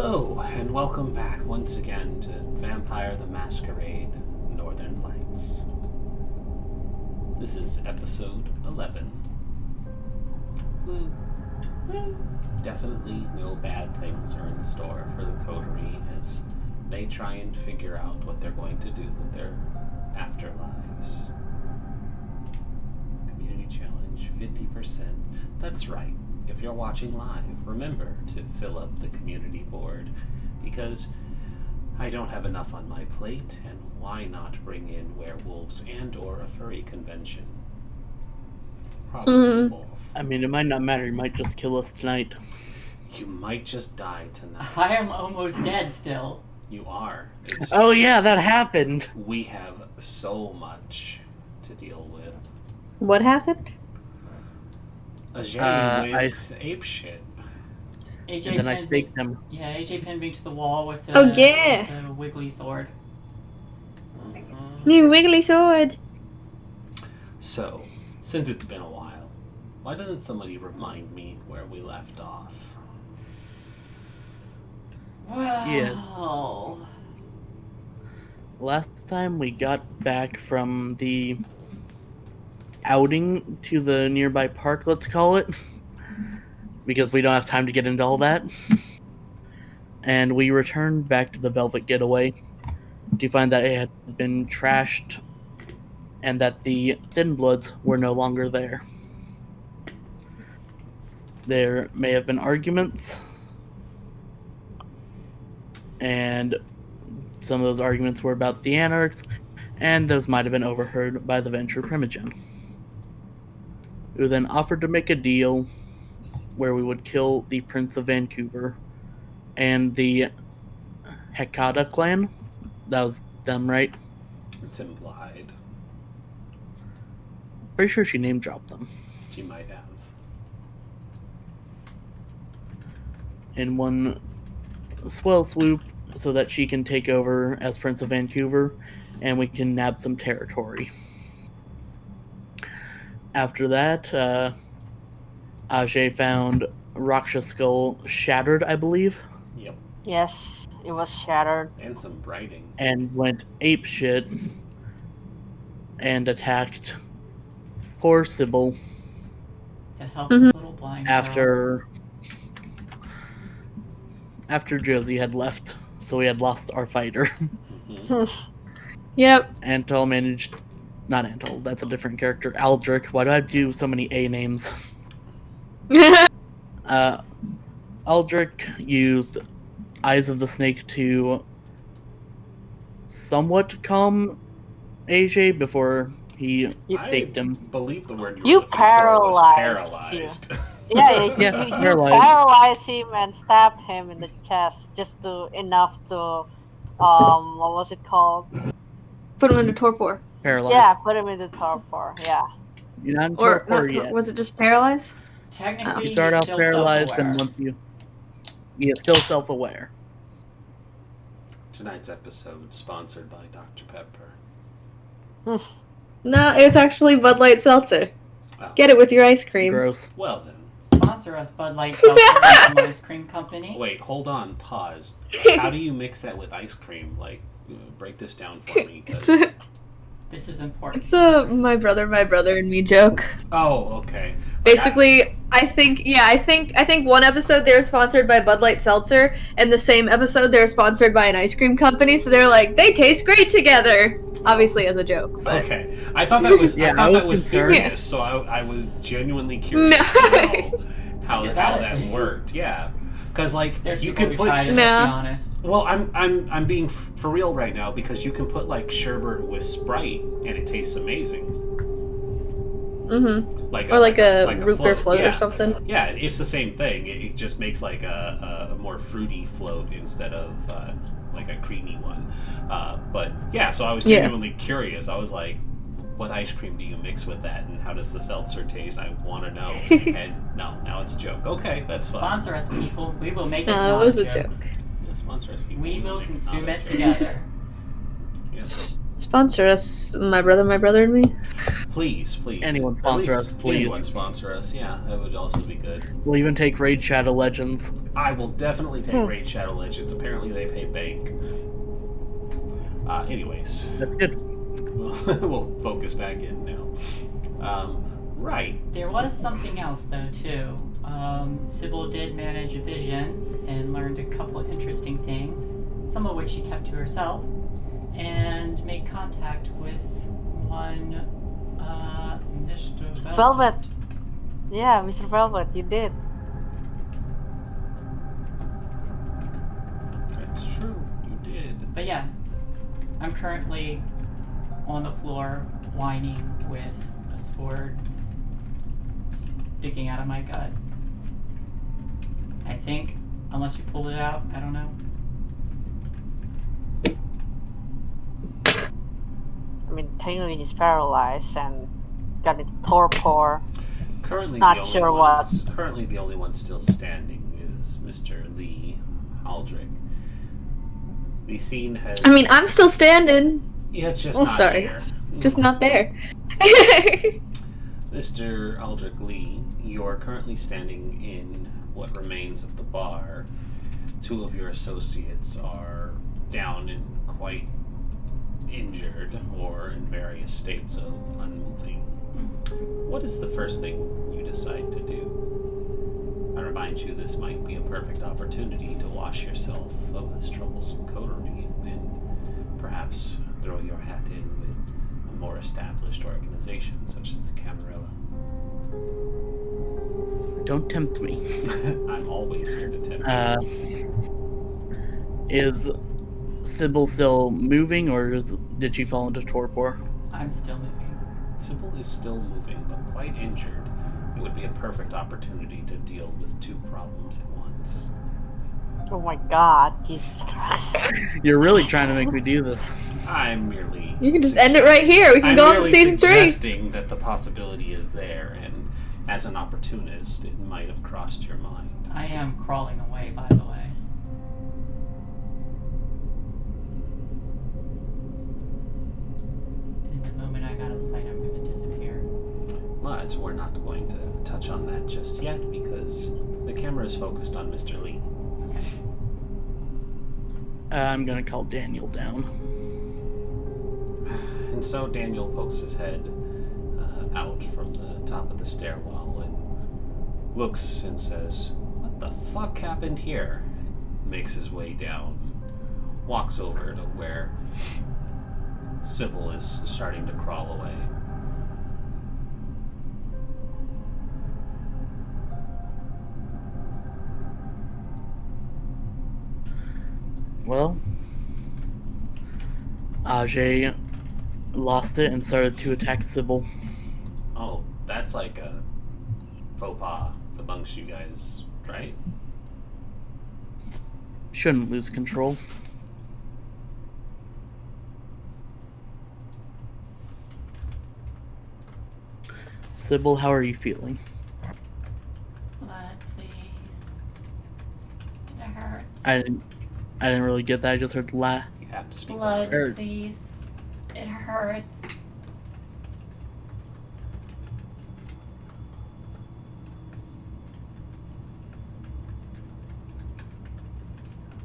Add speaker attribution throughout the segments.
Speaker 1: Hello, and welcome back once again to Vampire the Masquerade Northern Lights. This is episode 11. Definitely no bad things are in store for the coterie as they try and figure out what they're going to do with their afterlives. Community challenge, 50%. That's right. If you're watching live, remember to fill up the community board, because I don't have enough on my plate, and why not bring in werewolves and or a furry convention? Probably both.
Speaker 2: I mean, it might not matter. You might just kill us tonight.
Speaker 1: You might just die tonight.
Speaker 3: I am almost dead still.
Speaker 1: You are.
Speaker 2: Oh yeah, that happened.
Speaker 1: We have so much to deal with.
Speaker 4: What happened?
Speaker 1: Ajay went apeshit.
Speaker 3: AJ
Speaker 2: And then I
Speaker 3: pinned
Speaker 2: staked him.
Speaker 3: Yeah, AJ pinned me to the wall with the,
Speaker 4: Oh, yeah.
Speaker 3: with the wiggly sword.
Speaker 4: New wiggly sword.
Speaker 1: So, since it's been a while, why doesn't somebody remind me where we left off?
Speaker 3: Well...
Speaker 2: Last time we got back from the outing to the nearby park, let's call it, because we don't have time to get into all that. And we returned back to the Velvet Getaway to find that it had been trashed and that the Thin Bloods were no longer there. There may have been arguments, and some of those arguments were about the Anarchs, and those might have been overheard by the Venture Primogen, who then offered to make a deal where we would kill the Prince of Vancouver and the Hecata clan. That was them, right?
Speaker 1: It's implied.
Speaker 2: Pretty sure she name dropped them.
Speaker 1: She might have.
Speaker 2: In one swell swoop so that she can take over as Prince of Vancouver and we can nab some territory. After that, Ajay found Raksha Skull shattered, I believe.
Speaker 1: Yep.
Speaker 4: Yes, it was shattered.
Speaker 1: And some writing.
Speaker 2: And went apeshit and attacked poor Sybil
Speaker 3: The helpless little blind girl.
Speaker 2: after Josie had left, so we had lost our fighter.
Speaker 4: Yep.
Speaker 2: Antol managed... Not Antol, that's a different character. Aldrich. Why do I do so many A names? Aldrich used Eyes of the Snake to somewhat calm AJ before he staked him.
Speaker 1: I believe the word
Speaker 4: You
Speaker 1: were looking for was
Speaker 4: paralyzed. Yeah, you
Speaker 2: paralyzed.
Speaker 4: paralyze him and stab him in the chest just enough to what was it called?
Speaker 5: Put him into torpor.
Speaker 2: Paralyzed.
Speaker 4: Yeah, put him in the torpor. Yeah.
Speaker 2: You're not in
Speaker 5: Or
Speaker 2: torpor
Speaker 5: not
Speaker 2: yet.
Speaker 5: was it just paralyzed?
Speaker 3: Technically,
Speaker 2: You start
Speaker 3: he's
Speaker 2: off
Speaker 3: still
Speaker 2: paralyzed,
Speaker 3: self-aware.
Speaker 2: and once you're still self-aware.
Speaker 1: Tonight's episode sponsored by Dr. Pepper.
Speaker 5: No, it's actually Bud Light Seltzer.
Speaker 1: Oh.
Speaker 5: Get it with your ice cream.
Speaker 2: Gross.
Speaker 1: Well then.
Speaker 3: Sponsor us, Bud Light Seltzer and some ice cream company.
Speaker 1: Wait, hold on, pause. How do you mix that with ice cream? Like, break this down for me. 'Cause...
Speaker 3: This is important.
Speaker 5: It's a my brother and me joke.
Speaker 1: Oh, okay.
Speaker 5: Basically, I think one episode they were sponsored by Bud Light Seltzer, and the same episode they were sponsored by an ice cream company. So they're like, they taste great together. Obviously, as a joke. But...
Speaker 1: Okay, I thought that was
Speaker 2: Yeah,
Speaker 1: I thought
Speaker 2: I
Speaker 1: that
Speaker 2: was
Speaker 1: was
Speaker 2: concerned.
Speaker 1: serious, so I was genuinely curious
Speaker 5: No.
Speaker 1: to know how
Speaker 3: Exactly.
Speaker 1: that worked. Yeah, because like
Speaker 3: There's
Speaker 1: you
Speaker 3: people
Speaker 1: can
Speaker 3: who
Speaker 1: put.
Speaker 3: tried it,
Speaker 5: No.
Speaker 3: let's be honest.
Speaker 1: Well, I'm being for real right now because you can put like sherbet with Sprite and it tastes amazing.
Speaker 5: Mm-hmm.
Speaker 1: Like
Speaker 5: Or like a
Speaker 1: float.
Speaker 5: root beer float
Speaker 1: Yeah.
Speaker 5: or something.
Speaker 1: Yeah, it's the same thing. It just makes like a more fruity float instead of like a creamy one. But yeah, so I was genuinely curious. I was like, what ice cream do you mix with that, and how does the seltzer taste? I want to know. And no, now it's a joke. Okay, that's fine.
Speaker 3: Sponsor us, people. We will make it
Speaker 5: No,
Speaker 3: not
Speaker 5: it was
Speaker 3: a
Speaker 5: a
Speaker 3: joke.
Speaker 5: joke.
Speaker 1: Yeah, sponsor us. People
Speaker 3: We will
Speaker 1: make
Speaker 3: consume
Speaker 1: not a
Speaker 3: it
Speaker 1: joke.
Speaker 3: together.
Speaker 1: Yeah.
Speaker 5: Sponsor us, my brother and me.
Speaker 1: Please.
Speaker 2: Anyone
Speaker 1: At
Speaker 2: sponsor
Speaker 1: least
Speaker 2: us, please.
Speaker 1: Anyone sponsor us, yeah, that would also be good.
Speaker 2: We'll even take Raid Shadow Legends.
Speaker 1: I will definitely take Raid Shadow Legends. Apparently they pay bank. Anyways.
Speaker 2: That's good.
Speaker 1: We'll focus back in now. Right.
Speaker 3: There was something else, though, too. Sybil did manage a vision and learned a couple of interesting things, some of which she kept to herself, and made contact with one Mr.
Speaker 4: Velvet. Yeah, Mr. Velvet, you did.
Speaker 1: That's true. You did.
Speaker 3: But yeah, I'm currently on the floor whining with a sword sticking out of my gut. I think, unless you pull it out, I don't know.
Speaker 4: I mean, technically he's paralyzed and got into torpor.
Speaker 1: Currently,
Speaker 4: Not sure what.
Speaker 1: Currently, the only one still standing is Mr. Lee Aldrich. The scene has.
Speaker 5: I mean, I'm still standing.
Speaker 1: Yeah, it's just
Speaker 5: Oh,
Speaker 1: not
Speaker 5: sorry.
Speaker 1: here.
Speaker 5: Just not there.
Speaker 1: Mr. Aldrich Lee, you are currently standing in what remains of the bar. Two of your associates are down and quite injured or in various states of unmoving. What is the first thing you decide to do? I remind you, this might be a perfect opportunity to wash yourself of this troublesome coterie and perhaps throw your hat in with a more established organization such as the Camerilla.
Speaker 2: Don't tempt me.
Speaker 1: I'm always here to tempt you.
Speaker 2: Is Sybil still moving, or did she fall into torpor?
Speaker 3: I'm still moving.
Speaker 1: Sybil is still moving, but quite injured. It would be a perfect opportunity to deal with two problems at once.
Speaker 4: Oh my god, Jesus Christ.
Speaker 2: You're really trying to make me do this.
Speaker 1: I'm merely...
Speaker 5: You can just end it right here. We can go on to season 3.
Speaker 1: suggesting that the possibility is there, and as an opportunist, it might have crossed your mind.
Speaker 3: I am crawling away, by the way. In the moment I got a sight, I'm going to disappear.
Speaker 1: But we're not going to touch on that just yet, because the camera is focused on Mr. Lee.
Speaker 2: I'm gonna call Daniel down.
Speaker 1: And so Daniel pokes his head out from the top of the stairwell and looks and says, "What the fuck happened here?" Makes his way down, walks over to where Sybil is starting to crawl away.
Speaker 2: Well, Ajay lost it and started to attack Sybil.
Speaker 1: Oh, that's like a faux pas amongst you guys, right?
Speaker 2: Shouldn't lose control. Sybil, how are you feeling?
Speaker 3: Blood, please. It hurts.
Speaker 2: I didn't really get that. I just heard la.
Speaker 1: You have to speak
Speaker 3: Blood,
Speaker 1: louder.
Speaker 3: please. It hurts.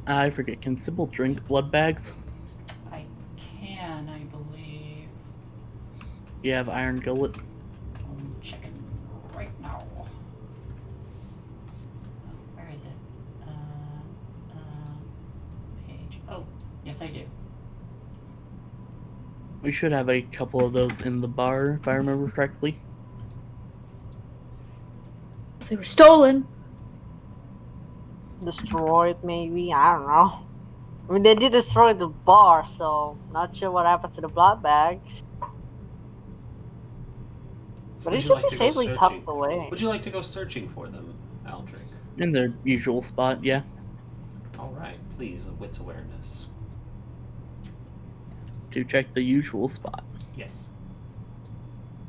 Speaker 2: I forget. Can Sybil drink blood bags?
Speaker 3: I can, I believe.
Speaker 2: You have iron gullet.
Speaker 3: I'm checking right now. Oh, where is it? Page. Oh, yes, I do.
Speaker 2: We should have a couple of those in the bar, if I remember correctly.
Speaker 5: They were stolen.
Speaker 4: Destroyed, maybe? I don't know. I mean, they did destroy the bar, so not sure what happened to the blood bags. But it
Speaker 1: Would you
Speaker 4: should
Speaker 1: like
Speaker 4: be
Speaker 1: to go
Speaker 4: safely
Speaker 1: searching?
Speaker 4: tucked away.
Speaker 1: Would you like to go searching for them, Aldrich?
Speaker 2: In their usual spot, yeah.
Speaker 1: Alright, please, a wits awareness.
Speaker 2: To check the usual spot.
Speaker 1: Yes.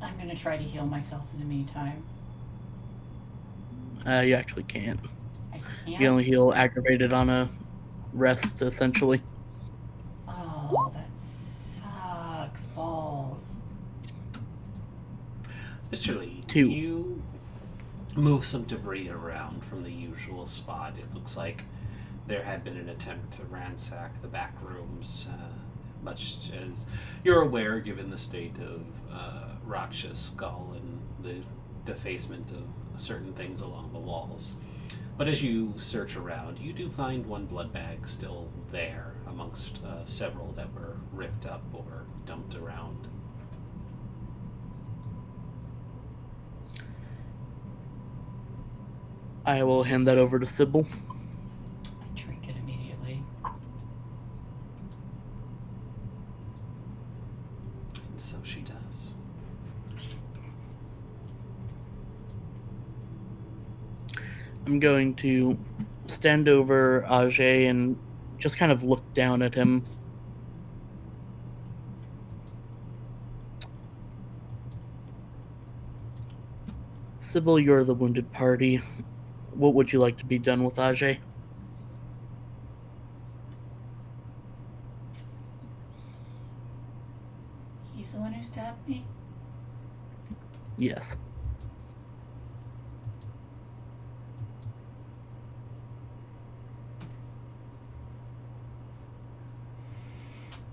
Speaker 3: I'm gonna try to heal myself in the meantime.
Speaker 2: You actually can't.
Speaker 3: I can't.
Speaker 2: You only heal aggravated on a rest, essentially.
Speaker 3: Oh, that sucks balls.
Speaker 1: Mr. Lee,
Speaker 2: 2.
Speaker 1: you move some debris around from the usual spot. It looks like there had been an attempt to ransack the back rooms, much as you're aware given the state of Raksha's skull and the defacement of certain things along the walls. But as you search around, you do find one blood bag still there amongst several that were ripped up or dumped around.
Speaker 2: I will hand that over to Sybil.
Speaker 3: I drink it immediately.
Speaker 1: And so she does.
Speaker 2: I'm going to stand over Ajay and just kind of look down at him. Sybil, you're the wounded party. What would you like to be done with Ajay?
Speaker 3: He's the one who stabbed me?
Speaker 2: Yes.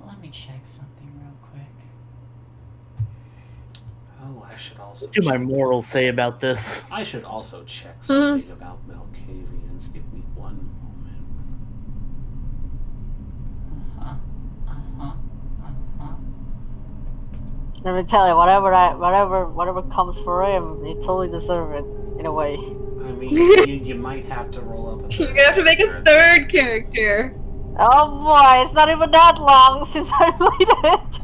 Speaker 3: Let me check something real quick.
Speaker 1: Oh, I should also
Speaker 2: What do my
Speaker 1: check-
Speaker 2: morals say about this?
Speaker 1: I should also check something about Malkavians. Give me one moment.
Speaker 4: Let me tell you, whatever comes for him, he totally deserves it in a way.
Speaker 1: I mean, you might have to roll up a
Speaker 5: You're
Speaker 1: third
Speaker 5: gonna have to make a
Speaker 1: character.
Speaker 5: third character.
Speaker 4: Oh boy, it's not even that long since I played it.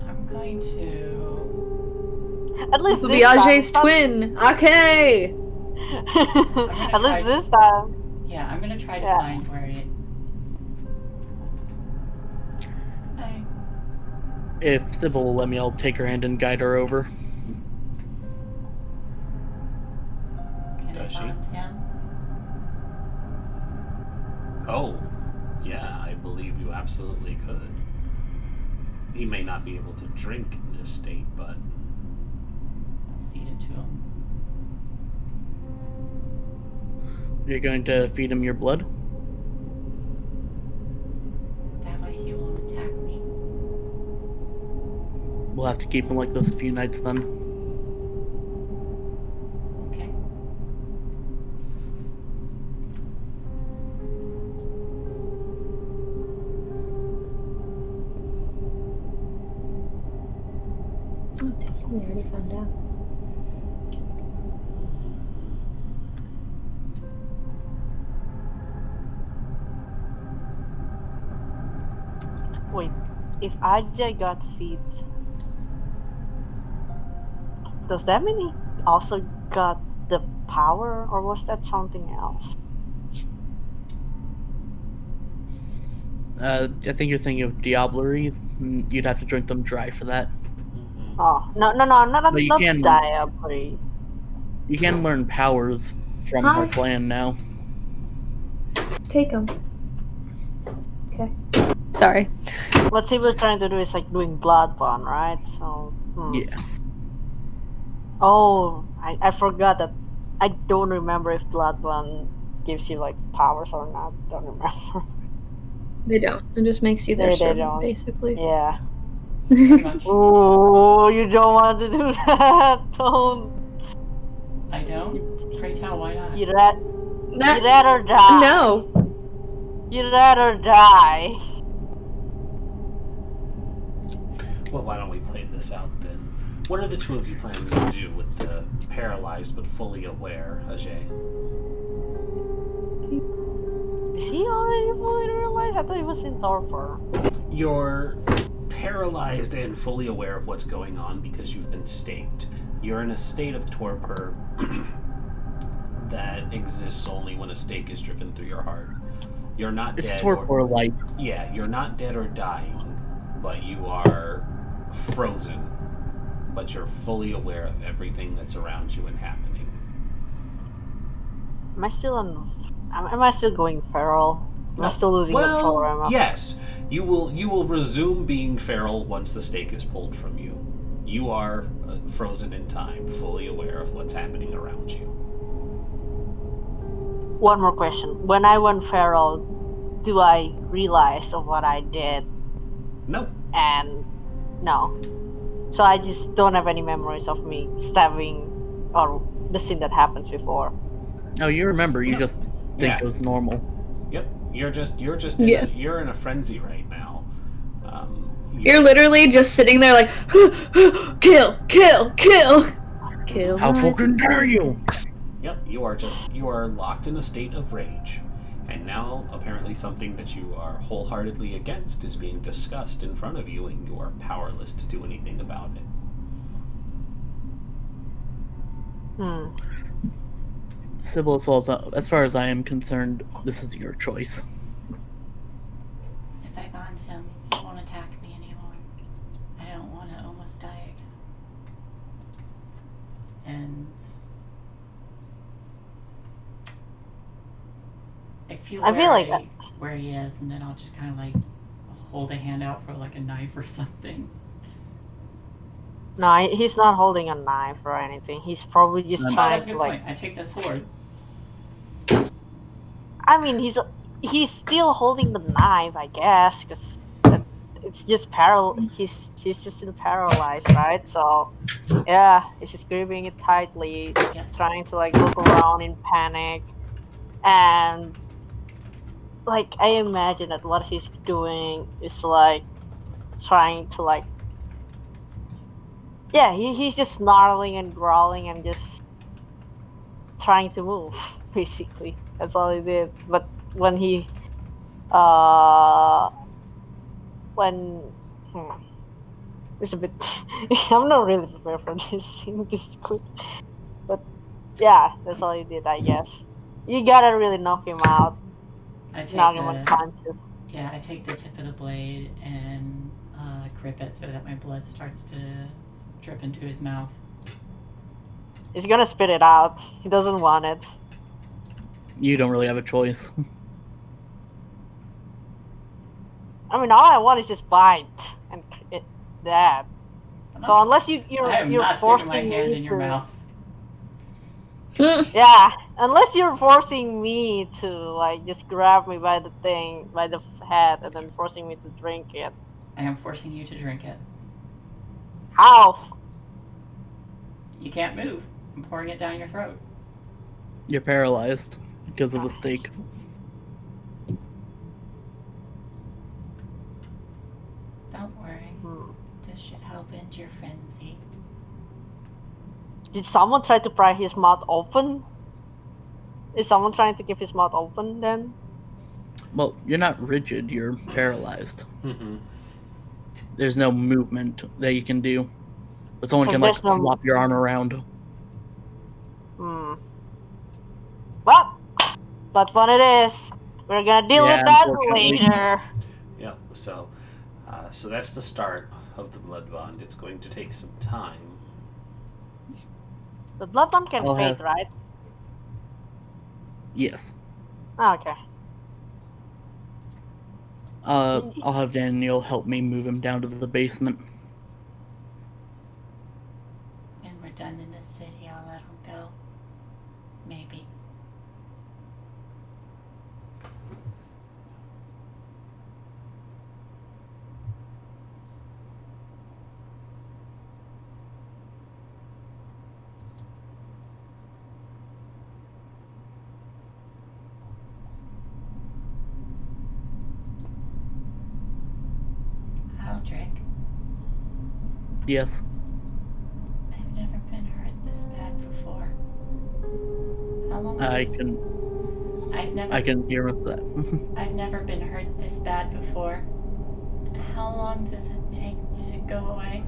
Speaker 3: I'm going to...
Speaker 4: At least
Speaker 5: This will be
Speaker 4: this time,
Speaker 5: Ajay's twin. Okay.
Speaker 4: At
Speaker 3: try-
Speaker 4: least this time.
Speaker 3: Yeah, I'm gonna try to
Speaker 4: Yeah.
Speaker 3: find where it...
Speaker 2: If Sybil will let me, I'll take her hand and guide her over.
Speaker 3: Can
Speaker 1: Does she?
Speaker 3: I find him?
Speaker 1: Oh, yeah, I believe you absolutely could. He may not be able to drink in this state, but
Speaker 3: I'll feed it to him.
Speaker 2: You're going to feed him your blood?
Speaker 3: That way he won't attack me.
Speaker 2: We'll have to keep him like this a few nights then.
Speaker 3: Okay.
Speaker 5: Oh, we already found out.
Speaker 4: Wait, if Ajay got feed, does that mean he also got the power, or was that something else?
Speaker 2: I think you're thinking of Diablerie. You'd have to drink them dry for that.
Speaker 4: Oh, no, not
Speaker 2: But you
Speaker 4: not
Speaker 2: can-
Speaker 4: Diablerie.
Speaker 2: You can learn powers from
Speaker 5: Huh?
Speaker 2: her clan now.
Speaker 5: Take him. Okay. Sorry.
Speaker 4: What he was trying to do is like doing blood bond, right? So.
Speaker 2: Yeah.
Speaker 4: Oh, I forgot that. I don't remember if blood bond gives you like powers or not. Don't remember.
Speaker 5: They don't. It just makes you their
Speaker 4: They
Speaker 5: servant,
Speaker 4: don't.
Speaker 5: basically.
Speaker 4: Yeah.
Speaker 3: Pretty much.
Speaker 4: Oh, you don't want to do that. Don't.
Speaker 3: I don't? Pray tell, why not?
Speaker 4: You'd
Speaker 5: That-
Speaker 4: rather die.
Speaker 5: no.
Speaker 4: You'd rather die.
Speaker 1: well, why don't we play this out then? What are the two of you planning to do with the paralyzed but fully aware Ajay?
Speaker 4: Is he already fully realized? I thought he was in torpor.
Speaker 1: You're paralyzed and fully aware of what's going on because you've been staked. You're in a state of torpor that exists only when a stake is driven through your heart. You're not
Speaker 2: It's
Speaker 1: dead.
Speaker 2: torpor light.
Speaker 1: Yeah, you're not dead or dying, but you are frozen. But you're fully aware of everything that's around you and happening.
Speaker 4: Am I still on? Am I still going feral? Am I still losing control?
Speaker 1: Well, yes. You will resume being feral once the stake is pulled from you. You are frozen in time, fully aware of what's happening around you.
Speaker 4: One more question. When I went feral, do I realize of what I did?
Speaker 1: No.
Speaker 4: And no. So I just don't have any memories of me stabbing or the scene that happens before.
Speaker 2: No, you remember. You just think
Speaker 1: Yeah.
Speaker 2: it was normal.
Speaker 1: Yep. You're just
Speaker 5: Yeah.
Speaker 1: you're in a frenzy right now.
Speaker 5: You're literally just sitting there like, kill, kill, kill, kill.
Speaker 2: How
Speaker 5: my-
Speaker 2: fucking dare you!
Speaker 1: Yep, you are locked in a state of rage. And now apparently something that you are wholeheartedly against is being discussed in front of you, and you are powerless to do anything about it.
Speaker 2: Sybil, as far as I am concerned, this is your choice.
Speaker 3: If I bond him, he won't attack me anymore. I don't want to almost die again. And I feel
Speaker 4: like
Speaker 3: where he is, and then I'll just kind of like hold a hand out for like a knife or something.
Speaker 4: No, he's not holding a knife or anything. He's probably just
Speaker 3: Oh,
Speaker 4: trying
Speaker 3: that's a
Speaker 4: to
Speaker 3: good
Speaker 4: like.
Speaker 3: point. I take the sword.
Speaker 4: I mean, he's still holding the knife, I guess, because it's just he's just paralyzed, right? So yeah, he's just gripping it tightly, just trying to like look around in panic, and like I imagine that what he's doing is like trying to like. Yeah, he's just snarling and growling and just trying to move, basically. That's all he did. But when he, it's a bit, I'm not really prepared for this scene this quick. But yeah, that's all he did, I guess. You gotta really knock him out, knock him unconscious.
Speaker 3: Yeah, I take the tip of the blade and grip it so that my blood starts to drip into his mouth.
Speaker 4: He's gonna spit it out. He doesn't want it.
Speaker 2: You don't really have a choice.
Speaker 4: I mean, all I want is just bite and that. So unless you're
Speaker 3: not
Speaker 4: forcing
Speaker 3: sticking my hand
Speaker 4: me
Speaker 3: in your mouth.
Speaker 4: Yeah, unless you're forcing me to like just grab me by the head, and then forcing me to drink it.
Speaker 3: I am forcing you to drink it.
Speaker 4: How?
Speaker 3: You can't move. I'm pouring it down your throat.
Speaker 2: You're paralyzed because of the stake.
Speaker 3: Don't worry. This should help end your frenzy.
Speaker 4: Did someone try to pry his mouth open? Is someone trying to keep his mouth open then?
Speaker 2: Well, you're not rigid, you're paralyzed.
Speaker 1: Mm-hmm.
Speaker 2: There's no movement that you can do. But someone
Speaker 4: So
Speaker 2: can like
Speaker 4: there's no-
Speaker 2: flop your arm around.
Speaker 4: But what it is, we're gonna deal with that later.
Speaker 1: Yeah. So that's the start of the blood bond. It's going to take some time.
Speaker 4: The blood bond can fade, right?
Speaker 2: Yes.
Speaker 4: Oh, okay.
Speaker 2: I'll have Daniel help me move him down to the basement.
Speaker 3: When we're done in this city, I'll let him go. Maybe. Aldrich,
Speaker 2: Yes.
Speaker 3: I've never been hurt this bad before. How long
Speaker 2: I can hear with that.
Speaker 3: I've never been hurt this bad before. How long does it take to go away?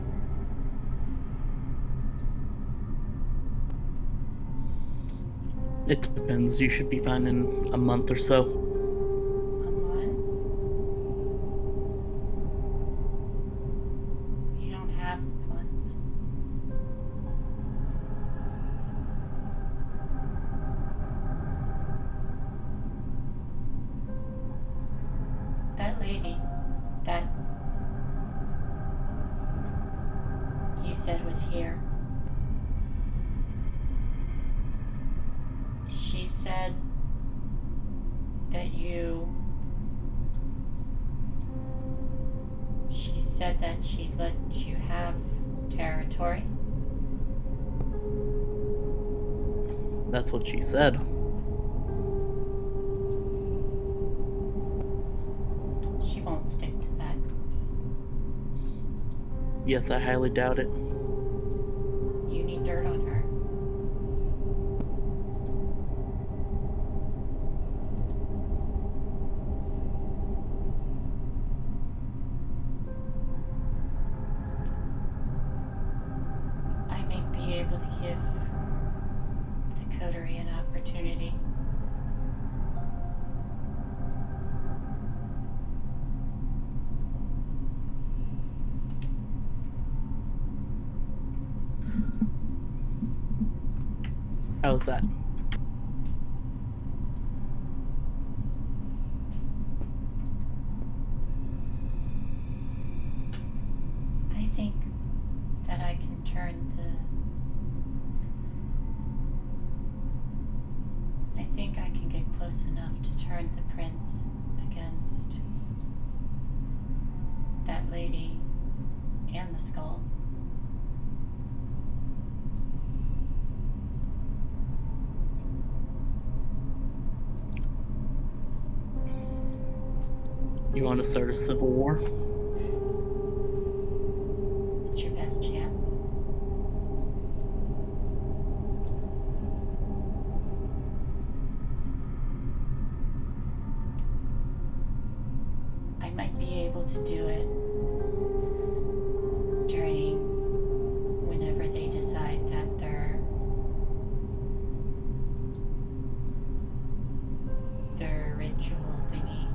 Speaker 2: It depends. You should be fine in a month or so.
Speaker 3: A month? You don't have months. That lady, was here. She said that she said that she'd let you have territory.
Speaker 2: That's what she said.
Speaker 3: She won't stick to that.
Speaker 2: Yes, I highly doubt it.
Speaker 3: You need dirt on her. I may be able to give the coterie an opportunity.
Speaker 2: How's that?
Speaker 3: I think that I can turn I think I can get close enough to turn the prince against that lady and the skull.
Speaker 2: You want to start a civil war?
Speaker 3: It's your best chance. I might be able to do it during whenever they decide that their ritual thingy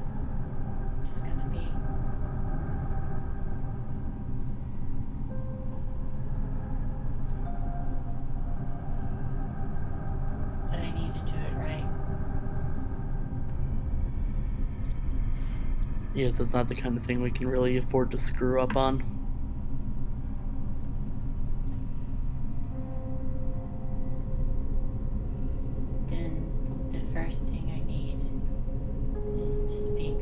Speaker 3: is gonna be. But I need to do it right.
Speaker 2: Yes, it's not the kind of thing we can really afford to screw up on.
Speaker 3: Then the first thing I need is to speak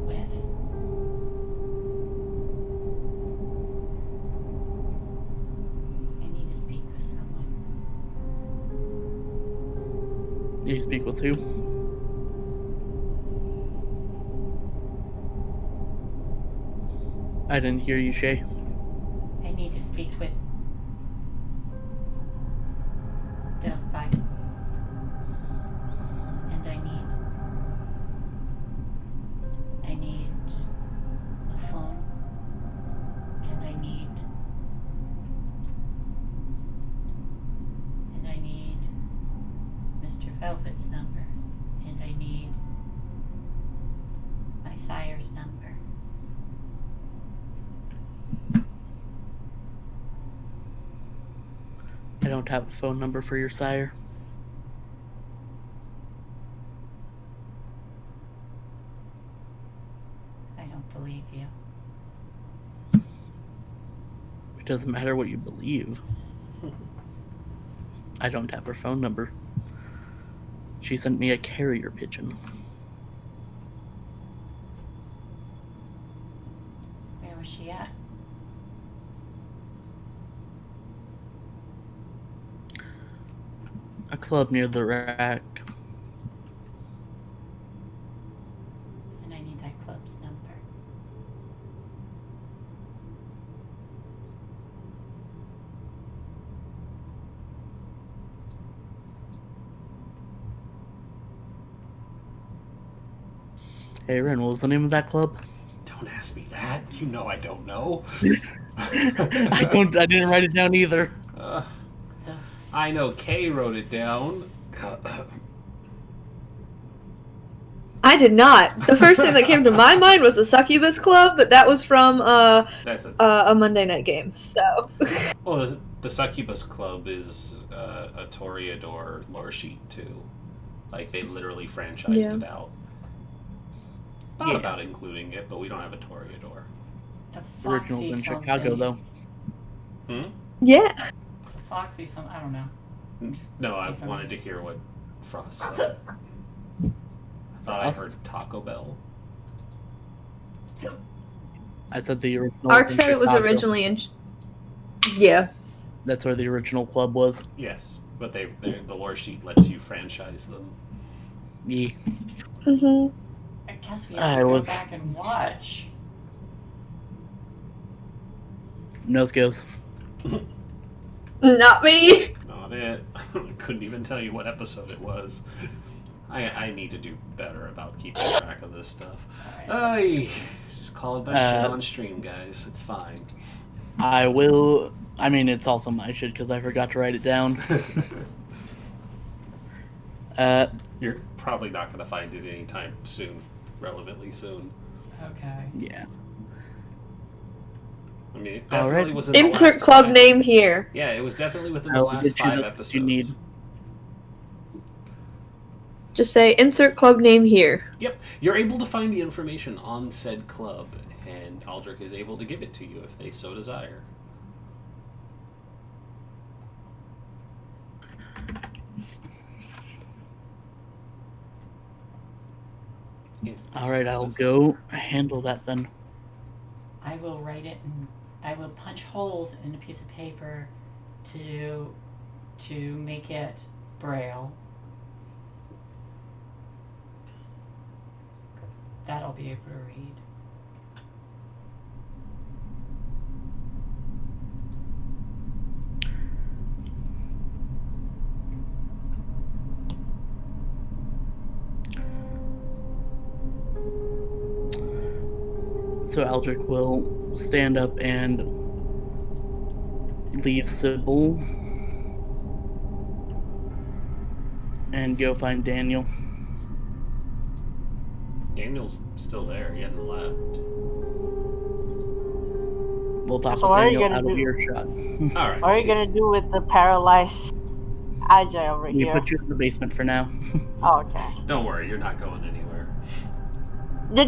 Speaker 3: with. I need to speak with someone.
Speaker 2: You speak with who? I didn't hear you, Shay.
Speaker 3: I need to speak with Delphi. And I need a phone. And I need Mr. Velvet's number. And I need my sire's number.
Speaker 2: I don't have a phone number for your sire.
Speaker 3: I don't believe you.
Speaker 2: It doesn't matter what you believe. I don't have her phone number. She sent me a carrier pigeon.
Speaker 3: Where was she at?
Speaker 2: A club near the rack.
Speaker 3: And I need that club's number.
Speaker 2: Hey, Ren, what was the name of that club?
Speaker 1: Don't ask me that. You know I don't know.
Speaker 2: I didn't write it down either.
Speaker 1: I know Kay wrote it down.
Speaker 5: I did not. The first thing that came to my mind was the Succubus Club, but that was from
Speaker 1: That's
Speaker 5: a Monday night game. So.
Speaker 1: Well, the Succubus Club is a Toreador lore sheet too. Like they literally franchised it out. Thought about including it, but we don't have a Toreador.
Speaker 3: The
Speaker 2: Originals
Speaker 3: Foxy
Speaker 2: in
Speaker 3: something.
Speaker 2: Chicago, though.
Speaker 5: Yeah.
Speaker 3: Foxy, I don't know.
Speaker 1: No, I wanted to hear what Frost said. I thought I heard Taco Bell.
Speaker 2: I said the original.
Speaker 5: Ark said it was originally in. Yeah.
Speaker 2: That's where the original club was.
Speaker 1: Yes, but the lore sheet lets you franchise them.
Speaker 2: Yeah.
Speaker 5: Mm-hmm.
Speaker 3: I guess we have to go back and watch.
Speaker 2: No skills.
Speaker 5: Not me.
Speaker 1: Not it. I couldn't even tell you what episode it was. I need to do better about keeping track of this stuff. Just call it by shit on stream, guys. It's fine.
Speaker 2: I will. I mean, it's also my shit because I forgot to write it down.
Speaker 1: You're probably not going to find it anytime soon, relevantly soon.
Speaker 3: Okay.
Speaker 2: Yeah.
Speaker 1: I mean, it definitely was in the
Speaker 5: Insert
Speaker 1: last
Speaker 5: club
Speaker 1: 5.
Speaker 5: name here.
Speaker 1: Yeah, it was definitely within the last 5 episodes.
Speaker 2: You need.
Speaker 5: Just say insert club name here.
Speaker 1: Yep, you're able to find the information on said club, and Aldrich is able to give it to you if they so desire.
Speaker 2: Alright, I'll go handle that then.
Speaker 3: I will write it and I will punch holes in a piece of paper to make it braille. That'll be able to read.
Speaker 2: So Aldrich will stand up and leave Sybil and go find Daniel.
Speaker 1: Daniel's still there. He hadn't left.
Speaker 2: We'll talk
Speaker 4: So
Speaker 2: with
Speaker 4: what are you
Speaker 2: Daniel
Speaker 4: gonna
Speaker 2: out of
Speaker 4: do?
Speaker 2: earshot.
Speaker 1: All right.
Speaker 4: What are you gonna do with the paralyzed Ajay over
Speaker 2: We
Speaker 4: here?
Speaker 2: put you in the basement for now.
Speaker 4: Oh, okay.
Speaker 1: Don't worry, you're not going anywhere.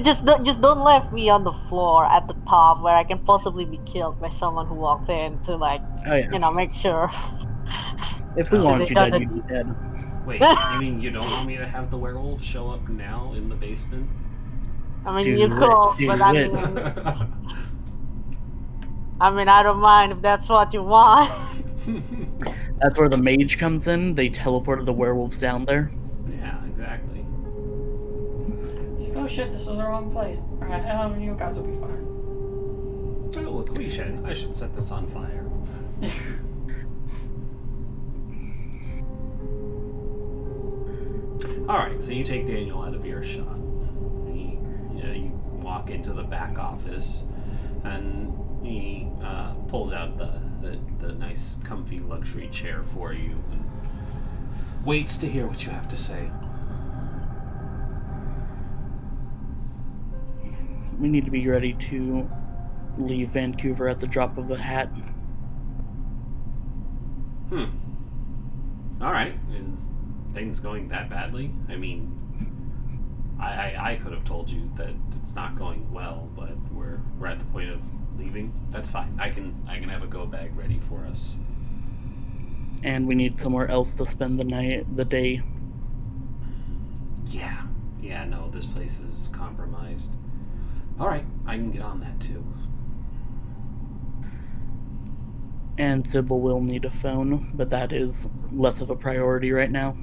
Speaker 4: Just don't leave me on the floor at the top where I can possibly be killed by someone who walked in to
Speaker 2: Oh yeah.
Speaker 4: make sure.
Speaker 2: If we
Speaker 1: So
Speaker 2: wanted
Speaker 4: they
Speaker 2: you
Speaker 4: got
Speaker 2: dead,
Speaker 4: the-
Speaker 2: you'd be dead.
Speaker 1: Wait, you mean you don't want me to have the werewolf show up now in the basement?
Speaker 4: I mean,
Speaker 2: Do
Speaker 4: you
Speaker 2: it,
Speaker 4: could,
Speaker 2: do
Speaker 4: but
Speaker 2: it.
Speaker 4: I don't mind if that's what you want.
Speaker 2: That's where the mage comes in. They teleported the werewolves down there.
Speaker 1: Yeah, exactly.
Speaker 3: Oh shit, this is the wrong place. Alright, you guys will be fine.
Speaker 1: Oh, look, I should set this on fire. Alright, so you take Daniel out of earshot. You walk into the back office, and he pulls out the nice, comfy luxury chair for you and waits to hear what you have to say.
Speaker 2: We need to be ready to leave Vancouver at the drop of a hat.
Speaker 1: Alright. Is things going that badly? I mean, I could have told you that it's not going well, but we're at the point of leaving. That's fine. I can have a go bag ready for us.
Speaker 2: And we need somewhere else to spend the day.
Speaker 1: Yeah, no, this place is compromised. Alright, I can get on that too.
Speaker 2: And Sybil will need a phone, but that is less of a priority right now.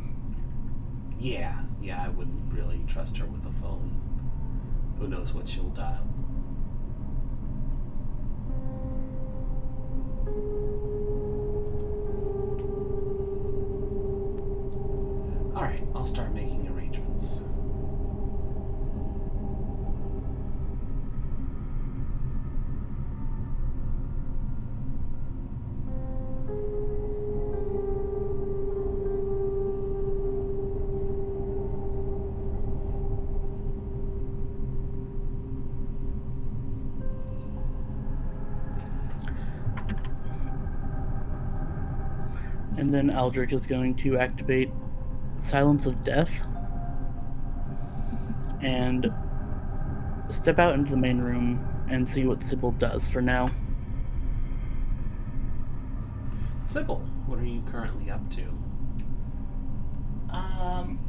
Speaker 1: Yeah, I wouldn't really trust her with a phone. Who knows what she'll dial. Alright, I'll start making arrangements.
Speaker 2: And then Aldrich is going to activate Silence of Death and step out into the main room and see what Sybil does for now.
Speaker 1: Sybil, what are you currently up to?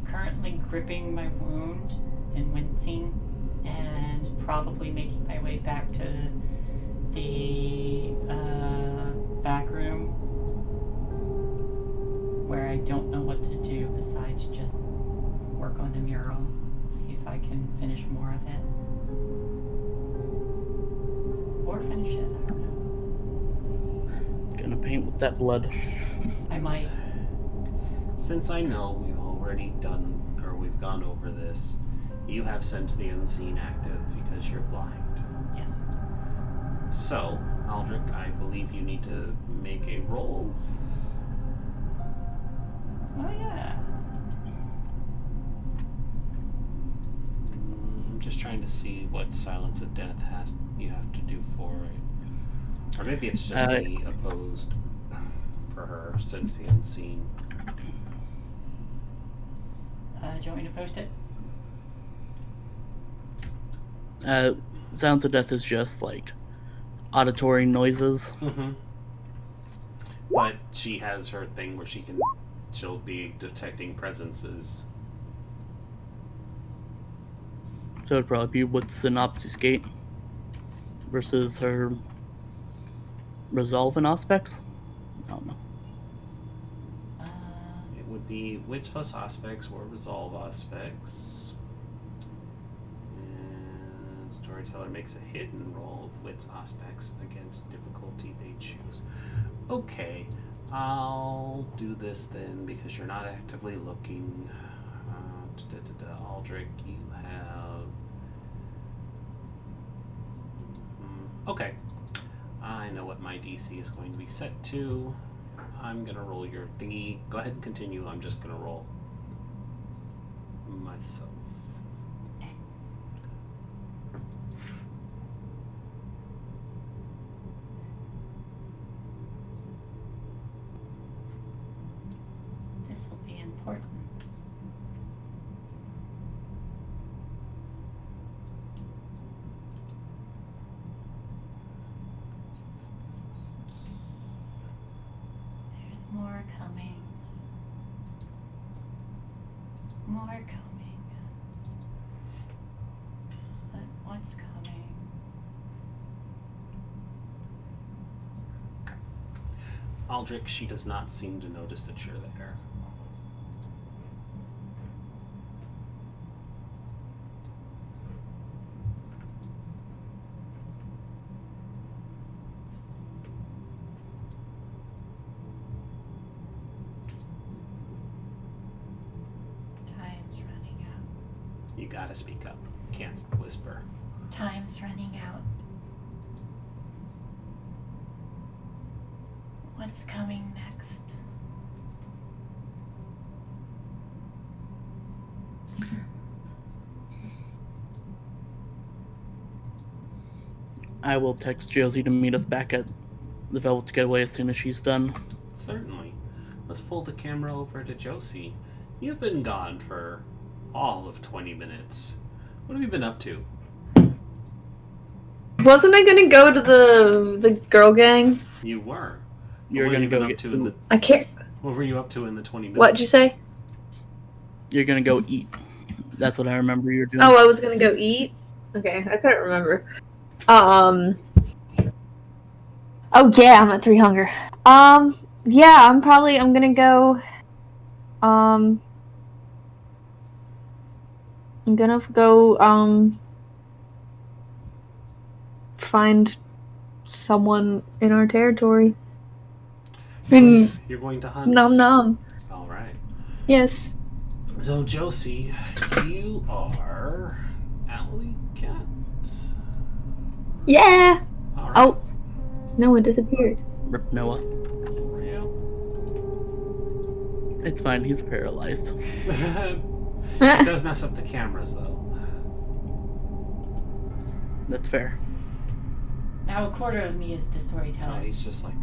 Speaker 3: Currently gripping my wound and wincing, and probably making my way back to the back room, where I don't know what to do besides just work on the mural, see if I can finish more of it. Or finish it, I don't know.
Speaker 2: Gonna paint with that blood.
Speaker 3: I might.
Speaker 1: Since I know we've already we've gone over this, you have Sense the Unseen active because you're blind.
Speaker 3: Yes.
Speaker 1: So, Aldrich, I believe you need to make a roll.
Speaker 3: Oh yeah.
Speaker 1: I'm just trying to see what Silence of Death you have to do for it. Or maybe it's just the opposed for her, Sense the Unseen.
Speaker 3: Do you want me to post it?
Speaker 2: Sounds of Death is just like auditory noises.
Speaker 1: Mm-hmm. But she has her thing where she'll be detecting presences.
Speaker 2: So it'd probably be what's an obfuscate versus her resolve and aspects. I don't know.
Speaker 1: It would be wits plus aspects or resolve aspects. And storyteller makes a hidden roll of wits aspects against difficulty they choose. Okay, I'll do this then because you're not actively looking. Aldrich, you have... Okay. I know what my DC is going to be set to. I'm going to roll your thingy. Go ahead and continue. I'm just going to roll myself.
Speaker 3: This will be important. There's more coming. More coming. But what's coming?
Speaker 1: Aldrich, she does not seem to notice that you're there.
Speaker 3: Time's running out.
Speaker 1: You gotta speak up. You can't whisper.
Speaker 3: Time's running out. What's coming next?
Speaker 2: I will text Josie to meet us back at the Velvet Getaway as soon as she's done.
Speaker 1: Certainly. Let's pull the camera over to Josie. You've been gone for all of 20 minutes. What have you been up to?
Speaker 5: Wasn't I gonna go to the girl gang?
Speaker 1: You were.
Speaker 2: You're gonna go get
Speaker 1: in the,
Speaker 5: I can't.
Speaker 1: What were you up to in the 20 minutes?
Speaker 5: What'd you say?
Speaker 2: You're gonna go eat. That's what I remember you're doing.
Speaker 5: Oh, I was gonna go eat? Okay, I couldn't remember. Oh yeah, I'm at 3 hunger. Yeah, I'm gonna go, I'm gonna go, find someone in our territory.
Speaker 1: You're going to hunt?
Speaker 5: Nom nom.
Speaker 1: Alright.
Speaker 5: Yes.
Speaker 1: So, Josie, you are Alley Cat?
Speaker 5: Yeah!
Speaker 1: All right.
Speaker 5: Oh. No, it disappeared.
Speaker 2: Rip Noah.
Speaker 1: Yeah.
Speaker 2: It's fine, he's paralyzed.
Speaker 1: It does mess up the cameras, though.
Speaker 2: That's fair.
Speaker 3: Now a quarter of me is the storyteller.
Speaker 1: He's just like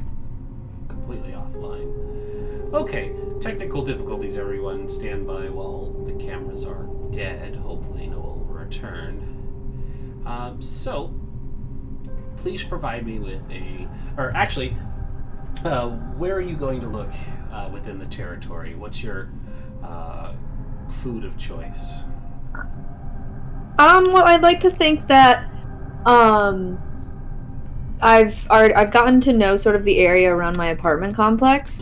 Speaker 1: completely offline. Okay, technical difficulties, everyone. Stand by while the cameras are dead. Hopefully, no one will return. So, please provide me with Where are you going to look within the territory? What's your food of choice?
Speaker 5: Well, I'd like to think that I've gotten to know sort of the area around my apartment complex,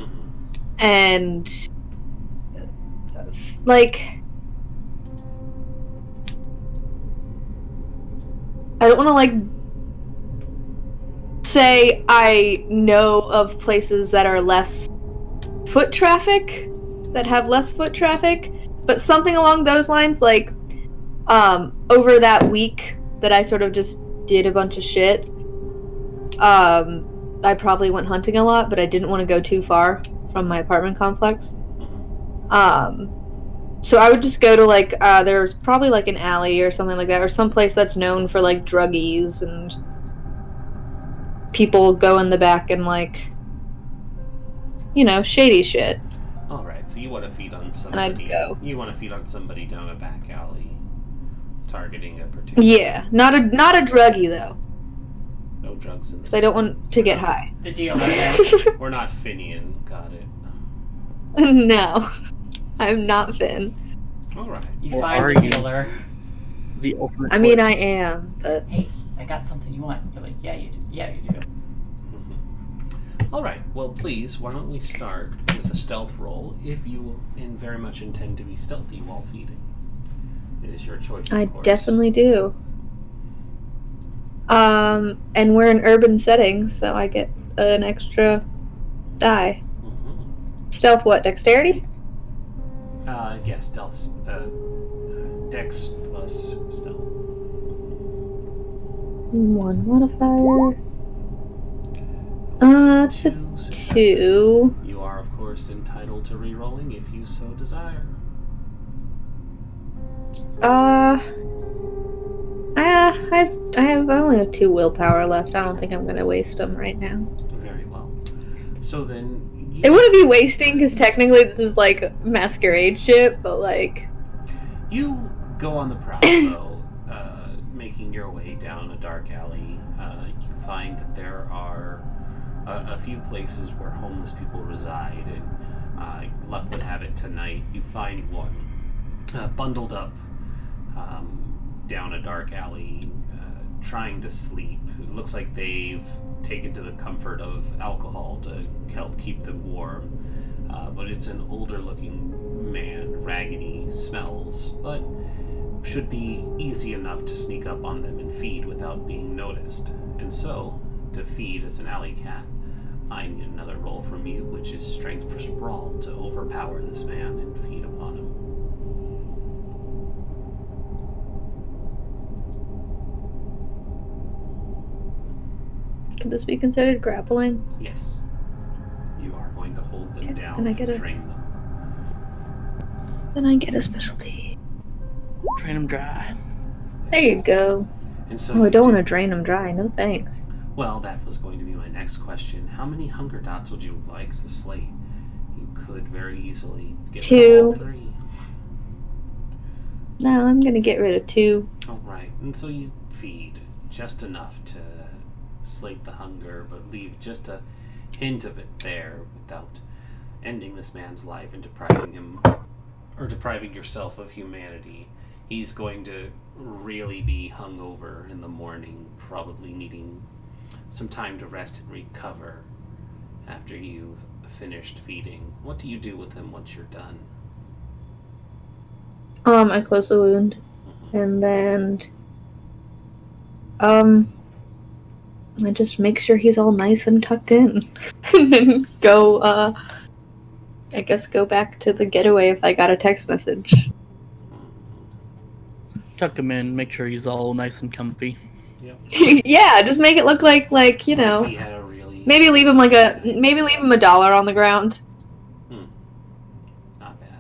Speaker 5: and like I don't want to like say I know of places that are less foot traffic, that have less foot traffic, but something along those lines. Like over that week that I sort of just did a bunch of shit, I probably went hunting a lot, but I didn't want to go too far from my apartment complex. So I would just go to like there's probably like an alley or something like that, or some place that's known for like druggies and people go in the back and like, you know, shady shit.
Speaker 1: All right, so you want to feed on somebody.
Speaker 5: And I'd go.
Speaker 1: You want to feed on somebody down a back alley, targeting a particular.
Speaker 5: Yeah, not a druggie though.
Speaker 1: No drugs in this.
Speaker 5: Because I don't want to get high.
Speaker 3: The dealer.
Speaker 1: We're not Finian. Got it.
Speaker 5: No, I'm not Finn.
Speaker 1: All right.
Speaker 3: You
Speaker 2: Or
Speaker 3: find
Speaker 2: are
Speaker 3: the
Speaker 2: you?
Speaker 3: dealer.
Speaker 2: The ultimate
Speaker 5: I mean,
Speaker 2: twist.
Speaker 5: I am, but
Speaker 3: Hey, I got something you want. You're like, yeah, you do. Yeah, you do.
Speaker 1: All right. Well, please, why don't we start with a stealth roll if you very much intend to be stealthy while feeding. It is your choice, of
Speaker 5: I
Speaker 1: course.
Speaker 5: definitely do. And we're in urban settings, so I get an extra die. Stealth what? Dexterity?
Speaker 1: Yes, stealth. Dex plus stealth.
Speaker 5: 1 modifier. It's a
Speaker 1: 2 successes.
Speaker 5: 2.
Speaker 1: You are, of course, entitled to re-rolling if you so desire.
Speaker 5: I only have 2 willpower left. I don't think I'm gonna waste them right now.
Speaker 1: Very well. So then.
Speaker 5: It wouldn't be wasting because technically this is like Masquerade shit, but like.
Speaker 1: You go on the prowl, though, making your way down a dark alley. You find that there are a few places where homeless people reside, and luck would have it tonight. You find one bundled up down a dark alley, trying to sleep. It looks like they've taken to the comfort of alcohol to help keep them warm. But it's an older-looking man, raggedy, smells, but should be easy enough to sneak up on them and feed without being noticed. And so, to feed as an alley cat, I need another roll from you, which is Strength for Sprawl, to overpower this man and feed upon him.
Speaker 5: Could this be considered grappling?
Speaker 1: Yes. You are going to hold them
Speaker 5: Okay,
Speaker 1: down
Speaker 5: then I
Speaker 1: and
Speaker 5: get a-
Speaker 1: drain them.
Speaker 5: Then I get a specialty.
Speaker 2: Drain them dry.
Speaker 5: There you go.
Speaker 1: And so
Speaker 5: Oh, I
Speaker 1: you
Speaker 5: don't
Speaker 1: do-
Speaker 5: want to drain them dry. No thanks.
Speaker 1: Well, that was going to be my next question. How many hunger dots would you like to slate? You could very easily get rid of all
Speaker 5: 2.
Speaker 1: 3.
Speaker 5: No, I'm gonna get rid of 2.
Speaker 1: All right, and so you feed just enough to slate the hunger, but leave just a hint of it there without ending this man's life and depriving him, or depriving yourself of humanity. He's going to really be hungover in the morning, probably needing some time to rest and recover after you've finished feeding. What do you do with him once you're done?
Speaker 5: I close the wound, and then I just make sure he's all nice and tucked in, and then go. I guess go back to the getaway if I got a text message.
Speaker 2: Tuck him in, make sure he's all nice and comfy.
Speaker 1: Yep.
Speaker 5: Yeah, just make it look like you know.
Speaker 1: He had a really
Speaker 5: Maybe leave him $1 on the ground.
Speaker 1: not bad.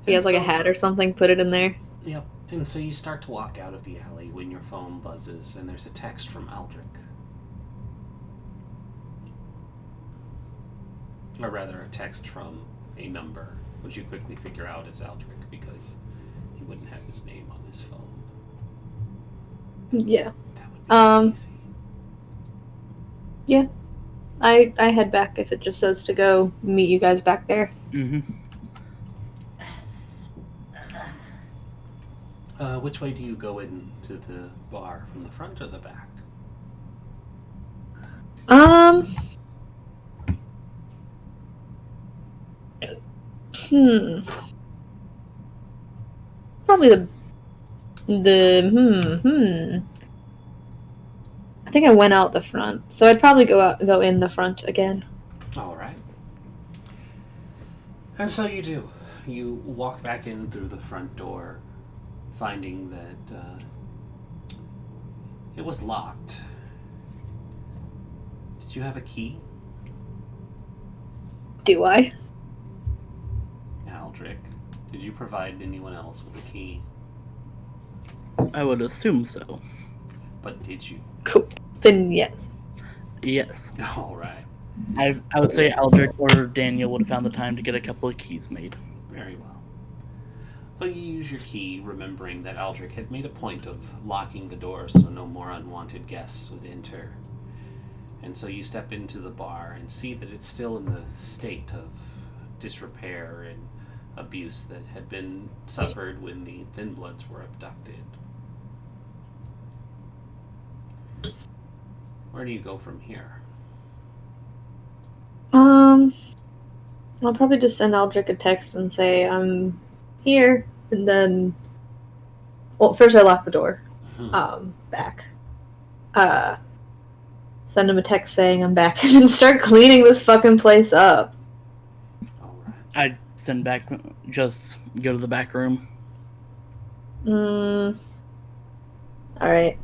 Speaker 5: He has
Speaker 1: And
Speaker 5: like a
Speaker 1: so-
Speaker 5: hat or something. Put it in there.
Speaker 1: Yep. And so you start to walk out of the alley when your phone buzzes and there's a text from Aldrich. Or rather, a text from a number, which you quickly figure out is Aldrich because he wouldn't have his name on his phone.
Speaker 5: Yeah.
Speaker 1: That would be easy.
Speaker 5: Yeah. I head back if it just says to go meet you guys back there.
Speaker 2: Mm-hmm.
Speaker 1: Which way do you go into the bar? From the front or the back?
Speaker 5: Probably I think I went out the front, so I'd probably go in the front again.
Speaker 1: All right. And so you do. You walk back in through the front door, finding that it was locked. Did you have a key?
Speaker 5: Do I?
Speaker 1: Aldrich, did you provide anyone else with a key?
Speaker 2: I would assume so.
Speaker 1: But did you?
Speaker 5: Cool. Then yes.
Speaker 2: Yes.
Speaker 1: All right.
Speaker 2: I would say Aldrich or Daniel would have found the time to get a couple of keys made.
Speaker 1: Very well. So you use your key, remembering that Aldrich had made a point of locking the door so no more unwanted guests would enter. And so you step into the bar and see that it's still in the state of disrepair and abuse that had been suffered when the Thin Bloods were abducted. Where do you go from here?
Speaker 5: I'll probably just send Aldrich a text and say I'm here, and then, well, first I lock the door, back. Send him a text saying I'm back, and then start cleaning this fucking place up.
Speaker 1: All right.
Speaker 2: I'd send back, just go to the back room.
Speaker 5: Alright.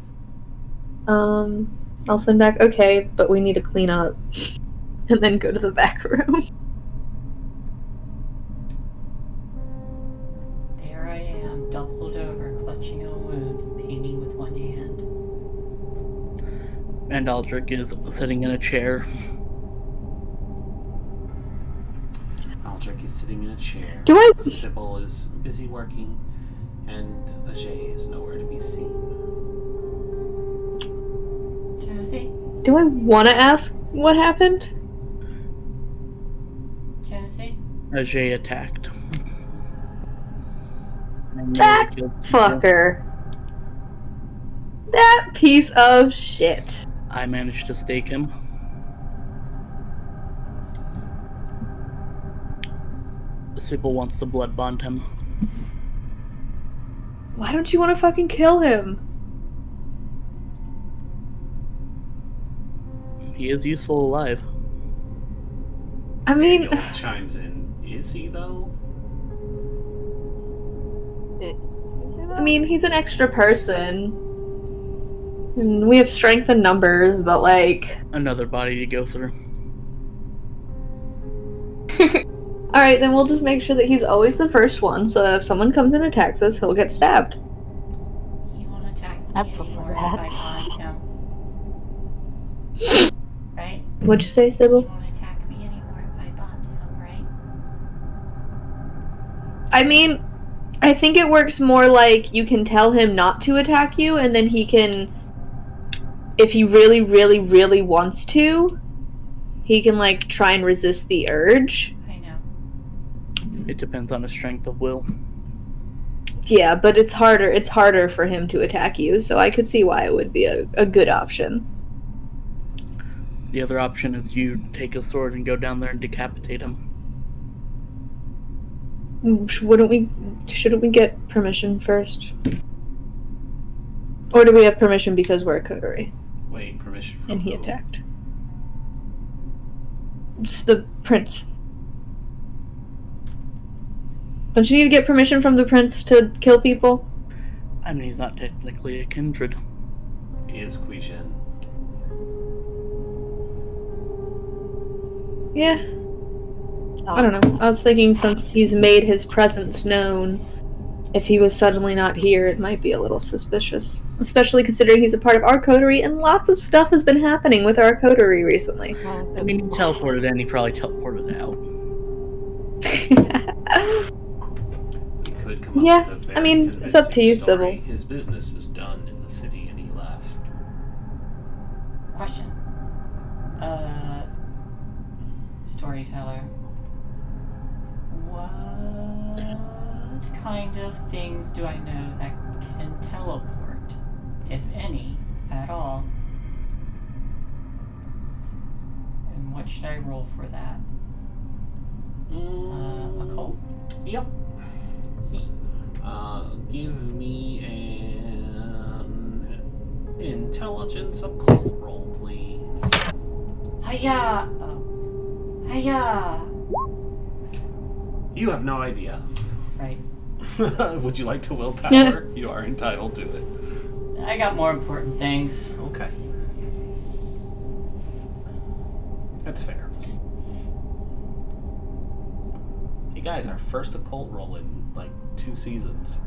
Speaker 5: I'll send back, okay, but we need to clean up. And then go to the back room.
Speaker 3: There I am, doubled over, clutching a wound, painting with one hand.
Speaker 2: And Aldrich is sitting in a chair.
Speaker 1: Aldrich is sitting in a chair.
Speaker 5: Do I-
Speaker 1: Sybil is busy working, and Ajay is nowhere to be seen.
Speaker 3: Josie?
Speaker 5: Do I want to ask what happened?
Speaker 3: Josie?
Speaker 2: Ajay attacked. And
Speaker 5: That
Speaker 2: killed people.
Speaker 5: fucker. That piece of shit.
Speaker 2: I managed to stake him. Sybil wants to blood bond him.
Speaker 5: Why don't you want to fucking kill him?
Speaker 2: He is useful alive.
Speaker 5: I mean,
Speaker 1: Daniel chimes in. Is he, though?
Speaker 5: he's an extra person. And we have strength in numbers, but like...
Speaker 2: Another body to go through.
Speaker 5: Alright, then we'll just make sure that he's always the first one, so that if someone comes and attacks us, he'll get stabbed.
Speaker 3: He won't attack me
Speaker 4: I prefer
Speaker 3: anymore if
Speaker 4: that.
Speaker 3: I bond him. Right?
Speaker 5: What'd you say,
Speaker 3: He
Speaker 5: Sybil?
Speaker 3: won't attack me anymore if I bond him, right?
Speaker 5: I mean, I think it works more like you can tell him not to attack you, and then he can... If he really, really, really wants to, he can, like, try and resist the urge.
Speaker 3: I know.
Speaker 2: It depends on his strength of will.
Speaker 5: Yeah, but it's harder for him to attack you, so I could see why it would be a good option.
Speaker 2: The other option is you take a sword and go down there and decapitate him.
Speaker 5: Shouldn't we get permission first? Or do we have permission because we're a coterie?
Speaker 1: Wait, permission from
Speaker 5: And he
Speaker 1: who?
Speaker 5: attacked. It's the prince. Don't you need to get permission from the prince to kill people?
Speaker 2: I mean, he's not technically a kindred.
Speaker 1: He is Quijen.
Speaker 5: Yeah. I don't know. I was thinking since he's made his presence known, if he was suddenly not here, it might be a little suspicious. Especially considering he's a part of our coterie, and lots of stuff has been happening with our coterie recently.
Speaker 2: I mean, he teleported in, he probably teleported out.
Speaker 1: He could come
Speaker 5: Yeah,
Speaker 1: up with a very
Speaker 5: I mean, it's up to
Speaker 1: convincing
Speaker 5: you,
Speaker 1: story.
Speaker 5: Sybil.
Speaker 1: His business is done in the city and he left.
Speaker 3: Question. storyteller. What kind of things do I know that can teleport, if any, at all? And what should I roll for that? Occult?
Speaker 1: Yep.
Speaker 3: He.
Speaker 1: Give me an intelligence occult roll, please.
Speaker 3: Hiya! Oh. Hiya!
Speaker 1: You have no idea.
Speaker 3: Right.
Speaker 1: Would you like to willpower? You are entitled to it.
Speaker 3: I got more important things.
Speaker 1: Okay. That's fair. Hey guys, our first occult roll in like 2 seasons.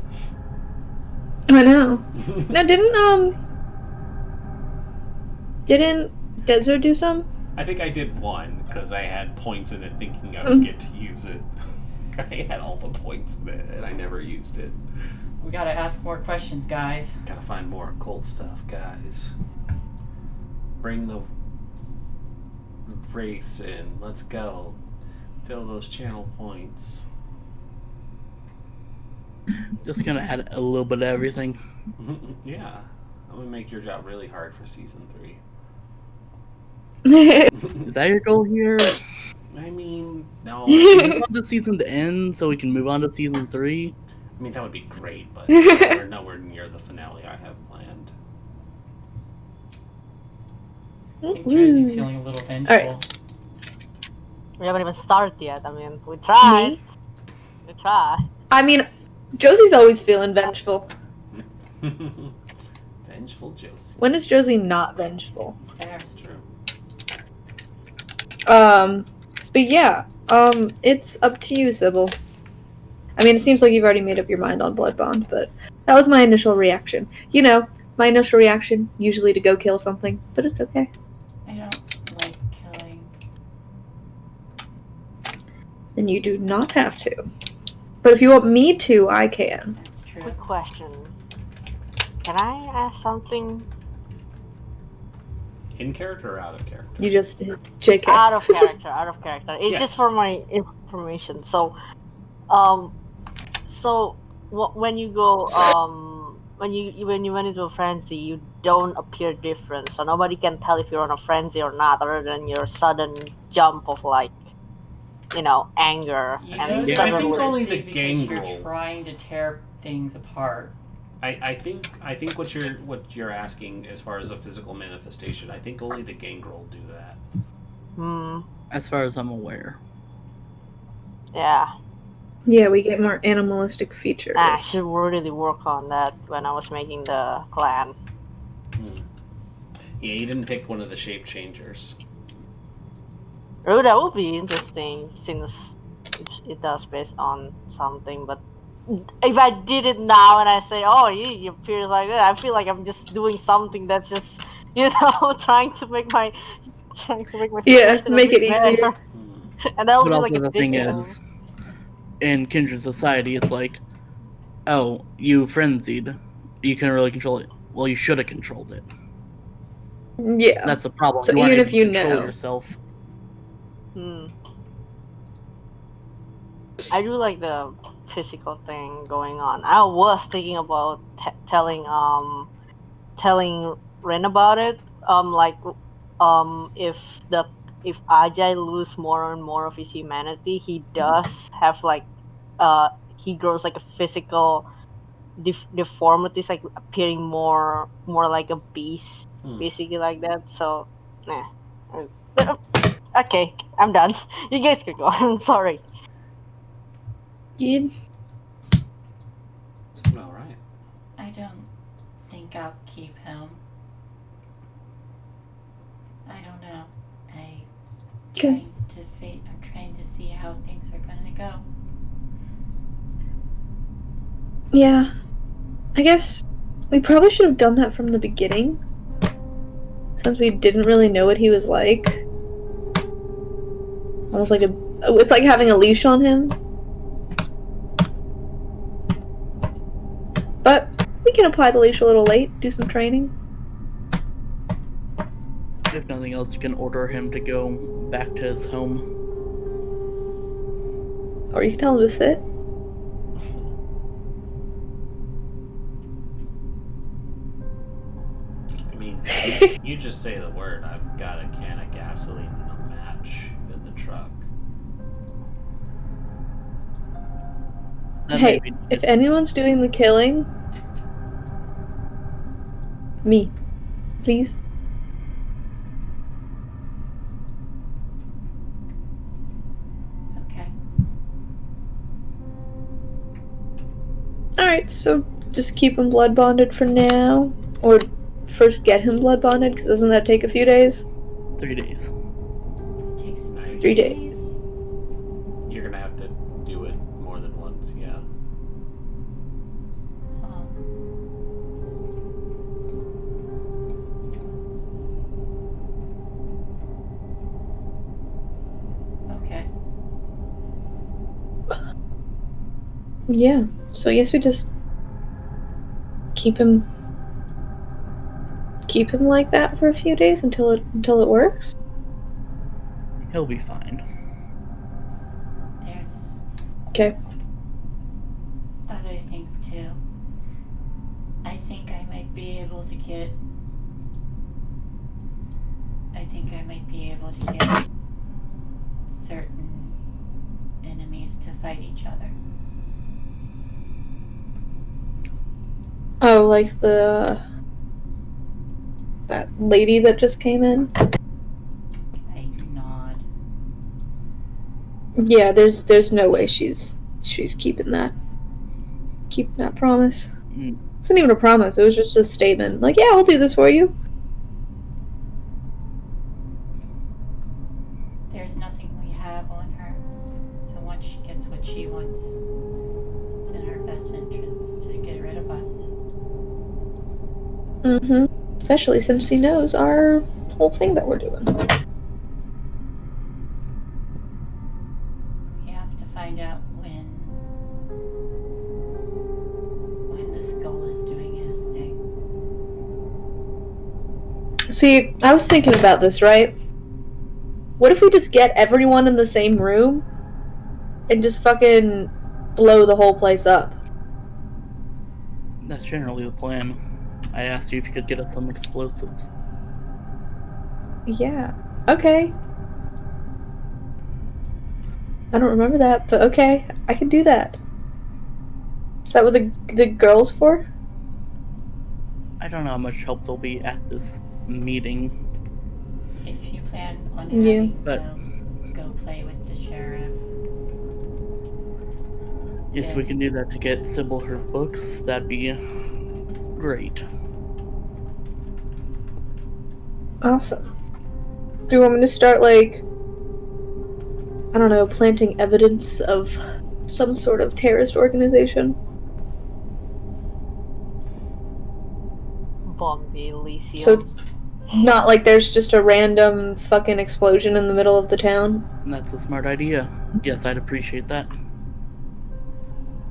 Speaker 5: I know. Now, didn't Desert do some?
Speaker 1: I think I did 1 because I had points in it thinking I would get to use it. I had all the points in it and I never used it.
Speaker 3: We gotta ask more questions, guys.
Speaker 1: Gotta find more occult stuff, guys. Bring the wraiths in. Let's go. Fill those channel points.
Speaker 2: Just gonna add a little bit of everything.
Speaker 1: Yeah. I'm gonna make your job really hard for season 3.
Speaker 2: Is that your goal here?
Speaker 1: I mean, no.
Speaker 2: I just want the season to end so we can move on to season 3.
Speaker 1: I mean, that would be great, but we're nowhere near the finale I have planned.
Speaker 3: I think Josie's feeling a little vengeful.
Speaker 5: Alright.
Speaker 4: We haven't even started yet. I mean, we tried.
Speaker 5: Me?
Speaker 4: We tried.
Speaker 5: I mean, Josie's always feeling vengeful.
Speaker 1: Vengeful Josie.
Speaker 5: When is Josie not vengeful?
Speaker 3: It's fair.
Speaker 1: That's true.
Speaker 5: But yeah, it's up to you, Sybil. I mean, it seems like you've already made up your mind on Blood Bond, but that was my initial reaction. You know, my initial reaction, usually to go kill something, but it's okay.
Speaker 3: I don't like killing.
Speaker 5: Then you do not have to. But if you want me to, I can.
Speaker 3: That's true.
Speaker 4: Quick question. Can I ask something?
Speaker 1: In character or out of character?
Speaker 5: You just did. JK.
Speaker 4: Out of character, out of character. It's
Speaker 1: Yes.
Speaker 4: just for my information. So, when you go, when you went into a frenzy, you don't appear different. So nobody can tell if you're on a frenzy or not, other than your sudden jump of like, you know, anger
Speaker 3: You
Speaker 4: and
Speaker 3: go
Speaker 1: Yeah, I
Speaker 4: suddenly.
Speaker 1: think it's only the
Speaker 3: because
Speaker 1: gang
Speaker 3: you're
Speaker 1: rule.
Speaker 3: trying to tear things apart.
Speaker 1: I think what you're asking as far as a physical manifestation, I think only the gangrel do that.
Speaker 2: As far as I'm aware.
Speaker 4: Yeah.
Speaker 5: Yeah, we get more animalistic features.
Speaker 4: I should really work on that when I was making the clan.
Speaker 1: Yeah, you didn't pick one of the shape changers.
Speaker 4: Oh, that would be interesting since it does based on something. But if I did it now and I say, "Oh, he appears like that," I feel like I'm just doing something that's just, you know, trying to make my
Speaker 5: Yeah,
Speaker 4: situation a
Speaker 5: make
Speaker 4: bit
Speaker 5: it easier.
Speaker 4: better. And that would
Speaker 2: But
Speaker 4: be
Speaker 2: also
Speaker 4: like a
Speaker 2: the
Speaker 4: big
Speaker 2: thing
Speaker 4: thing.
Speaker 2: is, in Kindred Society, it's like, oh, you frenzied. You couldn't really control it. Well, you should have controlled it.
Speaker 5: Yeah.
Speaker 2: That's the problem.
Speaker 5: So
Speaker 2: weren't
Speaker 5: even if
Speaker 2: able to
Speaker 5: you
Speaker 2: control
Speaker 5: know.
Speaker 2: yourself.
Speaker 4: I do like the physical thing going on. I was thinking about telling Ren about it. If Ajay lose more and more of his humanity, he does have like he grows like a physical deformities, like appearing more like a beast, basically like that. So, okay, I'm done. You guys can go. I'm sorry.
Speaker 5: Good.
Speaker 1: All right.
Speaker 3: I don't think I'll keep him. I don't know.
Speaker 5: Okay.
Speaker 3: I'm trying to see how things are gonna go.
Speaker 5: Yeah. I guess we probably should have done that from the beginning. Since we didn't really know what he was like. Almost like it's like having a leash on him. But we can apply the leash a little late, do some training.
Speaker 2: If nothing else, you can order him to go back to his home.
Speaker 5: Or you can tell him to sit.
Speaker 1: I mean, you just say the word. I've got a can of gasoline and a match in the truck.
Speaker 5: Hey, if anyone's doing the killing, me, please.
Speaker 3: Okay.
Speaker 5: Alright, so just keep him blood bonded for now. Or first get him blood bonded, because doesn't that take a few days?
Speaker 2: 3 days.
Speaker 3: It takes
Speaker 5: 3 days.
Speaker 1: You're gonna have to do it more than once, yeah.
Speaker 3: Okay.
Speaker 5: Yeah, so I guess we just keep him like that for a few days until it works.
Speaker 2: He'll be fine.
Speaker 3: There's
Speaker 5: Okay.
Speaker 3: other things too. I think I might be able to get certain enemies to fight each other.
Speaker 5: Oh, like that lady that just came in?
Speaker 3: I nod.
Speaker 5: Yeah, there's no way she's keeping that promise. It wasn't even a promise, it was just a statement. Like, yeah, I'll do this for you.
Speaker 3: There's nothing we have on her. So once she gets what she wants, it's in her best interest to get rid of us.
Speaker 5: Mm-hmm. Especially since she knows our whole thing that we're doing.
Speaker 3: We have to find out when the skull is doing his thing.
Speaker 5: See, I was thinking about this, right? What if we just get everyone in the same room and just fucking blow the whole place up?
Speaker 2: That's generally the plan. I asked you if you could get us some explosives.
Speaker 5: Yeah. Okay. I don't remember that, but okay. I can do that. Is that what the girl's for?
Speaker 2: I don't know how much help there'll be at this meeting.
Speaker 3: If you plan on
Speaker 5: Yeah.
Speaker 3: having
Speaker 2: But
Speaker 3: go play with the sheriff.
Speaker 2: if we can do that to get Sybil her books, that'd be great.
Speaker 5: Awesome. Do you want me to start, like, I don't know, planting evidence of some sort of terrorist organization?
Speaker 4: Bomb the Elysium.
Speaker 5: So it's not like there's just a random fucking explosion in the middle of the town?
Speaker 2: That's a smart idea. Yes, I'd appreciate that.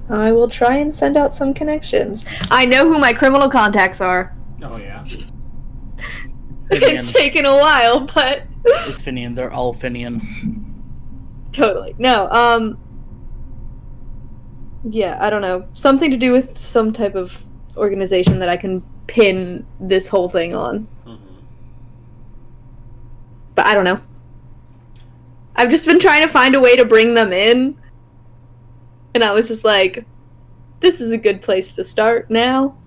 Speaker 5: I will try and send out some connections. I know who my criminal contacts are.
Speaker 1: Oh, yeah?
Speaker 5: It's taken a while, but...
Speaker 2: It's Finian. They're all Finian.
Speaker 5: Totally. No, yeah, I don't know. Something to do with some type of organization that I can pin this whole thing on.
Speaker 1: Mm-hmm.
Speaker 5: But I don't know. I've just been trying to find a way to bring them in. And I was just like, this is a good place to start now.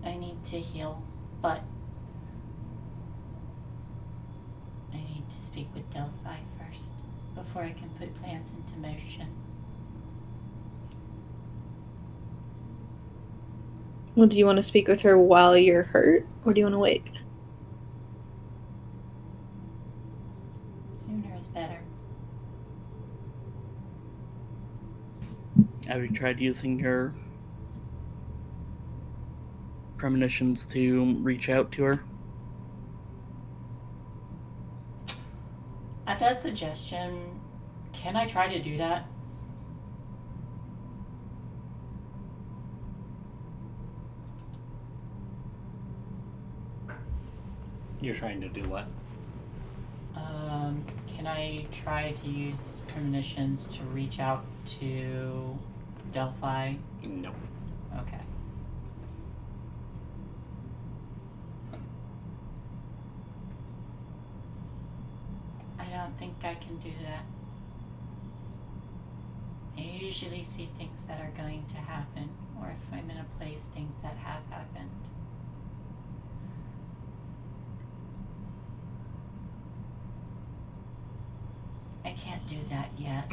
Speaker 3: I need to heal, but I need to speak with Delphi first before I can put plans into motion.
Speaker 5: Well, do you want to speak with her while you're hurt? Or do you want to wait?
Speaker 3: Sooner is better.
Speaker 2: Have you tried using your premonitions to reach out to her?
Speaker 3: At that suggestion, can I try to do that?
Speaker 1: You're trying to do what?
Speaker 3: Can I try to use premonitions to reach out to Delphi?
Speaker 1: No.
Speaker 3: Okay. I don't think I can do that. I usually see things that are going to happen, or if I'm in a place, things that have happened. I can't do that yet.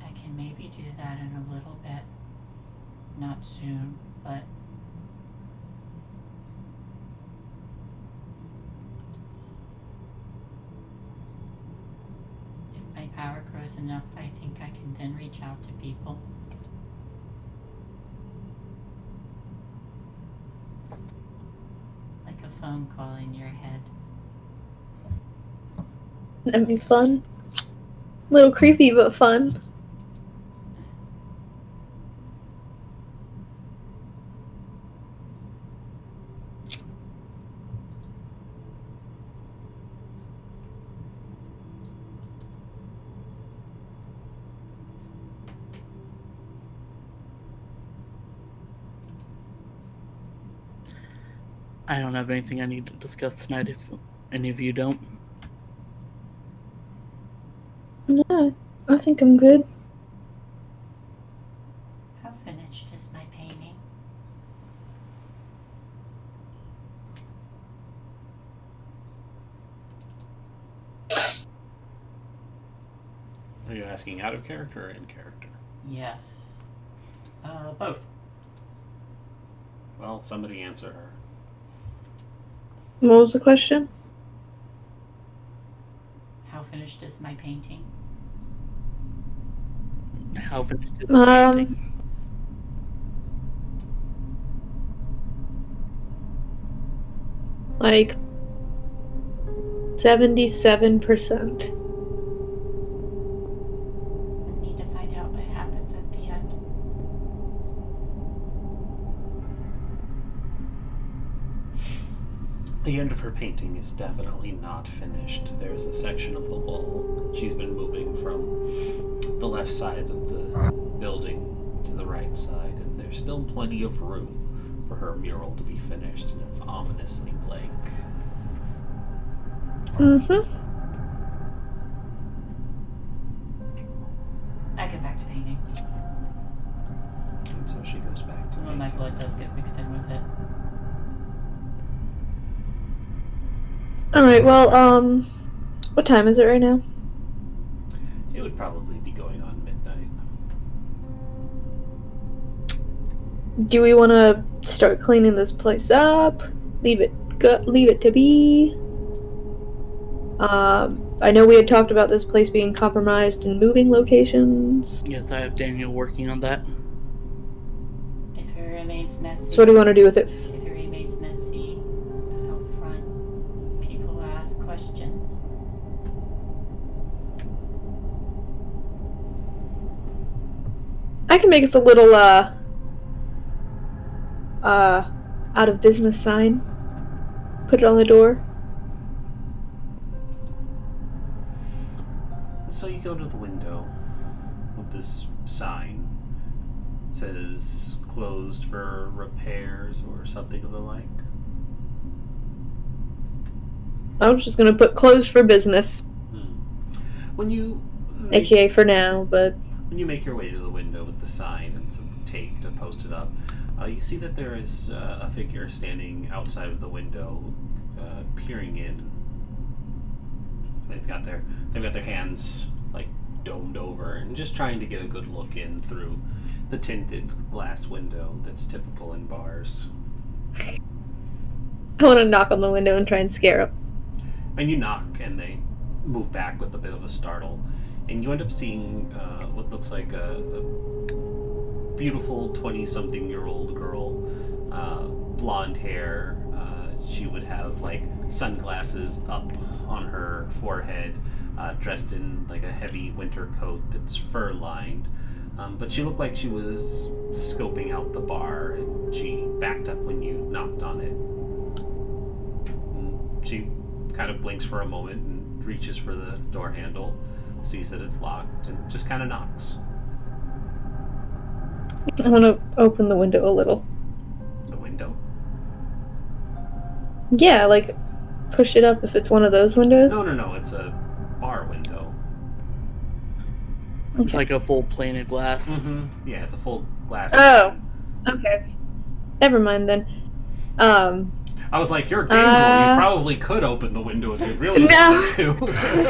Speaker 3: I can maybe do that in a little bit. Not soon, but if my power grows enough, I think I can then reach out to people. Like a phone call in your head.
Speaker 5: That'd be fun. A little creepy, but fun.
Speaker 2: I don't have anything I need to discuss tonight if any of you don't.
Speaker 5: No, I think I'm good.
Speaker 3: How finished is my painting?
Speaker 1: Are you asking out of character or in character?
Speaker 3: Yes. Both.
Speaker 1: Well, somebody answer her.
Speaker 5: What was the question?
Speaker 3: How finished is my painting?
Speaker 2: How finished is the painting?
Speaker 5: Like 77%.
Speaker 3: I need to find out what happens at the end.
Speaker 1: The end of her painting is definitely not finished. There's a section of the wall she's been moving from the left side of the building to the right side, and there's still plenty of room for her mural to be finished, and it's ominously blank.
Speaker 5: Mm-hmm.
Speaker 3: I go back to painting.
Speaker 1: And so she goes back to
Speaker 3: Some of my
Speaker 1: painting.
Speaker 3: blood does get mixed in with it.
Speaker 5: Alright, well, what time is it right now?
Speaker 1: It would probably be going on midnight.
Speaker 5: Do we want to start cleaning this place up? Leave it to be? I know we had talked about this place being compromised and moving locations.
Speaker 2: Yes, I have Daniel working on that.
Speaker 3: If it remains messy.
Speaker 5: So what do you want to do with it?
Speaker 3: If it remains messy, out front, people will ask questions.
Speaker 5: I can make us a little, out of business sign. Put it on the door.
Speaker 1: So you go to the window with this sign. It says closed for repairs or something of the like.
Speaker 5: I was just gonna put closed for business.
Speaker 1: When you
Speaker 5: AKA for now, but...
Speaker 1: When you make your way to the window with the sign and some tape to post it up, you see that there is a figure standing outside of the window, peering in. They've got their hands like domed over and just trying to get a good look in through the tinted glass window that's typical in bars.
Speaker 5: I want to knock on the window and try and scare them.
Speaker 1: And you knock, and they move back with a bit of a startle, and you end up seeing what looks like a beautiful 20-something-year-old girl, blonde hair. She would have like sunglasses up on her forehead, dressed in like a heavy winter coat that's fur-lined. But she looked like she was scoping out the bar, and she backed up when you knocked on it. And she kind of blinks for a moment and reaches for the door handle, sees that it's locked, and just kind of knocks.
Speaker 5: I want to open the window a little.
Speaker 1: The window?
Speaker 5: Yeah, like push it up if it's one of those windows.
Speaker 1: No. It's a bar window.
Speaker 2: It's like a full pane of glass.
Speaker 1: Mm-hmm. Yeah, it's a full glass.
Speaker 5: Oh, okay. Never mind then.
Speaker 1: I was like, you're a game girl. You probably could open the window if you really wanted to.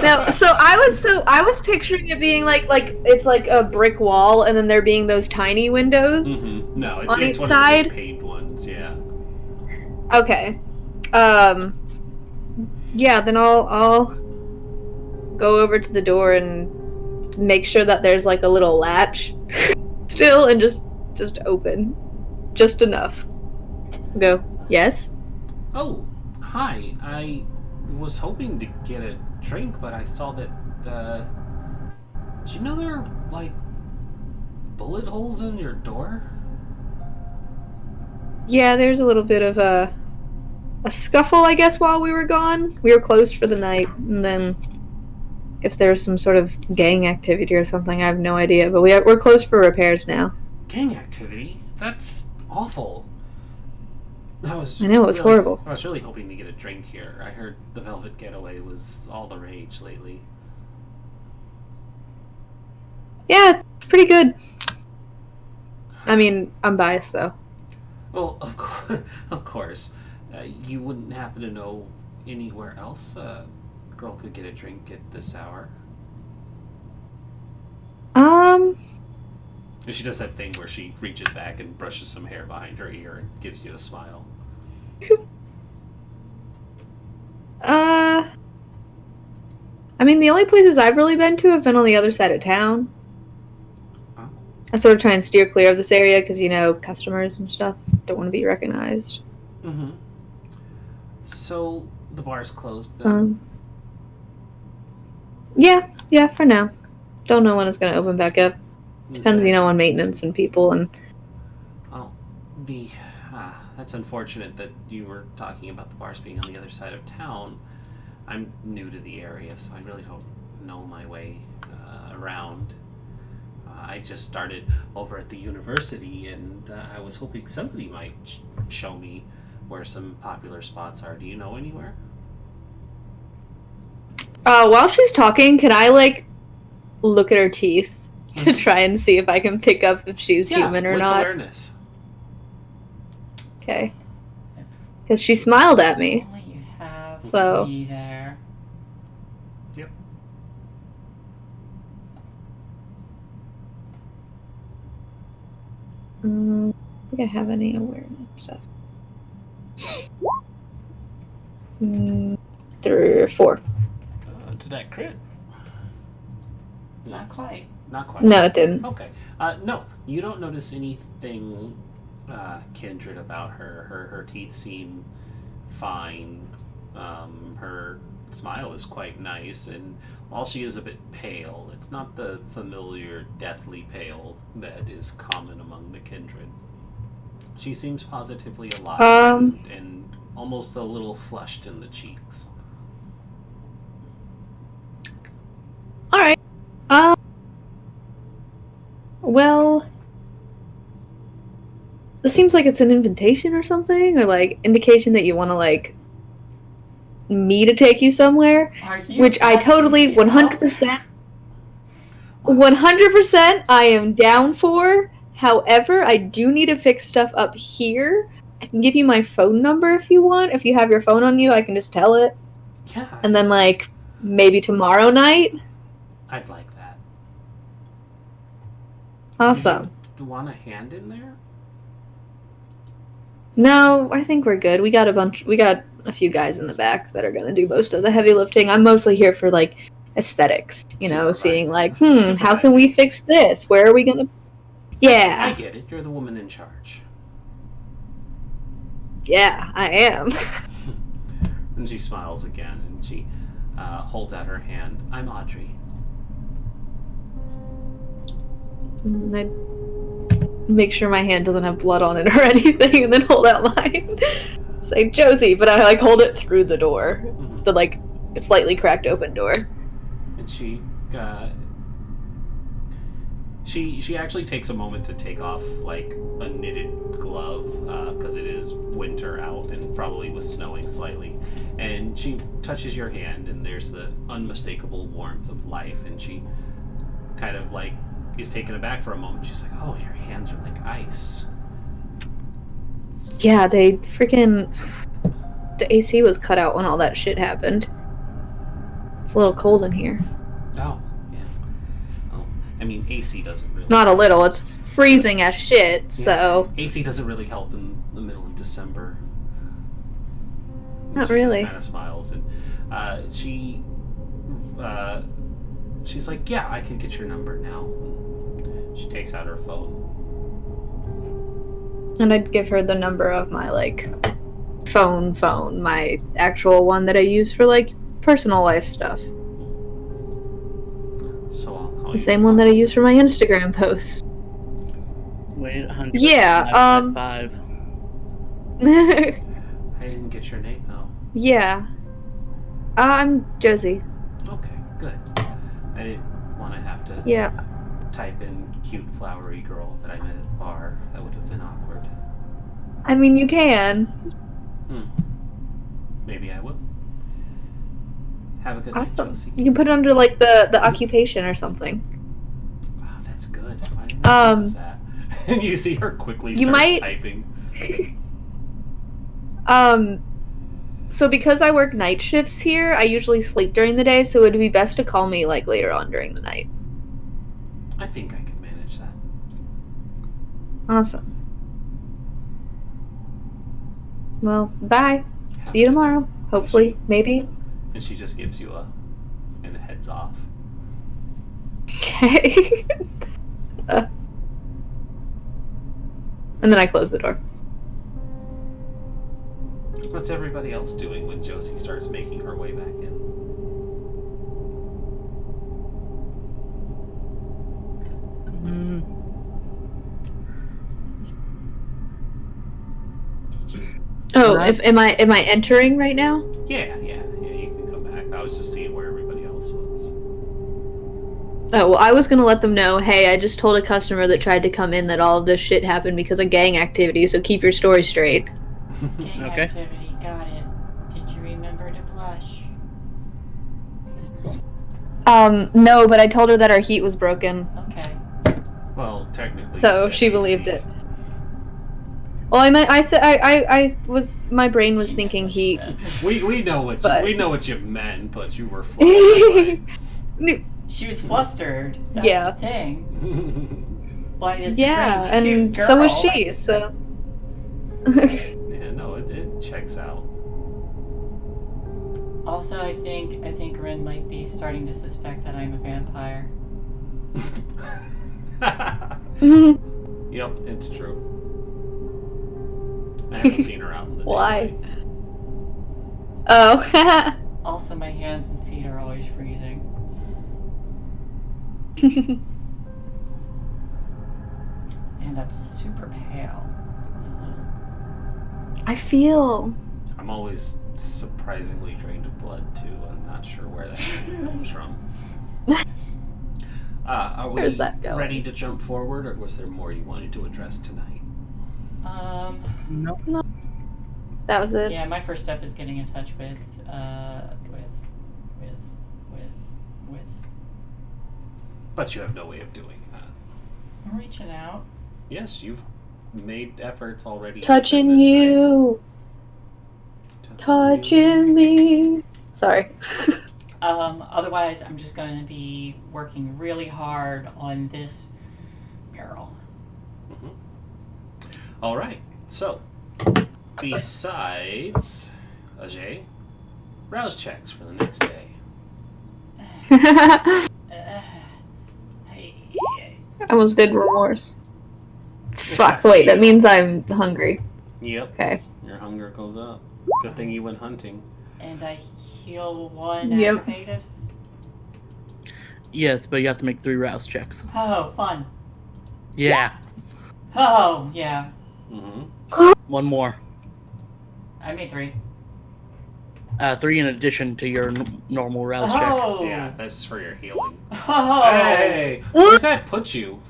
Speaker 5: No, so I was picturing it being like it's like a brick wall, and then there being those tiny windows.
Speaker 1: Mm-hmm. No,
Speaker 5: on
Speaker 1: it's
Speaker 5: each
Speaker 1: one
Speaker 5: side.
Speaker 1: of the paved ones. Yeah.
Speaker 5: Okay. Yeah, then I'll go over to the door and make sure that there's like a little latch still, and just open, just enough. Go. Yes.
Speaker 1: Oh, hi. I was hoping to get a drink, but I saw that. Did you know there are like bullet holes in your door?
Speaker 5: Yeah, there's a little bit of a scuffle, I guess, while we were gone. We were closed for the night, and then I guess there was some sort of gang activity or something. I have no idea, but we're closed for repairs now.
Speaker 1: Gang activity? That's awful. I
Speaker 5: know, it was horrible.
Speaker 1: I was really hoping to get a drink here. I heard the Velvet Getaway was all the rage lately.
Speaker 5: Yeah, it's pretty good. I mean, I'm biased, though.
Speaker 1: Well, of course. You wouldn't happen to know anywhere else a girl could get a drink at this hour? And she does that thing where she reaches back and brushes some hair behind her ear and gives you a smile.
Speaker 5: I mean, the only places I've really been to have been on the other side of town.
Speaker 1: Oh.
Speaker 5: I sort of try and steer clear of this area because, you know, customers and stuff don't want to be recognized.
Speaker 1: Mm-hmm. So, the bar's closed then?
Speaker 5: Yeah, for now. Don't know when it's going to open back up. Depends, you know, on maintenance and people and...
Speaker 1: Oh, that's unfortunate that you were talking about the bars being on the other side of town. I'm new to the area, so I really don't know my way around. I just started over at the university, and I was hoping somebody might show me where some popular spots are. Do you know anywhere?
Speaker 5: While she's talking, can I, like, look at her teeth to try and see if I can pick up if she's human or not?
Speaker 1: Awareness.
Speaker 5: Okay. Because she smiled at me.
Speaker 3: Only you have
Speaker 5: So-
Speaker 3: me there.
Speaker 1: Yep.
Speaker 5: I don't think I have any awareness stuff. 3 or 4.
Speaker 1: Did that crit?
Speaker 3: Not quite.
Speaker 1: Not quite.
Speaker 5: No, it didn't.
Speaker 1: Okay. No, you don't notice anything kindred about her. Her teeth seem fine. Her smile is quite nice, and while she is a bit pale, it's not the familiar deathly pale that is common among the kindred. She seems positively alive and almost a little flushed in the cheeks.
Speaker 5: Alright. Well, this seems like it's an invitation or something, or like indication that you want to like me to take you somewhere,
Speaker 3: Are you
Speaker 5: which I totally
Speaker 3: asking me out?
Speaker 5: 100% I am down for. However, I do need to fix stuff up here. I can give you my phone number if you want. If you have your phone on you, I can just tell it.
Speaker 1: Yeah.
Speaker 5: And then like maybe tomorrow night.
Speaker 1: I'd like that.
Speaker 5: Awesome.
Speaker 1: Do you want a hand in there?
Speaker 5: No, I think we're good. We got a few guys in the back that are gonna do most of the heavy lifting. I'm mostly here for like aesthetics, you know, seeing like, how can we fix this? Where are we gonna Yeah.
Speaker 1: I get it. You're the woman in charge.
Speaker 5: Yeah, I am.
Speaker 1: And she smiles again, and she holds out her hand. I'm Audrey.
Speaker 5: And I make sure my hand doesn't have blood on it or anything, and then hold out mine. Say Josie, but I like hold it through the door.
Speaker 1: Mm-hmm.
Speaker 5: the like slightly cracked open door.
Speaker 1: And she actually takes a moment to take off like a knitted glove because it is winter out and probably was snowing slightly. And she touches your hand, and there's the unmistakable warmth of life. And she kind of like is taken aback for a moment. She's like, "Oh, your hands are like ice."
Speaker 5: Yeah, they freaking... The AC was cut out when all that shit happened. It's a little cold in here.
Speaker 1: Oh, yeah. Oh, I mean, AC doesn't really.
Speaker 5: Not a little, it's freezing as shit,
Speaker 1: Yeah.
Speaker 5: so...
Speaker 1: AC doesn't really help in the middle of December. And
Speaker 5: Not
Speaker 1: she
Speaker 5: really.
Speaker 1: Just kind of smiles, and she's like, "Yeah, I can get your number now." And she takes out her phone.
Speaker 5: And I'd give her the number of my, like, phone, my actual one that I use for, like, personal life stuff.
Speaker 1: So I'll call
Speaker 5: The
Speaker 1: you.
Speaker 5: same one that I use for my Instagram posts.
Speaker 2: Wait, 100.
Speaker 5: Yeah,
Speaker 2: 5.
Speaker 1: I didn't get your name though.
Speaker 5: Yeah. I'm Josie.
Speaker 1: Okay, good. I didn't want to have to
Speaker 5: Yeah.
Speaker 1: type in cute flowery girl that I met at the bar. That would have been awkward.
Speaker 5: I mean, you can.
Speaker 1: Maybe I will. Have a good
Speaker 5: Awesome.
Speaker 1: night, Josie.
Speaker 5: You can put it under, like, the occupation or something.
Speaker 1: Wow, that's good. I didn't know that. And you see her quickly
Speaker 5: You
Speaker 1: start
Speaker 5: might-
Speaker 1: typing.
Speaker 5: So because I work night shifts here, I usually sleep during the day, so it would be best to call me, like, later on during the night.
Speaker 1: I think I can manage that.
Speaker 5: Awesome. Well, bye.
Speaker 1: Have
Speaker 5: See you
Speaker 1: a good
Speaker 5: tomorrow.
Speaker 1: night.
Speaker 5: Hopefully. Maybe.
Speaker 1: And she just gives you a heads off.
Speaker 5: Okay. And then I close the door.
Speaker 1: What's everybody else doing when Josie starts making her way back in?
Speaker 5: Oh,
Speaker 2: Right.
Speaker 5: am I entering right now?
Speaker 1: Yeah, you can come back. I was just seeing where everybody else was.
Speaker 5: Oh, well, I was gonna let them know, hey, I just told a customer that tried to come in that all of this shit happened because of gang activity, so keep your story straight.
Speaker 3: Gang
Speaker 2: Okay.
Speaker 3: activity, got it. Did you remember to blush?
Speaker 5: No, but I told her that our heat was broken,
Speaker 3: Okay.
Speaker 1: Well, technically.
Speaker 5: so
Speaker 1: you said
Speaker 5: she believed
Speaker 1: AC.
Speaker 5: it. Well, I said, my brain was
Speaker 3: She
Speaker 5: thinking
Speaker 3: knows what she
Speaker 5: heat.
Speaker 3: meant.
Speaker 1: We know what
Speaker 5: But-
Speaker 1: we know what you meant, but you were flustered.
Speaker 3: She was flustered. That's
Speaker 5: Yeah.
Speaker 3: the thing.
Speaker 1: By...
Speaker 3: Like this
Speaker 5: Yeah,
Speaker 3: strange, cute
Speaker 5: and so was
Speaker 3: girl.
Speaker 5: she, so...
Speaker 1: Yeah, no, it checks out.
Speaker 3: Also, I think Ren might be starting to suspect that I'm a vampire.
Speaker 1: Yep, it's true. I haven't seen her out in the
Speaker 5: Why?
Speaker 1: daylight.
Speaker 5: Oh.
Speaker 3: Also, my hands and feet are always freezing. And I'm super pale.
Speaker 5: I feel...
Speaker 1: I'm always surprisingly drained of blood too. I'm not sure where that comes from. Are we
Speaker 5: Where's that going?
Speaker 1: ready to jump forward, or was there more you wanted to address tonight?
Speaker 2: No.
Speaker 5: That was it.
Speaker 3: Yeah, my first step is getting in touch with
Speaker 1: But you have no way of doing that.
Speaker 3: I'm reaching out.
Speaker 1: Yes, you've made efforts already.
Speaker 5: Touching
Speaker 1: within this
Speaker 5: you.
Speaker 1: night.
Speaker 5: Touching me. Sorry.
Speaker 3: Otherwise, I'm just going to be working really hard on this mural.
Speaker 1: All right. So, besides Ajay, rouse checks for the next day.
Speaker 5: I almost did remorse. Fuck, wait, that means I'm hungry.
Speaker 1: Yep.
Speaker 5: Okay.
Speaker 1: Your hunger goes up. Good thing you went hunting.
Speaker 3: And I heal one
Speaker 5: Yep.
Speaker 3: activated.
Speaker 2: Yes, but you have to make 3 rouse checks.
Speaker 3: Oh, fun.
Speaker 2: Yeah.
Speaker 3: Oh, yeah.
Speaker 1: Mm-hmm.
Speaker 2: One more.
Speaker 3: I made 3.
Speaker 2: 3 in addition to your normal rouse check.
Speaker 3: Oh!
Speaker 1: Yeah, this is for your healing.
Speaker 3: Oh!
Speaker 1: Hey! Where's that put you?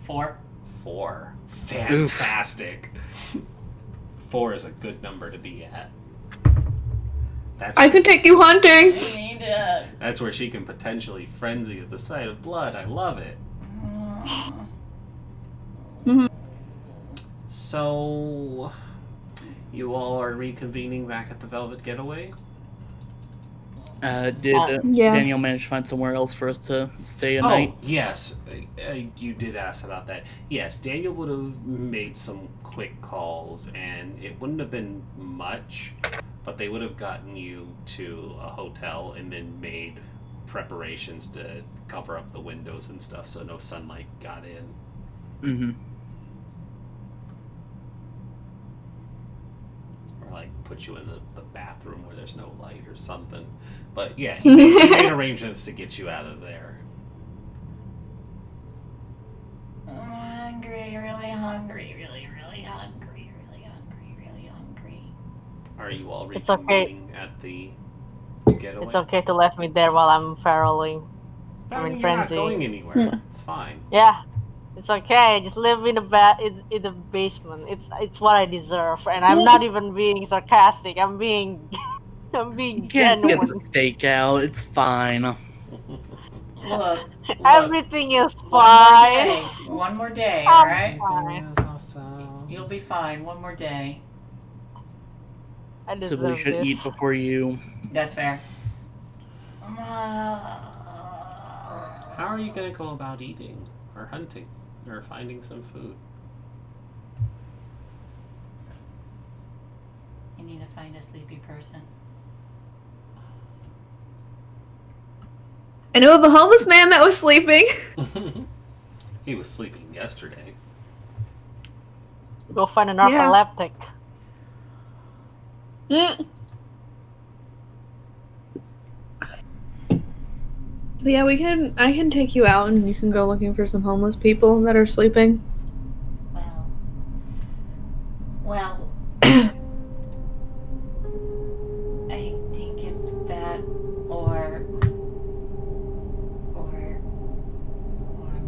Speaker 3: 4.
Speaker 1: 4. Fantastic. 4 is a good number to be at.
Speaker 5: I could take you hunting.
Speaker 3: I need it.
Speaker 1: That's where she can potentially frenzy at the sight of blood. I love it.
Speaker 5: Mhm.
Speaker 1: So, you all are reconvening back at the Velvet Getaway?
Speaker 2: Did
Speaker 5: Yeah.
Speaker 2: Daniel manage to find somewhere else for us to stay a
Speaker 1: Oh,
Speaker 2: night?
Speaker 1: yes. You did ask about that. Yes, Daniel would have made some quick calls, and it wouldn't have been much, but they would have gotten you to a hotel and then made preparations to cover up the windows and stuff so no sunlight got in.
Speaker 2: Mm-hmm.
Speaker 1: Or, like, put you in the bathroom where there's no light or something. But, yeah, he made arrangements to get you out of there.
Speaker 3: I'm hungry, really hungry, really hungry, really hungry, really hungry.
Speaker 1: Are you all
Speaker 4: It's okay.
Speaker 1: reconvening at the getaway?
Speaker 4: It's okay to leave me there while I'm feroling. I'm in
Speaker 1: You're
Speaker 4: frenzy.
Speaker 1: not going anywhere. It's fine.
Speaker 4: Yeah, it's okay. Just live in the basement. It's what I deserve, and I'm not even being sarcastic. I'm being
Speaker 2: You can't get
Speaker 4: genuine.
Speaker 2: the stakeout. It's fine.
Speaker 3: Look,
Speaker 4: Everything is fine.
Speaker 3: One more day,
Speaker 4: I'm
Speaker 3: alright?
Speaker 4: fine.
Speaker 3: You'll be fine. One more day.
Speaker 4: I
Speaker 2: So
Speaker 4: deserve
Speaker 2: we should
Speaker 4: this.
Speaker 2: eat before you.
Speaker 3: That's fair.
Speaker 1: How are you going to go about eating or hunting or finding some food?
Speaker 3: You need to find a sleepy person.
Speaker 5: I know of a homeless man that was sleeping.
Speaker 1: He was sleeping yesterday.
Speaker 4: Go find an
Speaker 5: Yeah.
Speaker 4: narcoleptic.
Speaker 5: But yeah, I can take you out and you can go looking for some homeless people that are sleeping.
Speaker 3: Well, I think it's that or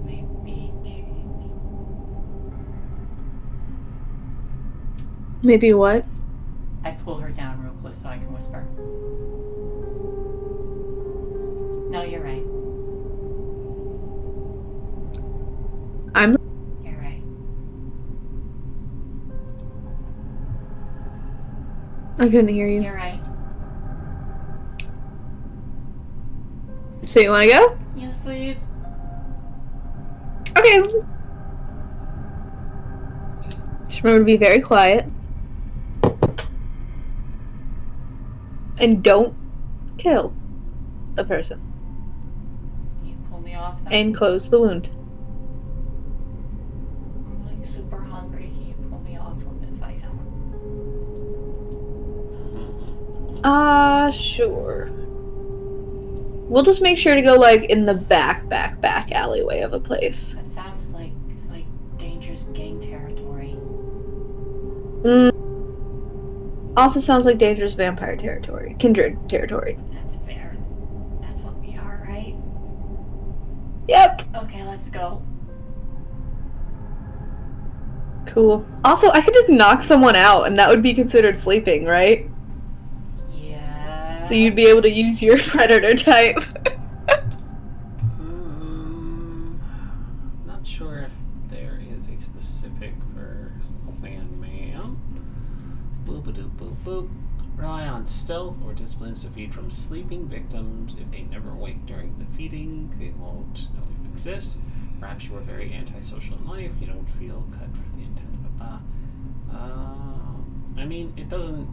Speaker 3: maybe James.
Speaker 5: Maybe what?
Speaker 3: I pull her down real close so I can whisper. No, you're right.
Speaker 5: I'm
Speaker 3: You're right.
Speaker 5: I couldn't hear you.
Speaker 3: You're right.
Speaker 5: So you wanna go?
Speaker 3: Yes, please.
Speaker 5: Okay. Just remember to be very quiet. And don't kill the person.
Speaker 3: Can you pull me off then?
Speaker 5: And close the wound.
Speaker 3: I'm like super hungry. Can you pull me off if I don't?
Speaker 5: Sure. We'll just make sure to go like in the back alleyway of a place.
Speaker 3: That sounds like dangerous gang territory.
Speaker 5: Also sounds like dangerous vampire territory. Kindred territory.
Speaker 3: That's fair. That's what we are, right?
Speaker 5: Yep.
Speaker 3: Okay, let's go.
Speaker 5: Cool. Also, I could just knock someone out and that would be considered sleeping, right?
Speaker 3: Yeah.
Speaker 5: So you'd be able to use your predator type.
Speaker 1: Not sure if there is a specific for Sandman. Boop-a-doop, boop, boop. Rely on stealth or disciplines to feed from sleeping victims. If they never wake during the feeding, they won't know you exist. Perhaps you are very antisocial in life. You don't feel cut for the intent of I mean, it doesn't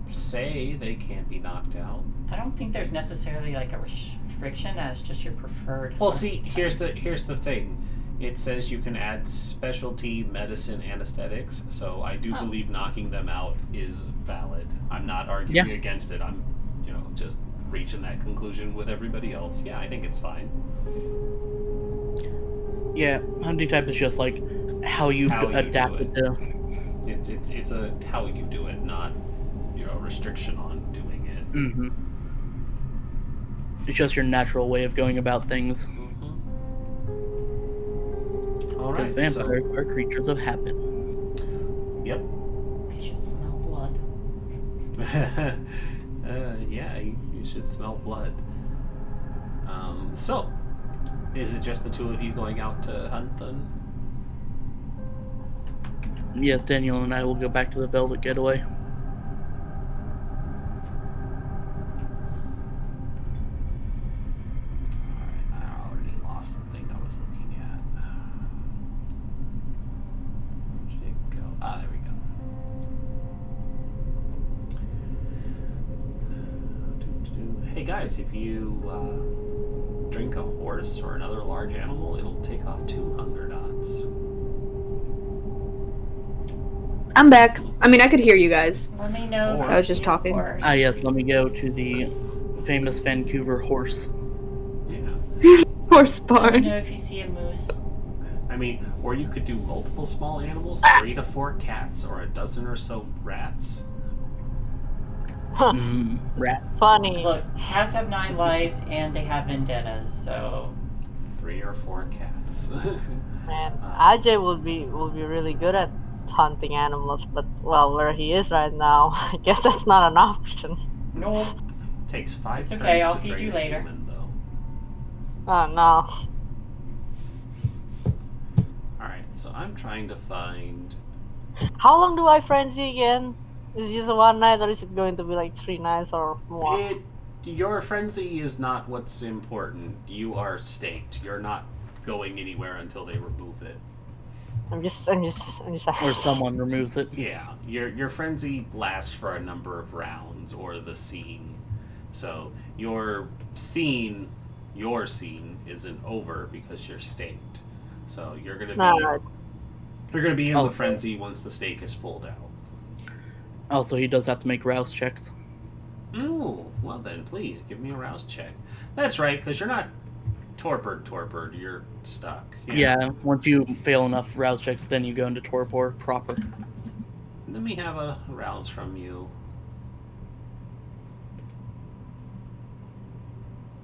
Speaker 1: say they can't be knocked out.
Speaker 3: I don't think there's necessarily like a restriction as just your preferred.
Speaker 1: Well, see, here's the thing. It says you can add specialty medicine anesthetics, so I do believe knocking them out is valid. I'm not arguing against it. I'm, just reaching that conclusion with everybody else. Yeah, I think it's fine.
Speaker 2: Yeah, hunting type is just like how you adapt it to.
Speaker 1: It's a how you do it, not a restriction on doing it.
Speaker 2: Mm-hmm. It's just your natural way of going about things.
Speaker 1: All right.
Speaker 2: Because vampires are creatures of habit.
Speaker 1: Yep.
Speaker 3: I should smell blood.
Speaker 1: Yeah, you should smell blood. So, is it just the two of you going out to hunt then?
Speaker 2: Yes, Daniel and I will go back to the Velvet Getaway.
Speaker 1: Alright, I already lost the thing I was looking at. Where did it go? Ah, there we go. Hey guys, if you drink a horse or another large animal, it'll take off 2 hunger dots.
Speaker 5: I'm back. I mean, I could hear you guys.
Speaker 3: Let me know.
Speaker 1: Or-
Speaker 3: if
Speaker 5: I was
Speaker 3: you
Speaker 5: just
Speaker 3: see a
Speaker 5: talking.
Speaker 3: horse.
Speaker 2: Ah, yes, let me go to the famous Vancouver horse.
Speaker 1: Yeah.
Speaker 5: Horse
Speaker 3: Let me
Speaker 5: barn.
Speaker 3: know if you see a moose.
Speaker 1: I mean, or you could do multiple small animals, 3 to 4 cats, or a dozen or so rats.
Speaker 2: Rat.
Speaker 4: Funny.
Speaker 3: Look, cats have 9 lives and they have vendettas, so
Speaker 1: 3 or 4 cats.
Speaker 4: Man, Ajay would be really good at hunting animals, but well, where he is right now, I guess that's not an option.
Speaker 3: no.
Speaker 1: Takes 5
Speaker 3: It's
Speaker 1: turns
Speaker 3: okay, I'll
Speaker 1: to
Speaker 3: feed
Speaker 1: train
Speaker 3: you
Speaker 1: a
Speaker 3: later.
Speaker 1: human, though.
Speaker 4: Oh no.
Speaker 1: Alright, so I'm trying to find...
Speaker 4: How long do I frenzy again? Is it just 1 night, or is it going to be like 3 nights or more?
Speaker 1: Your frenzy is not what's important. You are staked. You're not going anywhere until they remove it.
Speaker 4: I'm just
Speaker 2: Or someone removes it.
Speaker 1: Yeah, your frenzy lasts for a number of rounds, or the scene. So your scene isn't over because you're staked. So you're gonna be
Speaker 4: No.
Speaker 1: you're gonna be in
Speaker 2: Oh.
Speaker 1: the frenzy once the stake is pulled out.
Speaker 2: Also, he does have to make rouse checks.
Speaker 1: Oh, well then, please give me a rouse check. That's right, because you're not torpor. You're stuck.
Speaker 2: Yeah, once you fail enough rouse checks, then you go into torpor proper.
Speaker 1: Let me have a rouse from you.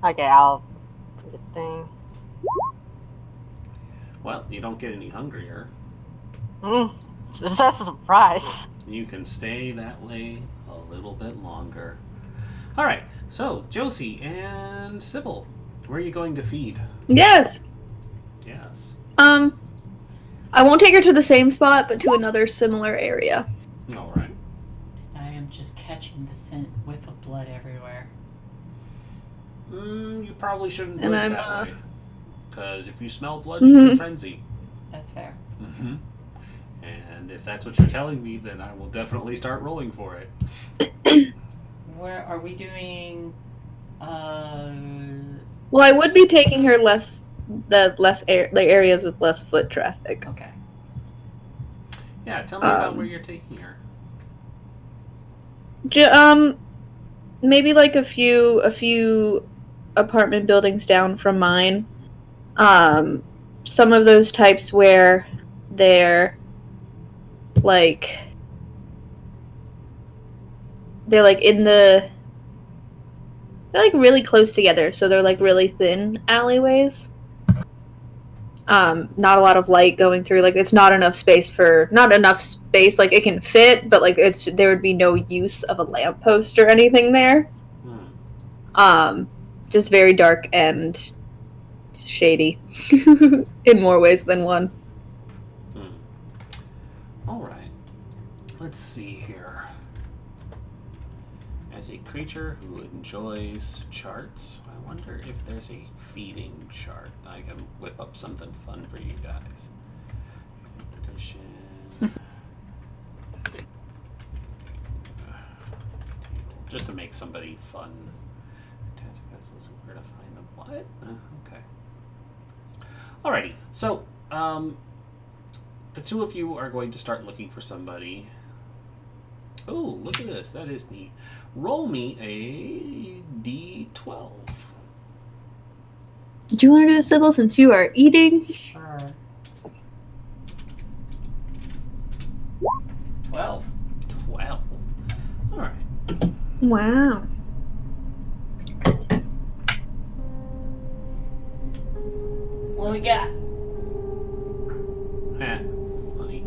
Speaker 4: Okay, I'll do the thing.
Speaker 1: Well, you don't get any hungrier.
Speaker 4: That's a surprise.
Speaker 1: You can stay that way a little bit longer. All right, so Josie and Sybil, where are you going to feed?
Speaker 5: Yes.
Speaker 1: Yes.
Speaker 5: I won't take her to the same spot, but to another similar area.
Speaker 1: All right.
Speaker 3: I am just catching the scent whiff of blood everywhere.
Speaker 1: You probably shouldn't do
Speaker 5: And
Speaker 1: it
Speaker 5: I'm,
Speaker 1: that way. Because if you smell blood, you can frenzy.
Speaker 3: That's fair.
Speaker 1: Mm-hmm. And if that's what you're telling me, then I will definitely start rolling for it.
Speaker 3: Where are we doing?
Speaker 5: Well, I would be taking her the areas with less foot traffic.
Speaker 3: Okay.
Speaker 1: Yeah, tell me about where you're taking her.
Speaker 5: Maybe like a few apartment buildings down from mine. Some of those types where they're like they're like really close together, so they're like really thin alleyways. Not a lot of light going through. Like it's not enough space. Like it can fit, but like there would be no use of a lamppost or anything there. Just very dark and shady in more ways than one.
Speaker 1: All right. Let's see here. As a creature who enjoys charts, I wonder if there's a feeding chart. I can whip up something fun for you guys. Just to make somebody fun. Where to find them? What? Okay. Alrighty. So, the two of you are going to start looking for somebody. Oh, look at this. That is neat. Roll me a d12.
Speaker 5: Do you want to do a Sybil since you are eating?
Speaker 3: Sure. 12.
Speaker 1: 12. Alright.
Speaker 5: Wow.
Speaker 3: What do we got?
Speaker 1: Funny.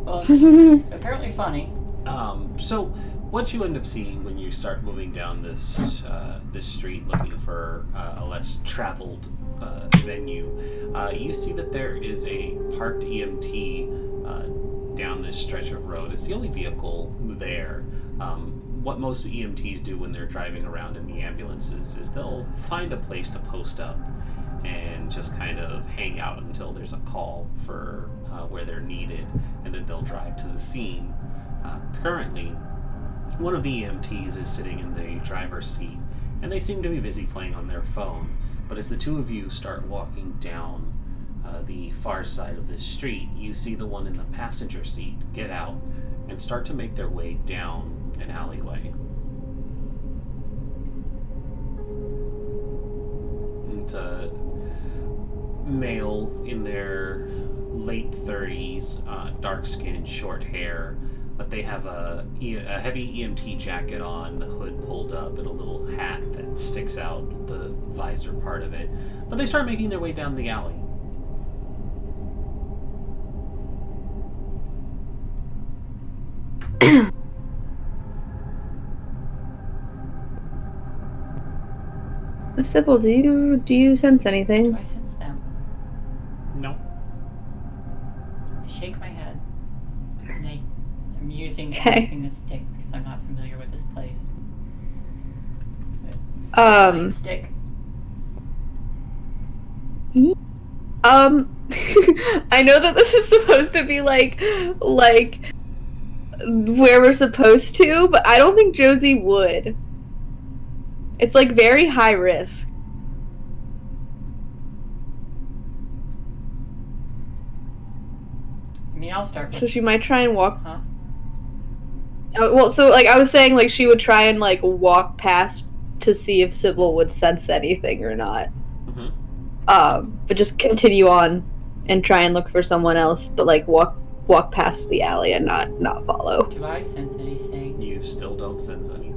Speaker 3: Well, it's apparently funny.
Speaker 1: So what you end up seeing when you start moving down this street looking for a less traveled venue, you see that there is a parked EMT down this stretch of road. It's the only vehicle there. What most EMTs do when they're driving around in the ambulances is they'll find a place to post up and just kind of hang out until there's a call for where they're needed, and then they'll drive to the scene. Currently, one of the EMTs is sitting in the driver's seat, and they seem to be busy playing on their phone. But as the two of you start walking down the far side of this street, you see the one in the passenger seat get out and start to make their way down an alleyway. It's a male in their late 30s, dark skin, short hair, but they have a heavy EMT jacket on, the hood pulled up, and a little hat that sticks out, the visor part of it. But they start making their way down the alley.
Speaker 5: Sybil, do you sense anything?
Speaker 3: Do I sense them?
Speaker 1: No.
Speaker 3: I shake my head. And I'm using the stick because I'm not familiar with this place. Stick.
Speaker 5: I know that this is supposed to be like where we're supposed to, but I don't think Josie would. It's like very high risk.
Speaker 3: I mean, I'll start with...
Speaker 5: So she might try and walk.
Speaker 3: Huh?
Speaker 5: Well, so like I was saying, like she would try and like walk past to see if Sybil would sense anything or not.
Speaker 1: Mm-hmm.
Speaker 5: But just continue on and try and look for someone else, but like walk past the alley and not follow.
Speaker 3: Do I sense anything?
Speaker 1: You still don't sense anything.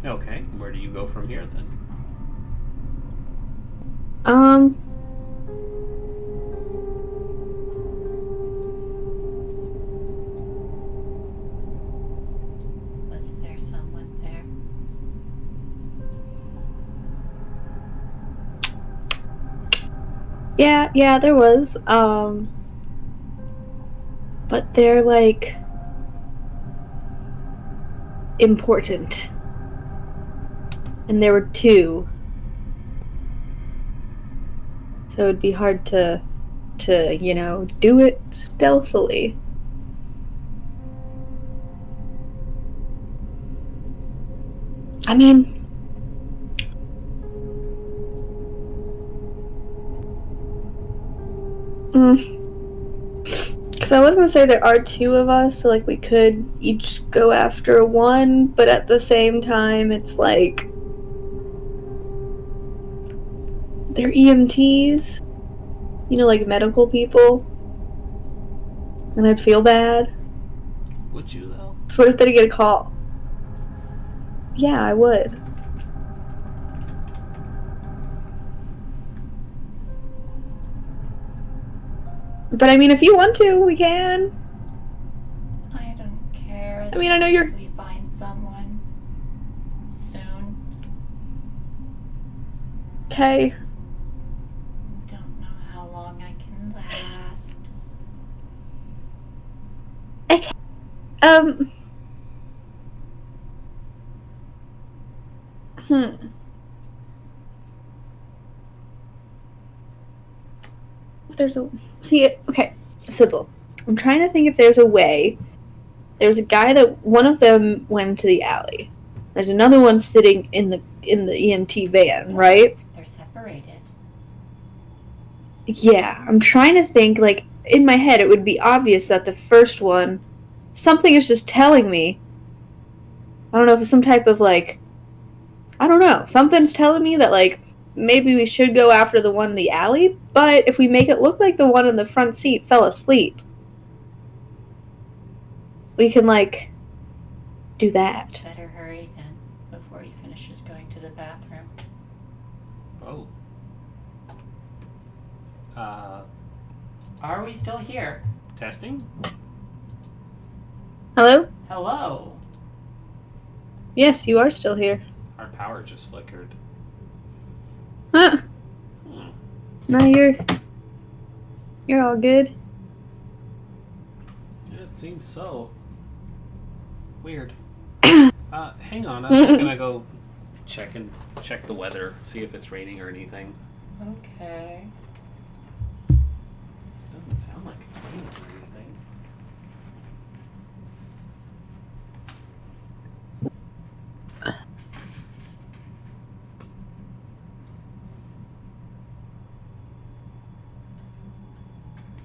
Speaker 1: Okay, where do you go from here then?
Speaker 3: Was there someone there?
Speaker 5: Yeah, there was. But they're like important. And there were two. So it'd be hard to do it stealthily. I mean, because I was gonna say there are two of us, so like we could each go after one, but at the same time, it's like they're EMTs, like medical people, and I'd feel bad.
Speaker 1: Would you though?
Speaker 5: So what if they get a call? Yeah, I would. But I mean, if you want to, we can.
Speaker 3: I don't care.
Speaker 5: I mean, I know you're...
Speaker 3: As we find someone soon.
Speaker 5: Okay.
Speaker 3: Don't know how long I can last.
Speaker 5: Okay. If there's a... See, okay, Sybil. I'm trying to think if there's a way. There's a guy that... One of them went into the alley. There's another one sitting in the EMT van, right?
Speaker 3: They're separated.
Speaker 5: Yeah, I'm trying to think, like, in my head, it would be obvious that the first one... Something is just telling me... I don't know if it's some type of, like... I don't know. Something's telling me that, like, maybe we should go after the one in the alley, but if we make it look like the one in the front seat fell asleep, we can, like, do that.
Speaker 3: Better hurry then, before he finishes going to the bathroom.
Speaker 1: Oh.
Speaker 3: Are we still here?
Speaker 1: Testing?
Speaker 5: Hello?
Speaker 3: Hello?
Speaker 5: Yes, you are still here.
Speaker 1: Our power just flickered.
Speaker 5: Huh?
Speaker 1: Hmm.
Speaker 5: No, you're all good.
Speaker 1: Yeah, it seems so. Weird. Hang on, I'm just gonna go check the weather, see if it's raining or anything.
Speaker 3: Okay.
Speaker 1: Doesn't sound like it's raining or anything.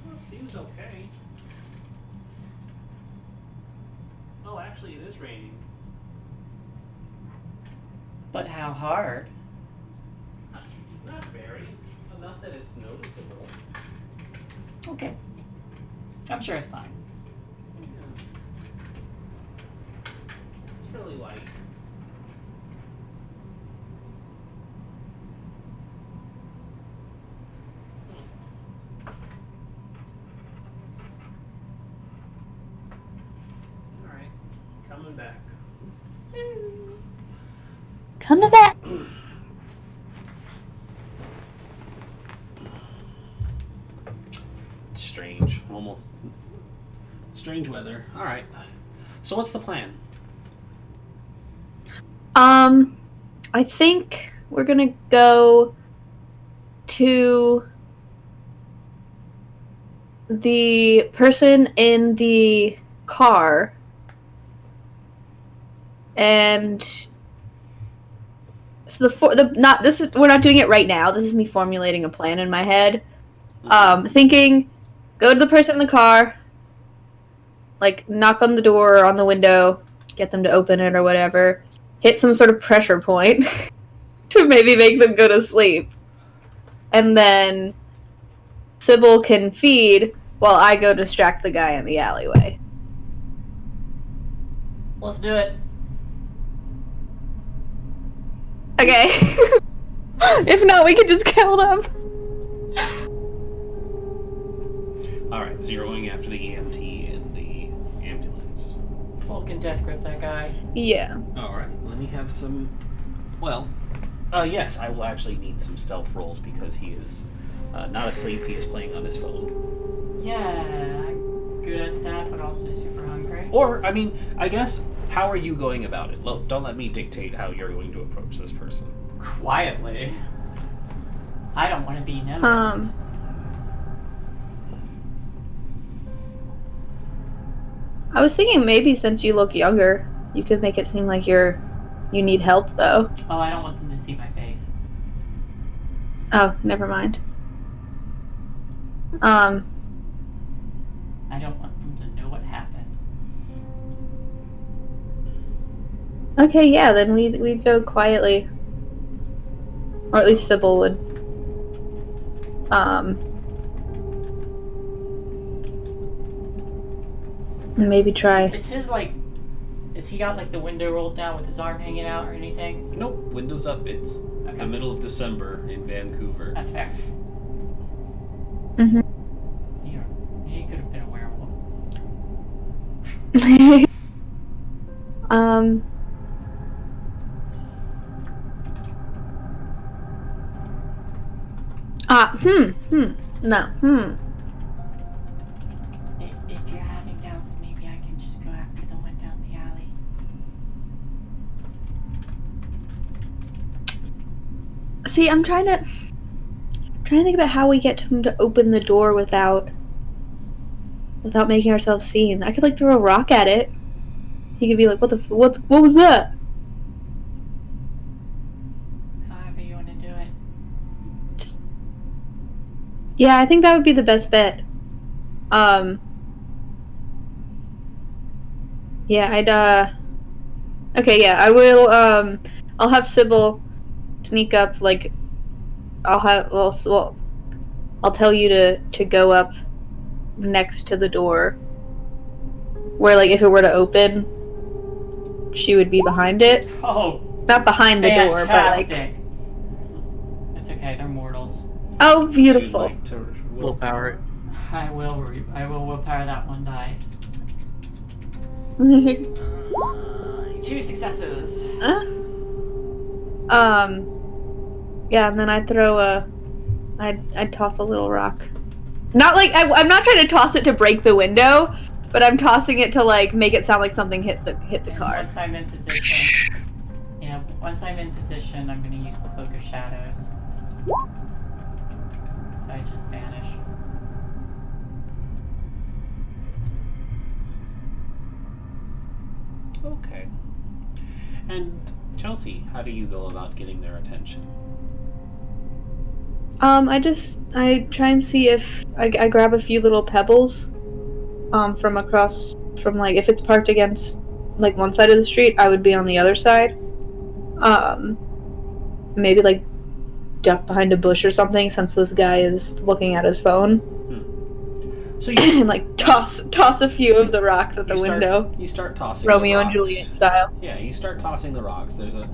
Speaker 1: Well, it seems okay. Oh, actually, it is raining.
Speaker 3: But how hard?
Speaker 1: Not very. Enough that it's noticeable.
Speaker 3: Okay. I'm sure it's fine.
Speaker 1: Yeah. It's really light. Alright. Coming back.
Speaker 5: Coming back.
Speaker 1: Strange. Almost. Strange weather. Alright. So what's the plan?
Speaker 5: I think we're gonna go to the person in the car and so we're not doing it right now. This is me formulating a plan in my head. Thinking, go to the person in the car, like knock on the door or on the window, get them to open it or whatever, hit some sort of pressure point to maybe make them go to sleep. And then Sybil can feed while I go distract the guy in the alleyway.
Speaker 3: Let's do it.
Speaker 5: Okay. If not, we can just kill them.
Speaker 1: Alright, so you're going after the EMT in the ambulance.
Speaker 3: Hulk and Death Grip that guy.
Speaker 5: Yeah.
Speaker 1: Alright, let me have some... Well, yes, I will actually need some stealth rolls because he is not asleep, he is playing on his phone.
Speaker 3: Yeah, I'm good at that, but also super hungry.
Speaker 1: Or, I mean, I guess, how are you going about it? Look, don't let me dictate how you're going to approach this person.
Speaker 3: Quietly. I don't want to be noticed.
Speaker 5: I was thinking maybe since you look younger, you could make it seem like you need help, though.
Speaker 3: Oh, I don't want them to see my face.
Speaker 5: Oh, never mind.
Speaker 3: I don't want them to know what happened.
Speaker 5: Okay, yeah, then we'd go quietly. Or at least Sybil would. Maybe try.
Speaker 3: Is he got like the window rolled down with his arm hanging out or anything?
Speaker 1: Nope, windows up. It's the middle of December in Vancouver.
Speaker 3: That's fair.
Speaker 5: Mm-hmm.
Speaker 3: He could have been a werewolf.
Speaker 5: No,
Speaker 3: If you're having doubts, maybe I can just go after the one down the alley.
Speaker 5: See, I'm trying to think about how we get him to open the door without making ourselves seen. I could like throw a rock at it. He could be like, what was that?
Speaker 3: However you want to do it.
Speaker 5: Yeah, I think that would be the best bet. Yeah, okay, yeah, I will, I'll have Sybil sneak up, like, I'll tell you to go up next to the door. Where, like, if it were to open, she would be behind it.
Speaker 3: Oh,
Speaker 5: Not behind the door, but like.
Speaker 3: fantastic. It's okay, they're mortals.
Speaker 5: Oh,
Speaker 1: Would you
Speaker 5: beautiful.
Speaker 1: like to
Speaker 2: Willpower it.
Speaker 3: I will willpower that one dice. 2 successes.
Speaker 5: Yeah, and then I'd throw I'd toss a little rock. Not like I'm not trying to toss it to break the window, but I'm tossing it to like make it sound like something hit the
Speaker 3: And
Speaker 5: car.
Speaker 3: once I'm in position, I'm gonna use Cloak of Shadows. So I just vanish.
Speaker 1: Okay. And Chelsea, how do you go about getting their attention?
Speaker 5: I try and see if I grab a few little pebbles, from across from like if it's parked against like one side of the street, I would be on the other side. Maybe like duck behind a bush or something since this guy is looking at his phone.
Speaker 1: So
Speaker 5: And like toss a few of the rocks at the window.
Speaker 1: You start tossing
Speaker 5: Romeo
Speaker 1: the
Speaker 5: and
Speaker 1: rocks.
Speaker 5: Juliet style.
Speaker 1: Yeah, you start tossing the rocks. There's a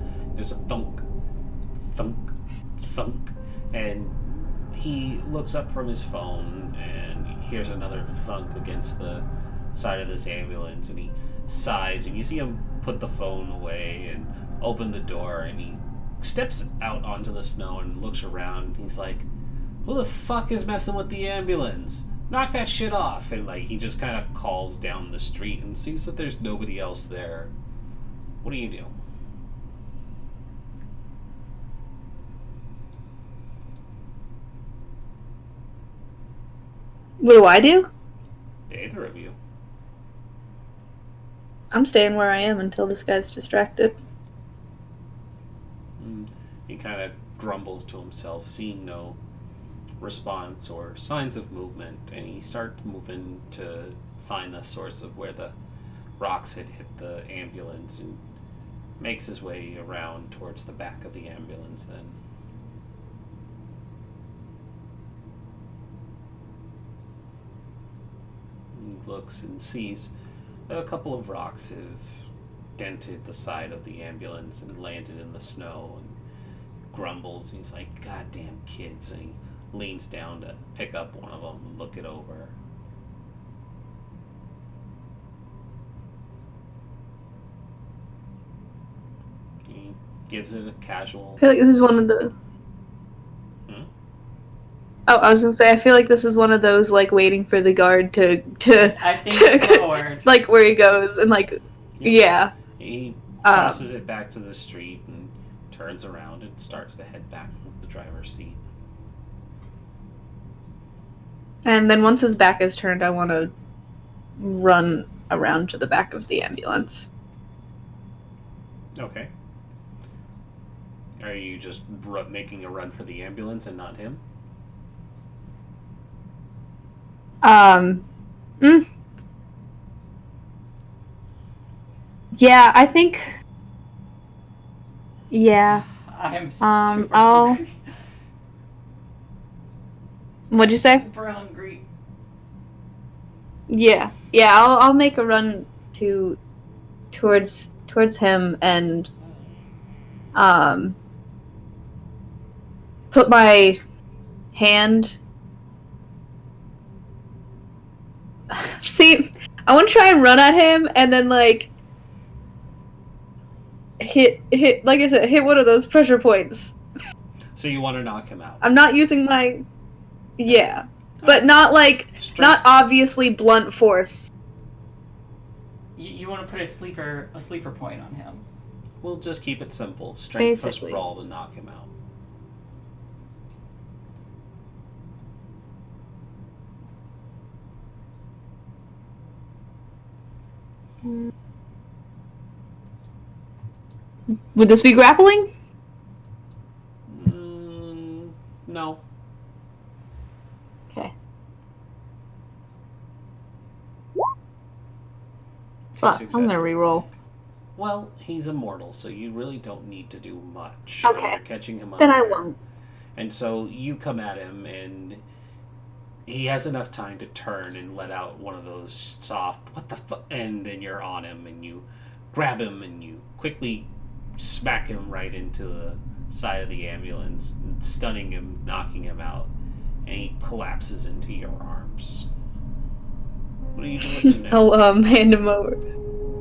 Speaker 1: thunk, thunk, thunk, and he looks up from his phone and he hears another thunk against the side of this ambulance, and he sighs, and you see him put the phone away and open the door, and he steps out onto the snow and looks around. He's like, "Who the fuck is messing with the ambulance? Knock that shit off!" And like he just kind of calls down the street and sees that there's nobody else there. What do you do?
Speaker 5: What do I do?
Speaker 1: Either of you.
Speaker 5: I'm staying where I am until this guy's distracted.
Speaker 1: He kind of grumbles to himself, seeing no response or signs of movement, and he starts moving to find the source of where the rocks had hit the ambulance, and makes his way around towards the back of the ambulance then. He looks and sees a couple of rocks have dented the side of the ambulance and landed in the snow, and grumbles. He's like, "Goddamn kids," and he leans down to pick up one of them and look it over. He gives it a casual...
Speaker 5: I feel like this is one of the... Oh, I was gonna say, I feel like this is one of those, like, waiting for the guard to
Speaker 3: I think it's the word.
Speaker 5: like, where he goes, and, like, yeah.
Speaker 1: He tosses it back to the street and turns around and starts to head back with the driver's seat.
Speaker 5: And then once his back is turned, I want to run around to the back of the ambulance.
Speaker 1: Okay. Are you just making a run for the ambulance and not him?
Speaker 5: Yeah, I think... Yeah.
Speaker 3: I'm super
Speaker 5: I'll...
Speaker 3: hungry.
Speaker 5: What'd you say?
Speaker 3: Super hungry.
Speaker 5: Yeah. Yeah, I'll make a run towards him and put my hand... See, I want to try and run at him and then, like, hit, like I said, hit one of those pressure points.
Speaker 1: So you want to knock him out?
Speaker 5: I'm not using my... Yeah. But not, like, not obviously blunt force.
Speaker 3: You want to put a sleeper point on him.
Speaker 1: We'll just keep it simple. Strength plus
Speaker 5: Basically.
Speaker 1: brawl to knock him out.
Speaker 5: Would this be grappling?
Speaker 1: No.
Speaker 5: Okay. Fuck, I'm gonna reroll.
Speaker 1: Well, he's immortal, so you really don't need to do much.
Speaker 5: Okay.
Speaker 1: You're catching him
Speaker 5: Then I
Speaker 1: unaware.
Speaker 5: won't.
Speaker 1: And so you come at him, and he has enough time to turn and let out one of those soft, "what the fuck," and then you're on him, and you grab him, and you quickly smack him right into the side of the ambulance, stunning him, knocking him out, and he collapses into your arms. What are you doing now?
Speaker 5: I'll hand him over.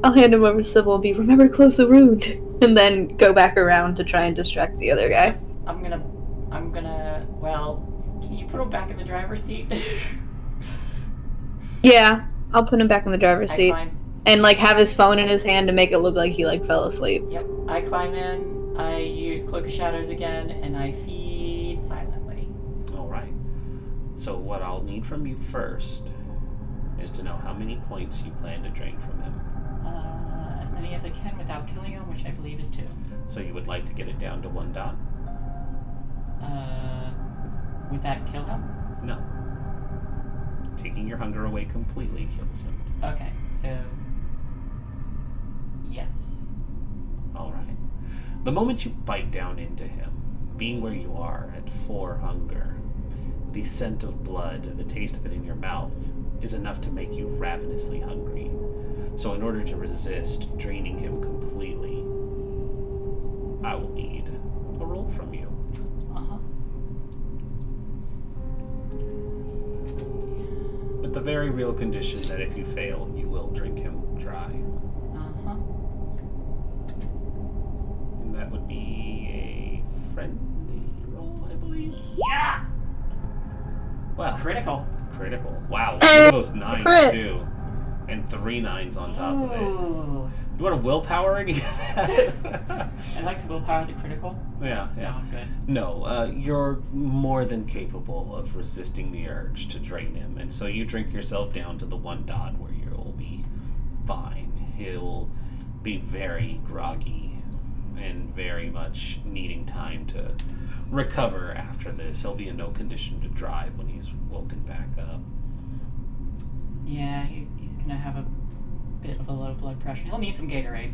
Speaker 5: I'll hand him over to Sybil and be, remember to close the wound, and then go back around to try and distract the other guy.
Speaker 3: I'm gonna, well, can you put him back in the driver's seat?
Speaker 5: Yeah, I'll put him back in the driver's seat.
Speaker 3: Climb.
Speaker 5: And, like, have his phone in his hand to make it look like he, like, fell asleep.
Speaker 3: Yep, I climb in, I use Cloak of Shadows again, and I feed silently.
Speaker 1: Alright. So what I'll need from you first is to know how many points you plan to drain from him.
Speaker 3: As many as I can without killing him, which I believe is 2.
Speaker 1: So you would like to get it down to 1 dot?
Speaker 3: Would that kill him?
Speaker 1: No. Taking your hunger away completely kills him.
Speaker 3: Okay, so... yes.
Speaker 1: Alright. The moment you bite down into him, being where you are at 4 hunger, the scent of blood, the taste of it in your mouth, is enough to make you ravenously hungry. So in order to resist draining him completely, I will need a roll from you.
Speaker 3: Uh-huh.
Speaker 1: With the very real condition that if you fail, you will drink him dry.
Speaker 3: Uh-huh.
Speaker 1: And that would be a friendly roll, I believe.
Speaker 3: Yeah!
Speaker 1: Wow.
Speaker 3: Critical.
Speaker 1: Critical. Wow. Look at those 9s,
Speaker 5: crit.
Speaker 1: too. And 3 9s on top of it.
Speaker 3: Ooh.
Speaker 1: You want a willpower any of that?
Speaker 3: I'd like to willpower the critical.
Speaker 1: Yeah.
Speaker 3: No, I'm good.
Speaker 1: No, you're more than capable of resisting the urge to drain him, and so you drink yourself down to the 1 dot where you'll be fine. He'll be very groggy and very much needing time to recover after this. He'll be in no condition to drive when he's woken back up.
Speaker 3: Yeah, he's gonna have a bit of a low blood pressure. He'll need some Gatorade.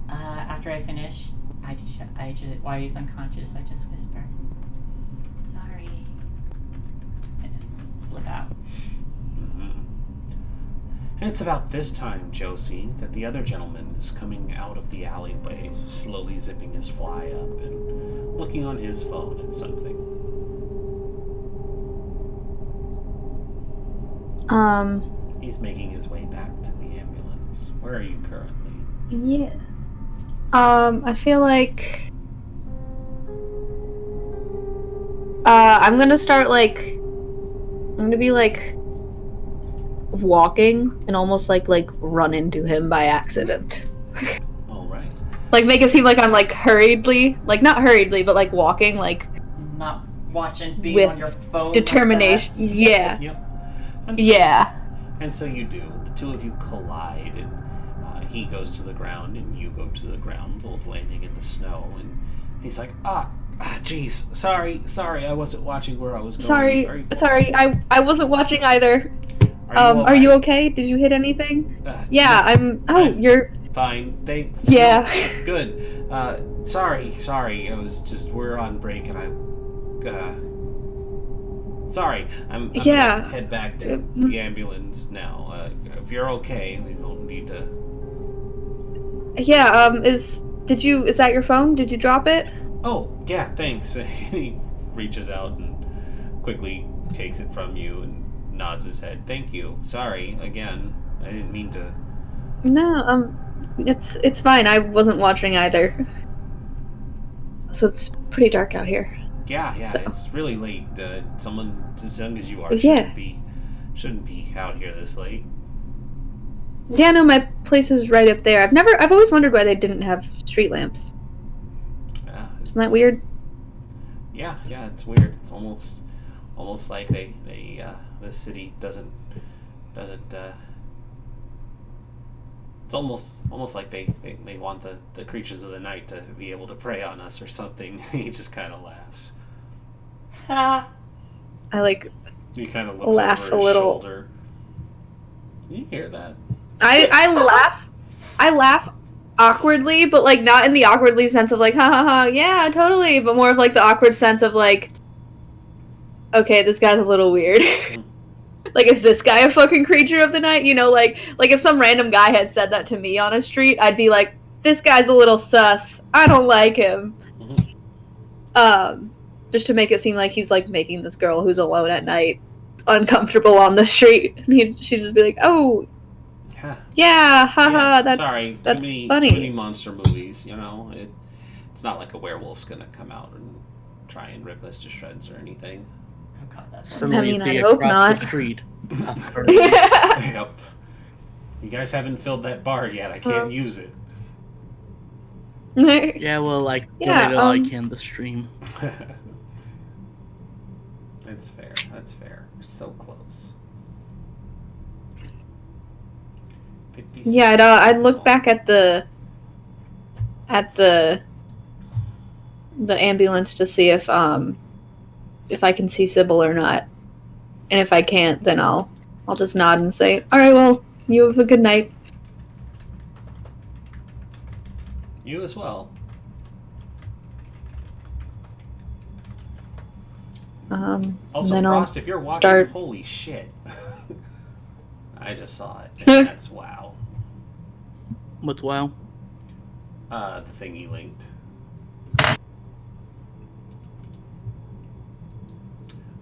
Speaker 3: After I finish, I just while he's unconscious, I just whisper, "Sorry," and then slip out.
Speaker 1: Mm-hmm. And it's about this time, Josie, that the other gentleman is coming out of the alleyway, slowly zipping his fly up and looking on his phone at something. He's making his way back to the ambulance. Where are you currently?
Speaker 5: Yeah. I feel like... I'm gonna start, like... I'm gonna be, like... walking and almost, like run into him by accident.
Speaker 1: Alright.
Speaker 5: Like, make it seem like I'm, like, hurriedly... Like, not hurriedly, but, like, walking, like...
Speaker 3: Not watching, being
Speaker 5: with
Speaker 3: on your phone.
Speaker 5: determination.
Speaker 3: Like
Speaker 5: Yeah.
Speaker 1: Yep. And so,
Speaker 5: Yeah.
Speaker 1: And so you do. The two of you collide, and he goes to the ground, and you go to the ground, both landing in the snow, and he's like, jeez, sorry, I wasn't watching where I was going.
Speaker 5: Sorry, I wasn't watching either.
Speaker 1: Are
Speaker 5: you okay? Did you hit anything? Yeah, you're...
Speaker 1: Fine, thanks.
Speaker 5: Yeah.
Speaker 1: Good. Sorry, it was just, we're on break, and sorry, I'm gonna head back to the ambulance now. If you're okay, we don't need to...
Speaker 5: Yeah, is that your phone? Did you drop it?
Speaker 1: Oh, yeah, thanks. He reaches out and quickly takes it from you and nods his head. Thank you. Sorry, again. I didn't mean to...
Speaker 5: No, it's fine. I wasn't watching either. So it's pretty dark out here.
Speaker 1: Yeah,
Speaker 5: So.
Speaker 1: It's really late. Someone as young as you are
Speaker 5: Yeah.
Speaker 1: shouldn't be out here this late.
Speaker 5: Yeah, no, my place is right up there. I've always wondered why they didn't have street lamps.
Speaker 1: Yeah,
Speaker 5: Isn't that weird?
Speaker 1: Yeah, it's weird. It's almost like they the city doesn't it's almost like they want the creatures of the night to be able to prey on us or something. He just kind of laughs.
Speaker 3: Ha!
Speaker 5: I like
Speaker 1: He kind of looks
Speaker 5: laugh
Speaker 1: over
Speaker 5: a
Speaker 1: his
Speaker 5: little.
Speaker 1: shoulder. You hear that?
Speaker 5: I laugh awkwardly, but like not in the awkwardly sense of like ha ha ha, yeah, totally, but more of like the awkward sense of like, okay, this guy's a little weird. like, is this guy a fucking creature of the night? You know, like if some random guy had said that to me on a street, I'd be like, this guy's a little sus. I don't like him. Just to make it seem like he's like making this girl who's alone at night uncomfortable on the street, and she'd just be like, "Oh, yeah, haha, that's
Speaker 1: sorry,
Speaker 5: that's
Speaker 1: too
Speaker 5: funny."
Speaker 1: many monster movies, you know. It's not like a werewolf's gonna come out and try and rip us to shreds or anything.
Speaker 3: Oh god, that's
Speaker 2: Similarly,
Speaker 5: I hope not.
Speaker 2: The street.
Speaker 1: Yep. You guys haven't filled that bar yet. I can't use it.
Speaker 2: Yeah, well, like,
Speaker 5: Yeah,
Speaker 2: wait till I can the stream.
Speaker 1: That's fair. That's fair. We're so close. 56.
Speaker 5: Yeah, I'd look back at the ambulance to see if I can see Sybil or not, and if I can't, then I'll just nod and say, "All right, well, you have a good night."
Speaker 1: You as well. Also,
Speaker 5: then
Speaker 1: Frost,
Speaker 5: I'll
Speaker 1: if you're watching,
Speaker 5: start.
Speaker 1: holy shit. I just saw it. And that's wow.
Speaker 2: What's WoW?
Speaker 1: The thing you linked.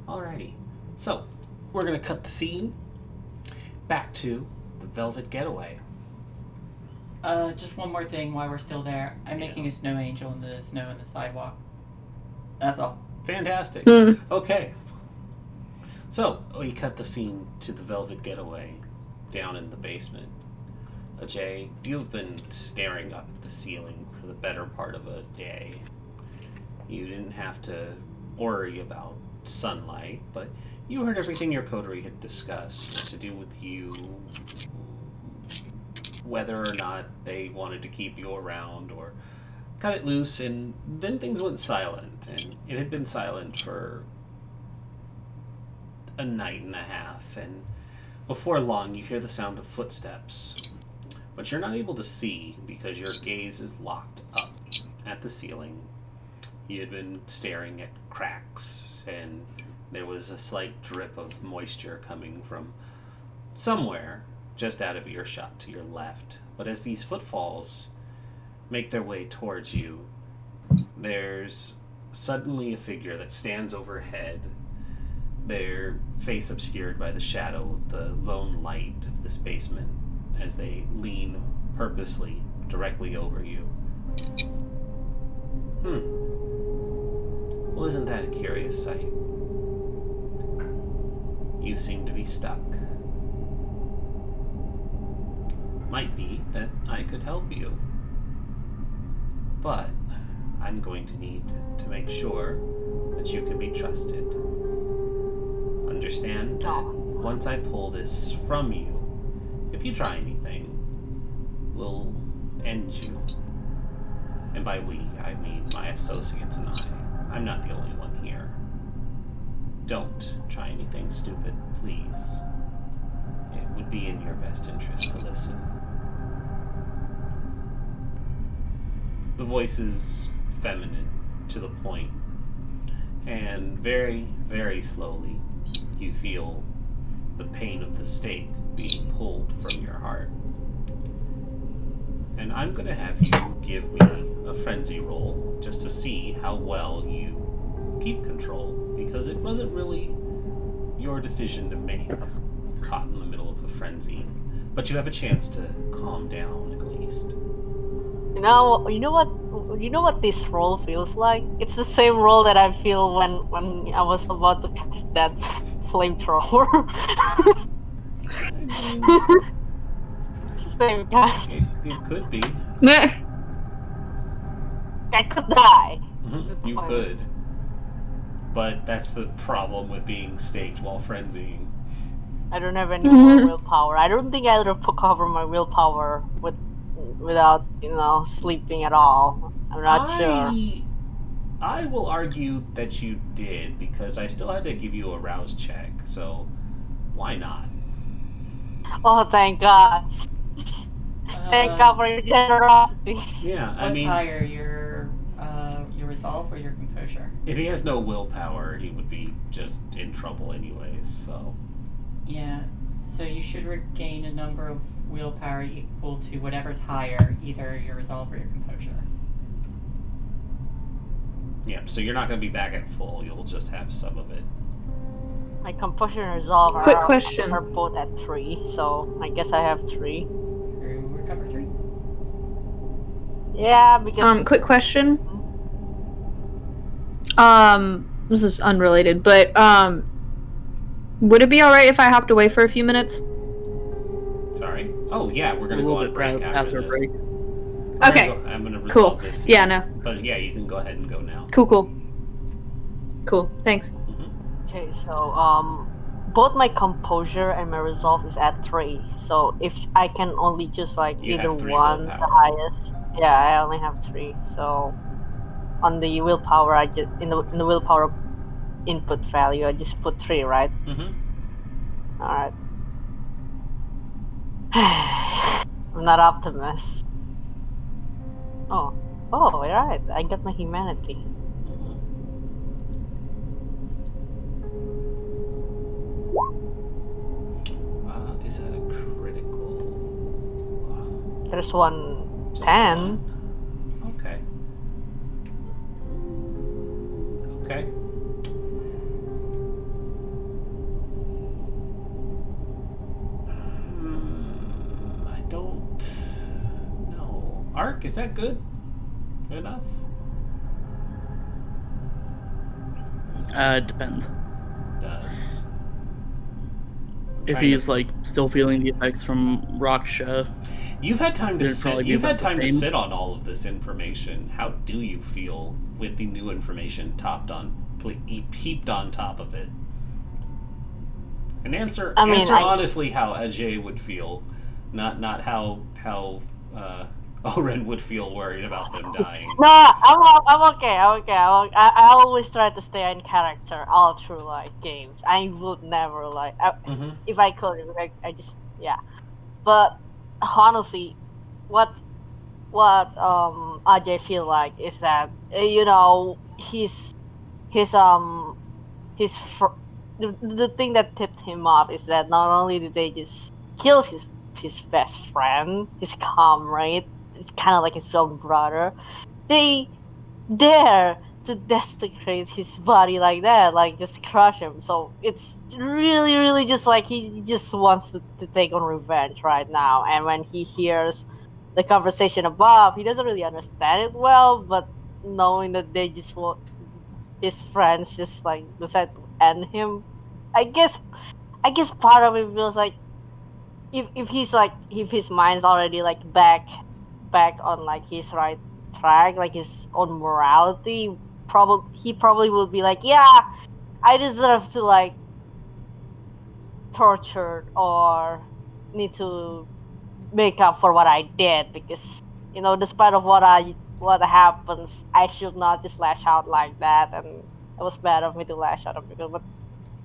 Speaker 1: Alrighty. So, we're going to cut the scene back to the Velvet Getaway.
Speaker 3: Just one more thing while we're still there. I'm making a snow angel in the snow in the sidewalk. That's all.
Speaker 1: Fantastic. Okay. So, we cut the scene to the Velvet Getaway down in the basement. Ajay, you've been staring up at the ceiling for the better part of a day. You didn't have to worry about sunlight, but you heard everything your coterie had discussed to do with you, whether or not they wanted to keep you around or cut it loose, and then things went silent, and it had been silent for a night and a half, and before long you hear the sound of footsteps, but you're not able to see because your gaze is locked up at the ceiling. You had been staring at cracks, and there was a slight drip of moisture coming from somewhere just out of earshot to your left. But as these footfalls make their way towards you, there's suddenly a figure that stands overhead, their face obscured by the shadow of the lone light of this basement as they lean purposely directly over you. Well, isn't that a curious sight? You seem to be stuck. Might be that I could help you, but I'm going to need to make sure that you can be trusted. Understand that once I pull this from you, if you try anything, we'll end you. And by we, I mean my associates and I. I'm not the only one here. Don't try anything stupid, please. It would be in your best interest to listen. The voice is feminine, to the point, and very, very slowly you feel the pain of the stake being pulled from your heart. And I'm going to have you give me a frenzy roll just to see how well you keep control, because it wasn't really your decision to make, caught in the middle of a frenzy. But you have a chance to calm down at least.
Speaker 4: You know what this roll feels like? It's the same roll that I feel when I was about to cast that flamethrower. It's the same guy.
Speaker 1: It could be.
Speaker 4: I could die.
Speaker 1: You could. But that's the problem with being staked while frenzying.
Speaker 4: I don't have any more willpower. I don't think I'd recover my willpower without, sleeping at all. I'm not sure.
Speaker 1: I will argue that you did, because I still had to give you a rouse check, so why not?
Speaker 4: Oh, thank God. Thank God for your generosity.
Speaker 1: Yeah, I
Speaker 3: What's
Speaker 1: mean,
Speaker 3: higher, your resolve or your composure?
Speaker 1: if he has no willpower, he would be just in trouble anyways, so...
Speaker 3: Yeah. So you should regain a number of willpower equal to whatever's higher, either your resolve or your composure.
Speaker 1: Yeah, so you're not going to be back at full. You'll just have some of it.
Speaker 4: My composure and resolve
Speaker 5: Quick question.
Speaker 4: are both at 3, so I guess I have 3.
Speaker 3: You recover 3.
Speaker 4: Yeah, because
Speaker 5: Quick question. This is unrelated, but would it be alright if I hopped away for a few minutes?
Speaker 1: Sorry? Oh, yeah, we're
Speaker 2: A
Speaker 1: going to
Speaker 2: little
Speaker 1: go on
Speaker 2: bit
Speaker 1: break
Speaker 2: past
Speaker 1: after
Speaker 2: our
Speaker 1: this.
Speaker 2: break.
Speaker 5: Okay.
Speaker 1: I'm going to
Speaker 5: Cool.
Speaker 1: resolve this.
Speaker 5: Yeah, no.
Speaker 1: But yeah, you can go ahead and go now.
Speaker 5: Cool. Thanks.
Speaker 4: okay, so both my composure and my resolve is at 3. So if I can only choose like
Speaker 1: You
Speaker 4: either
Speaker 1: have 3
Speaker 4: one, the
Speaker 1: willpower.
Speaker 4: highest. Yeah, I only have 3. So on the willpower, I just in the willpower input value, I just put 3, right?
Speaker 1: Mm-hmm.
Speaker 4: All right. I'm not optimist. Oh, alright. I got my humanity.
Speaker 1: Is that a critical?
Speaker 4: There's one
Speaker 1: Just
Speaker 4: 10.
Speaker 1: one? Okay. Okay. I don't know. Arc, is that good? Good enough?
Speaker 2: It depends.
Speaker 1: Does.
Speaker 2: If he's like still feeling the effects from Raksha,
Speaker 1: You've had time to
Speaker 2: It'd
Speaker 1: sit.
Speaker 2: probably be
Speaker 1: You've had
Speaker 2: about the
Speaker 1: time to
Speaker 2: same.
Speaker 1: sit on all of this information. How do you feel with the new information heaped on top of it? And answer honestly how Ajay would feel, not how Oren would feel worried about them dying.
Speaker 4: No, I'm okay. I always try to stay in character all through like games. I would never like if I could. I just But honestly, what Ajay feel like is that the thing that tipped him off is that not only did they just kill his best friend, his comrade, it's kind of like his own brother, they dare to desecrate his body like that, like just crush him. So it's really, really just like he just wants to take on revenge right now. And when he hears the conversation above, he doesn't really understand it well, but knowing that they just want his friends just like decide to end him, I guess part of it feels like if his mind's already like back on like his right track, like his own morality, he probably would be like, yeah, I deserve to like tortured or need to make up for what I did, because despite of what happens, I should not just lash out like that, and it was bad of me to lash out because but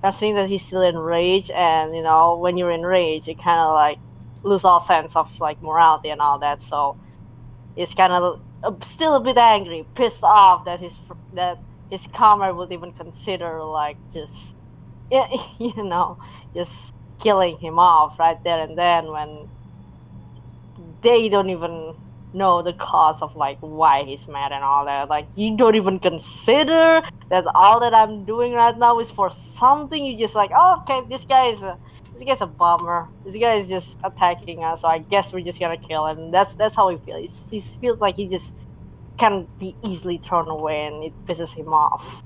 Speaker 4: I'm seeing that he's still enraged, and when you're enraged, you kind of like lose all sense of like morality and all that. So he's kind of still a bit angry, pissed off that his comrade would even consider like just just killing him off right there and then, when they don't even know the cause of like why he's mad and all that. Like, you don't even consider that all that I'm doing right now is for something. You just like, oh, okay, this guy's a bummer. This guy is just attacking us, so I guess we're just gonna kill him. That's how he feels. He feels like he just can be easily thrown away, and it pisses him off.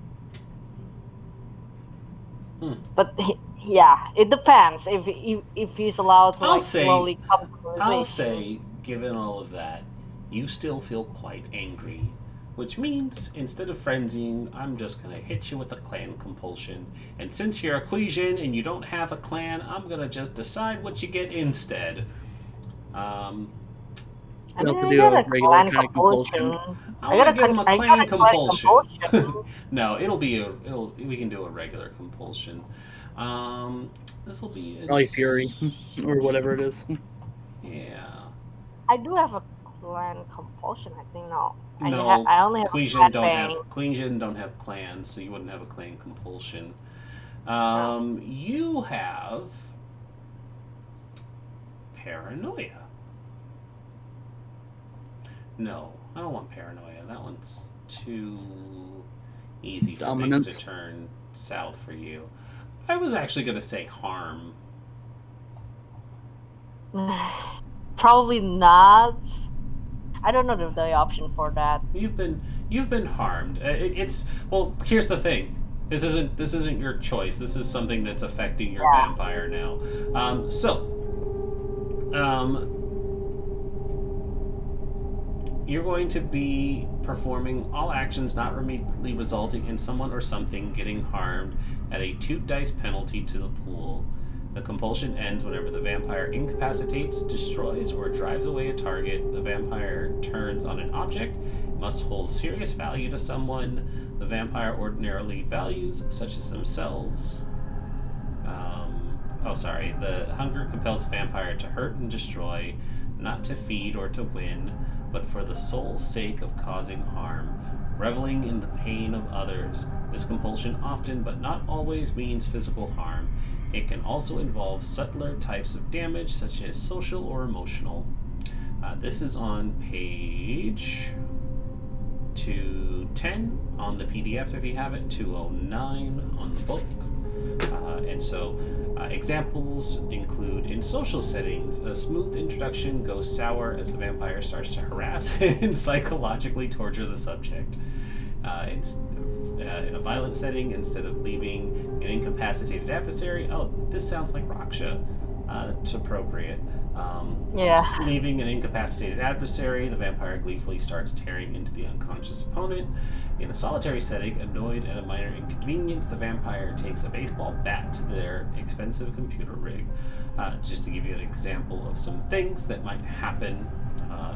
Speaker 4: But it depends if he's allowed to slowly come to realization.
Speaker 1: I'll say, given all of that, you still feel quite angry, which means instead of frenzying, I'm just gonna hit you with a clan compulsion. And since you're a Quisian and you don't have a clan, I'm gonna just decide what you get instead.
Speaker 2: You also do a regular kind of compulsion.
Speaker 1: I gotta give him a clan compulsion. No, we can do a regular compulsion. This will be
Speaker 2: Probably Fury or whatever it is.
Speaker 1: Yeah.
Speaker 4: I do have a clan compulsion. I think no.
Speaker 1: No,
Speaker 4: I only have
Speaker 1: Quisian don't have clans, so you wouldn't have a clan compulsion. You have paranoia. No, I don't want paranoia. That one's too easy for
Speaker 2: Dominance.
Speaker 1: things to turn south for you. I was actually going to say harm.
Speaker 4: Probably not. I don't know the option for that.
Speaker 1: You've been harmed. It's well. Here's the thing. This isn't your choice. This is something that's affecting your vampire now. You're going to be performing all actions not immediately resulting in someone or something getting harmed at a 2 dice penalty to the pool. The compulsion ends whenever the vampire incapacitates, destroys, or drives away a target. The vampire turns on an object. It must hold serious value to someone the vampire ordinarily values, such as themselves. The hunger compels the vampire to hurt and destroy, not to feed or to win, but for the sole sake of causing harm. Reveling in the pain of others, this compulsion often, but not always, means physical harm. It can also involve subtler types of damage, such as social or emotional. This is on page 210 on the PDF if you have it, 209 on the book. Examples include in social settings, a smooth introduction goes sour as the vampire starts to harass and psychologically torture the subject. In a violent setting, instead of leaving an incapacitated adversary, this sounds like Raksha. It's appropriate. Leaving an incapacitated adversary, the vampire gleefully starts tearing into the unconscious opponent. In a solitary setting, annoyed at a minor inconvenience, the vampire takes a baseball bat to their expensive computer rig. Just to give you an example of some things that might happen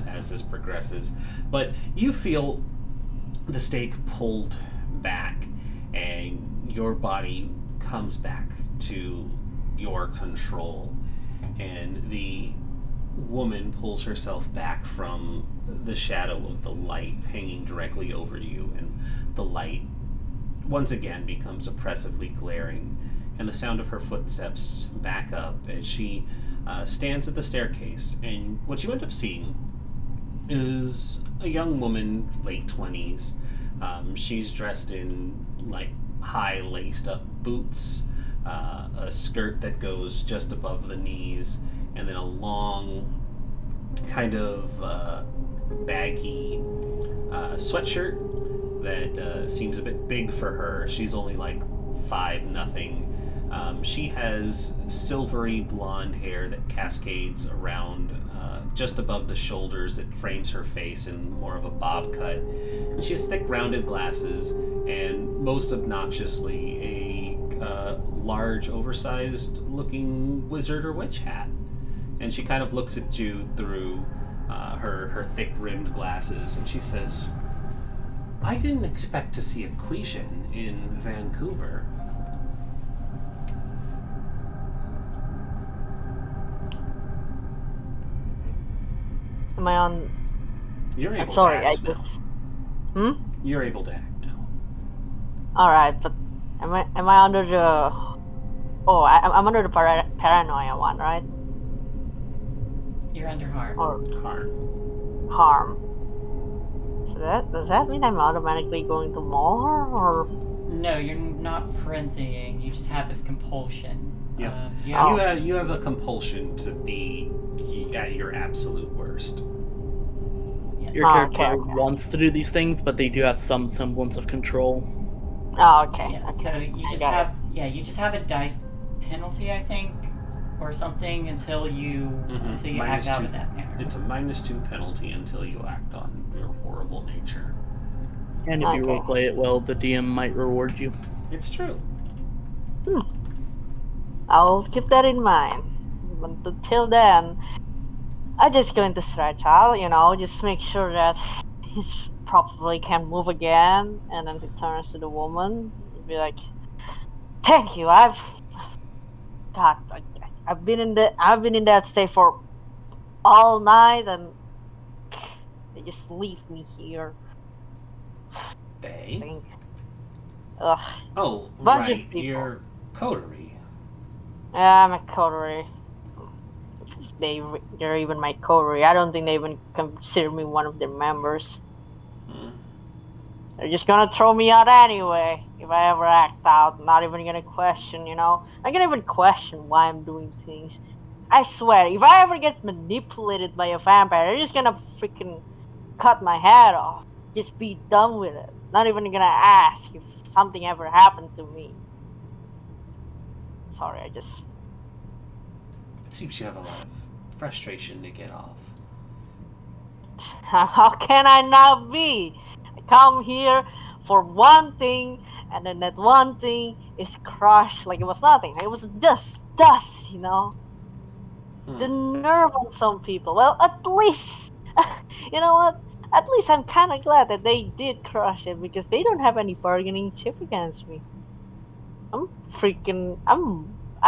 Speaker 1: as this progresses. But you feel the stake pulled back, and your body comes back to your control, and the woman pulls herself back from the shadow of the light hanging directly over you, and the light once again becomes oppressively glaring, and the sound of her footsteps back up as she stands at the staircase. And what you end up seeing is a young woman, late 20s. She's dressed in like high laced up boots, a skirt that goes just above the knees, and then a long kind of baggy sweatshirt that seems a bit big for her. She's only like 5'0". She has silvery blonde hair that cascades around just above the shoulders that frames her face in more of a bob cut. And she has thick rounded glasses, and most obnoxiously a large oversized looking wizard or witch hat. And she kind of looks at you through her thick rimmed glasses, and she says, "I didn't expect to see a Quetian in Vancouver."
Speaker 4: Am I on?
Speaker 1: You're able
Speaker 4: I'm sorry,
Speaker 1: to act now.
Speaker 4: Hmm?
Speaker 1: You're able to act now.
Speaker 4: Alright, but am I under the... Oh, I'm under the paranoia one, right?
Speaker 3: You're under harm.
Speaker 4: Or
Speaker 1: Harm.
Speaker 4: So does that mean I'm automatically going to maul her, or?
Speaker 3: No, you're not frenzying. You just have this compulsion.
Speaker 1: Yeah. You have a compulsion to be at your absolute worst.
Speaker 2: Your character wants to do these things, but they do have some semblance of control.
Speaker 4: Oh, okay.
Speaker 3: Yeah,
Speaker 4: Okay.
Speaker 3: so you just have a dice penalty, I think, or something until you act out in that manner.
Speaker 1: It's a -2 penalty until you act on your horrible nature.
Speaker 2: And if you roleplay it well, the DM might reward you.
Speaker 1: It's true.
Speaker 4: I'll keep that in mind. But until then, I'm just going to stretch out, just make sure that he probably can move again, and then he turns to the woman and be like, "Thank you. I've been in that state for all night, and they just leave me here."
Speaker 1: They?
Speaker 4: Ugh.
Speaker 1: Oh,
Speaker 4: Bunch of
Speaker 1: right.
Speaker 4: people.
Speaker 1: You're coterie.
Speaker 4: Yeah, I'm a coterie. they're even my coterie. I don't think they even consider me one of their members. They're just gonna throw me out anyway if I ever act out. Not even gonna question, you know. I'm gonna even question why I'm doing things. I swear, if I ever get manipulated by a vampire, they're just gonna freaking cut my head off. Just be done with it. Not even gonna ask if something ever happened to me. Sorry, I just...
Speaker 1: It seems you have a lot of frustration to get off.
Speaker 4: How can I not be? I come here for one thing, and then that one thing is crushed like it was nothing. It was dust, you know? The nerve on some people. Well, at least, you know what? At least I'm kind of glad that they did crush it because they don't have any bargaining chip against me. I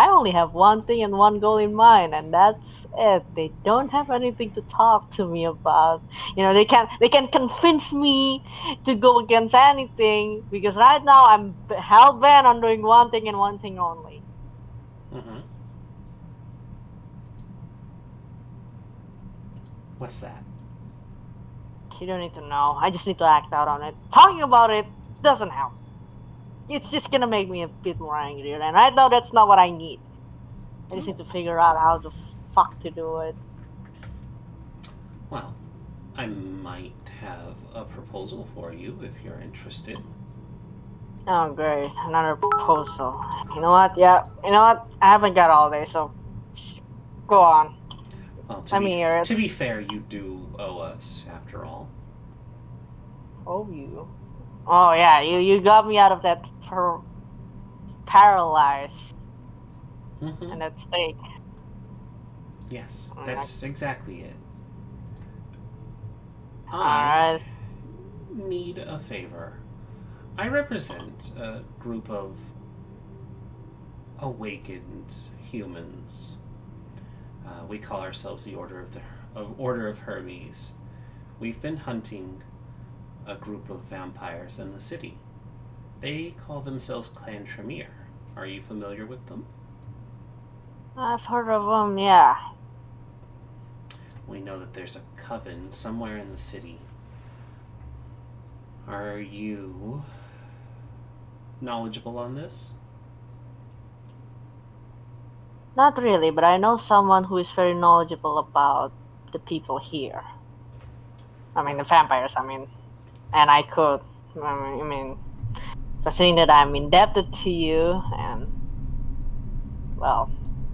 Speaker 4: only have one thing and one goal in mind, and that's it. They don't have anything to talk to me about. You know, they can convince me to go against anything because right now I'm hell bent on doing one thing and one thing only.
Speaker 1: What's that?
Speaker 4: You don't need to know. I just need to act out on it. Talking about it doesn't help. It's just gonna make me a bit more angry, and right now that's not what I need. I just need to figure out how the fuck to do it.
Speaker 1: Well, I might have a proposal for you if you're interested.
Speaker 4: Oh, great. Another proposal. You know what? Yeah. You know what? I haven't got all day, so go on.
Speaker 1: Well,
Speaker 4: to
Speaker 1: be fair, you do owe us, after all.
Speaker 4: Oh, you? Oh, yeah. You got me out of that paralyzed and that stake.
Speaker 1: Yes, that's exactly it.
Speaker 4: Alright.
Speaker 1: Need a favor. I represent a group of awakened humans. We call ourselves the Order of Hermes. We've been hunting a group of vampires in the city. They call themselves Clan Tremere. Are you familiar with them?
Speaker 4: I've heard of them, yeah.
Speaker 1: We know that there's a coven somewhere in the city. Are you knowledgeable on this?
Speaker 4: Not really, but I know someone who is very knowledgeable about the people here. I mean, the vampires, and considering that I'm indebted to you, and, well,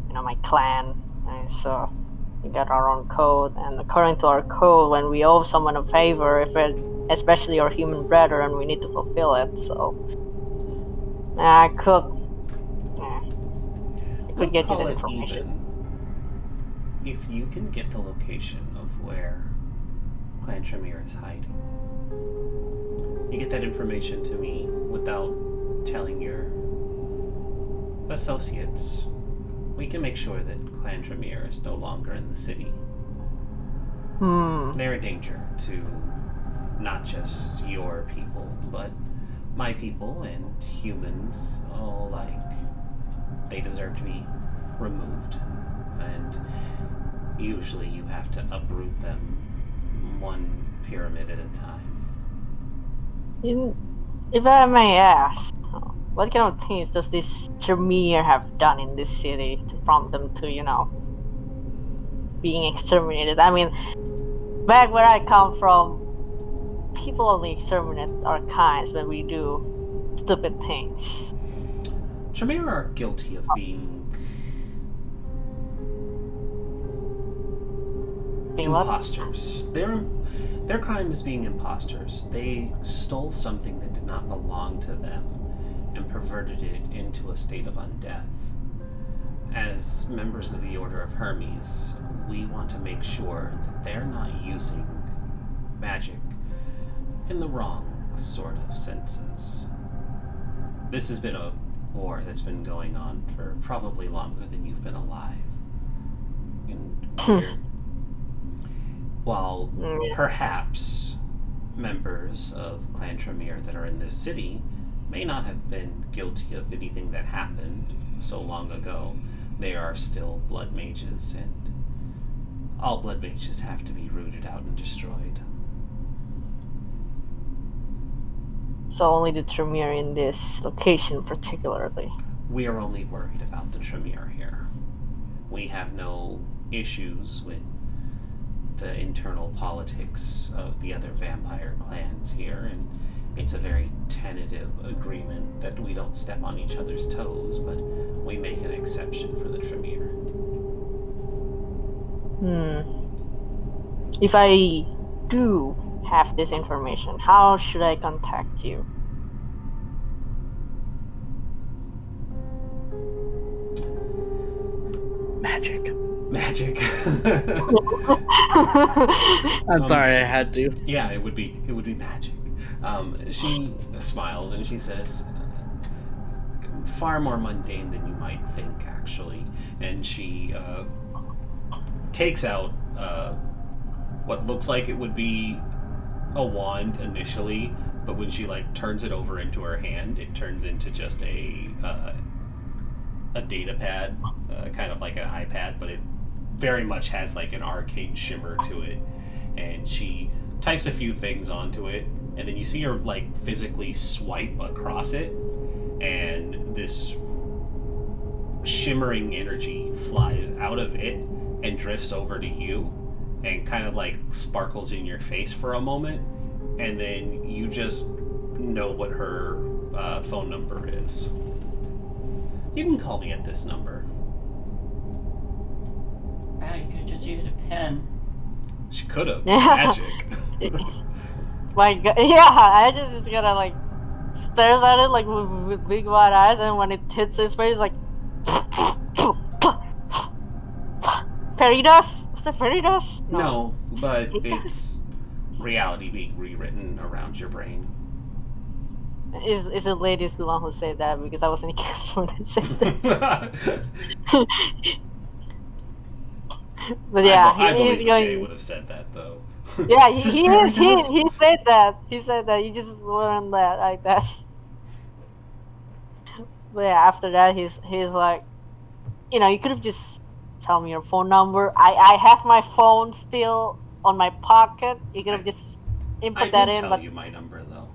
Speaker 4: you know, my clan, and so we got our own code, and according to our code, when we owe someone a favor, especially our human brethren, we need to fulfill it, so I could get you that information.
Speaker 1: If you can get the location of where Clan Tremere is hiding, you get that information to me without telling your associates, we can make sure that Clan Tremere is no longer in the city. They're a danger to not just your people, but my people and humans alike. They deserve to be removed, and usually you have to uproot them one pyramid at a time.
Speaker 4: If I may ask, what kind of things does this Tremere have done in this city to prompt them to, you know, being exterminated? I mean, back where I come from, people only exterminate our kinds when we do stupid things.
Speaker 1: Tremere are guilty of being imposters. Their crime is being imposters. They stole something that did not belong to them and perverted it into a state of undeath. As members of the Order of Hermes, we want to make sure that they're not using magic in the wrong sort of senses. This has been a war that's been going on for probably longer than you've been alive. And while perhaps members of Clan Tremere that are in this city may not have been guilty of anything that happened so long ago, they are still blood mages, and all blood mages have to be rooted out and destroyed.
Speaker 4: So only the Tremere in this location particularly.
Speaker 1: We are only worried about the Tremere here. We have no issues with the internal politics of the other vampire clans here, and it's a very tentative agreement that we don't step on each other's toes, but we make an exception for the Tremere.
Speaker 4: If I do have this information, how should I contact you?
Speaker 2: Magic.
Speaker 1: Magic.
Speaker 2: I'm sorry, I had to.
Speaker 1: Yeah, it would be magic. She smiles and she says, far more mundane than you might think, actually. And she takes out what looks like it would be a wand initially, but when she turns it over into her hand, it turns into just a data pad, kind of like an iPad, but it very much has an arcane shimmer to it. And she types a few things onto it, and then you see her physically swipe across it, and this shimmering energy flies out of it and drifts over to you and kind of sparkles in your face for a moment, and then you just know what her phone number is. You can call me at this number.
Speaker 3: Wow, you could have just used a pen.
Speaker 1: She could have. Magic.
Speaker 4: My God, yeah, I just gotta stares at it with big wide eyes, and when it hits his face, fairy dust? Was that fairy dust?
Speaker 1: No, but it's reality being rewritten around your brain.
Speaker 4: Is the ladies the one who said that? Because I wasn't careful when I said that. But yeah,
Speaker 1: I believe
Speaker 4: he's
Speaker 1: Jay
Speaker 4: going.
Speaker 1: would have said that though.
Speaker 4: Yeah,
Speaker 1: Is
Speaker 4: he said that. He said that. You just weren't that like that. But yeah, after that, he's like, you could have just tell me your phone number. I have my phone still on my pocket. You could have just input that in.
Speaker 1: I did tell you my number though.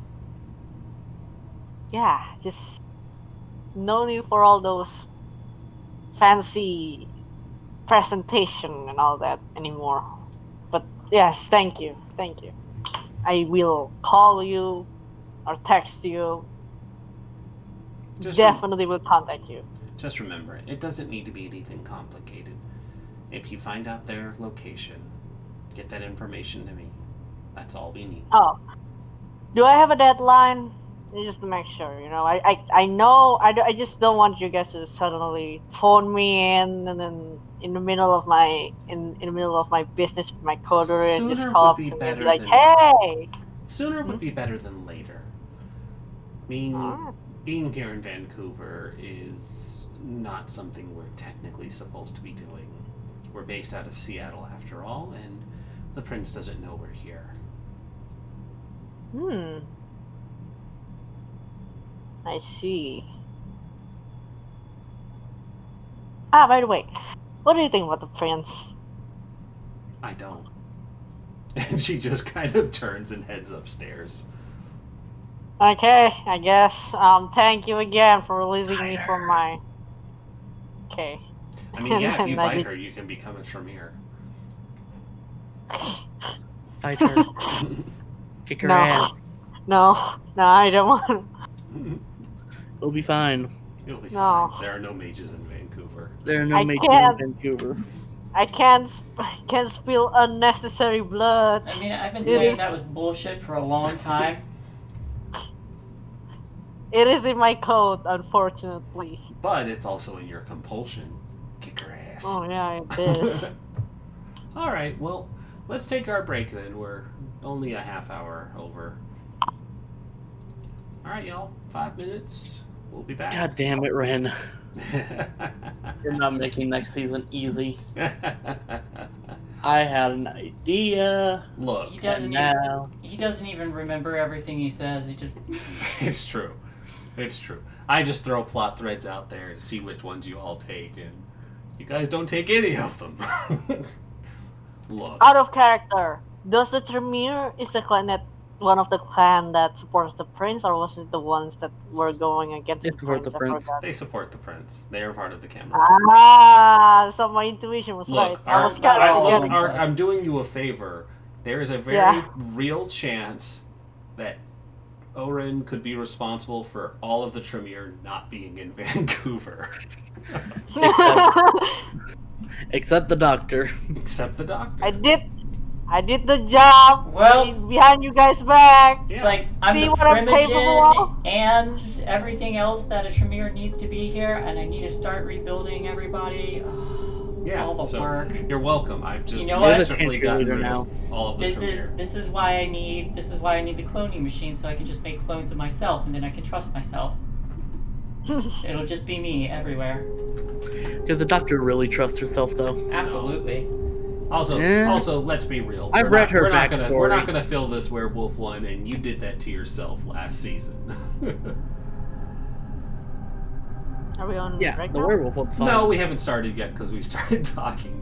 Speaker 4: Yeah, just no need for all those fancy presentation and all that anymore. But yes, thank you. I will call you or text you. Definitely will contact you.
Speaker 1: Just remember, it doesn't need to be anything complicated. If you find out their location, get that information to me. That's all we need.
Speaker 4: Oh, do I have a deadline? Just to make sure, I know, I just don't want you guys to suddenly phone me in, and then in the middle of my business with my coder, and just call up to me and be like, hey!
Speaker 1: Sooner would be better than later. I mean, being here in Vancouver is not something we're technically supposed to be doing. We're based out of Seattle after all, and the prince doesn't know we're here.
Speaker 4: I see. By the way, what do you think about the prince?
Speaker 1: I don't. And she just kind of turns and heads upstairs.
Speaker 4: Okay, I guess. Thank you again for releasing me from my... Okay.
Speaker 1: I mean, yeah, if you bite her, you can become a Tremere.
Speaker 2: Fight her. Kick her ass.
Speaker 4: No, I don't want...
Speaker 2: It'll be fine.
Speaker 1: You'll be fine. There are no mages in Vancouver.
Speaker 2: There are no mages in Vancouver.
Speaker 4: I can't spill unnecessary blood.
Speaker 3: I mean, I've been saying that was bullshit for a long time.
Speaker 4: It is in my code, unfortunately.
Speaker 1: But it's also in your compulsion. Kick her ass.
Speaker 4: Oh yeah, it is.
Speaker 1: Alright, well, let's take our break then. We're only a half hour over. Alright, y'all. 5 minutes. We'll be back.
Speaker 2: God damn it, Ren. You're not making next season easy. I had an idea.
Speaker 1: Look,
Speaker 3: he doesn't even remember everything he says. He just...
Speaker 1: It's true. It's true. I just throw plot threads out there and see which ones you all take, and you guys don't take any of them. Look.
Speaker 4: Out of character. Does the Tremere is the clan that one of the clan that supports the prince, or was it the ones that were going against
Speaker 2: They
Speaker 4: the
Speaker 2: support
Speaker 4: prince?
Speaker 2: the prince.
Speaker 1: They support the prince. They are part of the Camerilla.
Speaker 4: Ah, so my intuition was right.
Speaker 1: Look,
Speaker 4: I was
Speaker 3: Ark,
Speaker 4: kind of
Speaker 3: look,
Speaker 4: getting
Speaker 1: Ark, I'm doing you a favor. There is a very
Speaker 4: Yeah.
Speaker 1: real chance that Oren could be responsible for all of the Tremere not being in Vancouver.
Speaker 2: Except the doctor.
Speaker 1: Except the doctor.
Speaker 4: I did the job.
Speaker 3: Well-
Speaker 4: behind you guys' back.
Speaker 3: It's
Speaker 1: Yeah.
Speaker 3: like I'm
Speaker 4: See
Speaker 3: the
Speaker 4: what I'm capable
Speaker 3: Primogen
Speaker 4: of?
Speaker 3: and everything else that a Tremere needs to be here, and I need to start rebuilding everybody.
Speaker 1: Yeah,
Speaker 3: all the
Speaker 1: so
Speaker 3: work.
Speaker 1: You're welcome. I've just
Speaker 3: You know what?
Speaker 1: masterfully gotten
Speaker 2: You're the
Speaker 1: rid
Speaker 2: now.
Speaker 1: of all of the Tremere.
Speaker 3: This is why I need the cloning machine, so I can just make clones of myself, and then I can trust myself. It'll just be me everywhere.
Speaker 2: Does the doctor really trust herself, though?
Speaker 3: Absolutely.
Speaker 1: Also, let's be real.
Speaker 2: I've read her
Speaker 1: We're not
Speaker 2: backstory.
Speaker 1: gonna fill this werewolf one, and you did that to yourself last season.
Speaker 4: Are we on
Speaker 2: Yeah,
Speaker 4: right
Speaker 2: the
Speaker 4: now?
Speaker 2: werewolf one's fine.
Speaker 1: No, we haven't started yet because we started talking.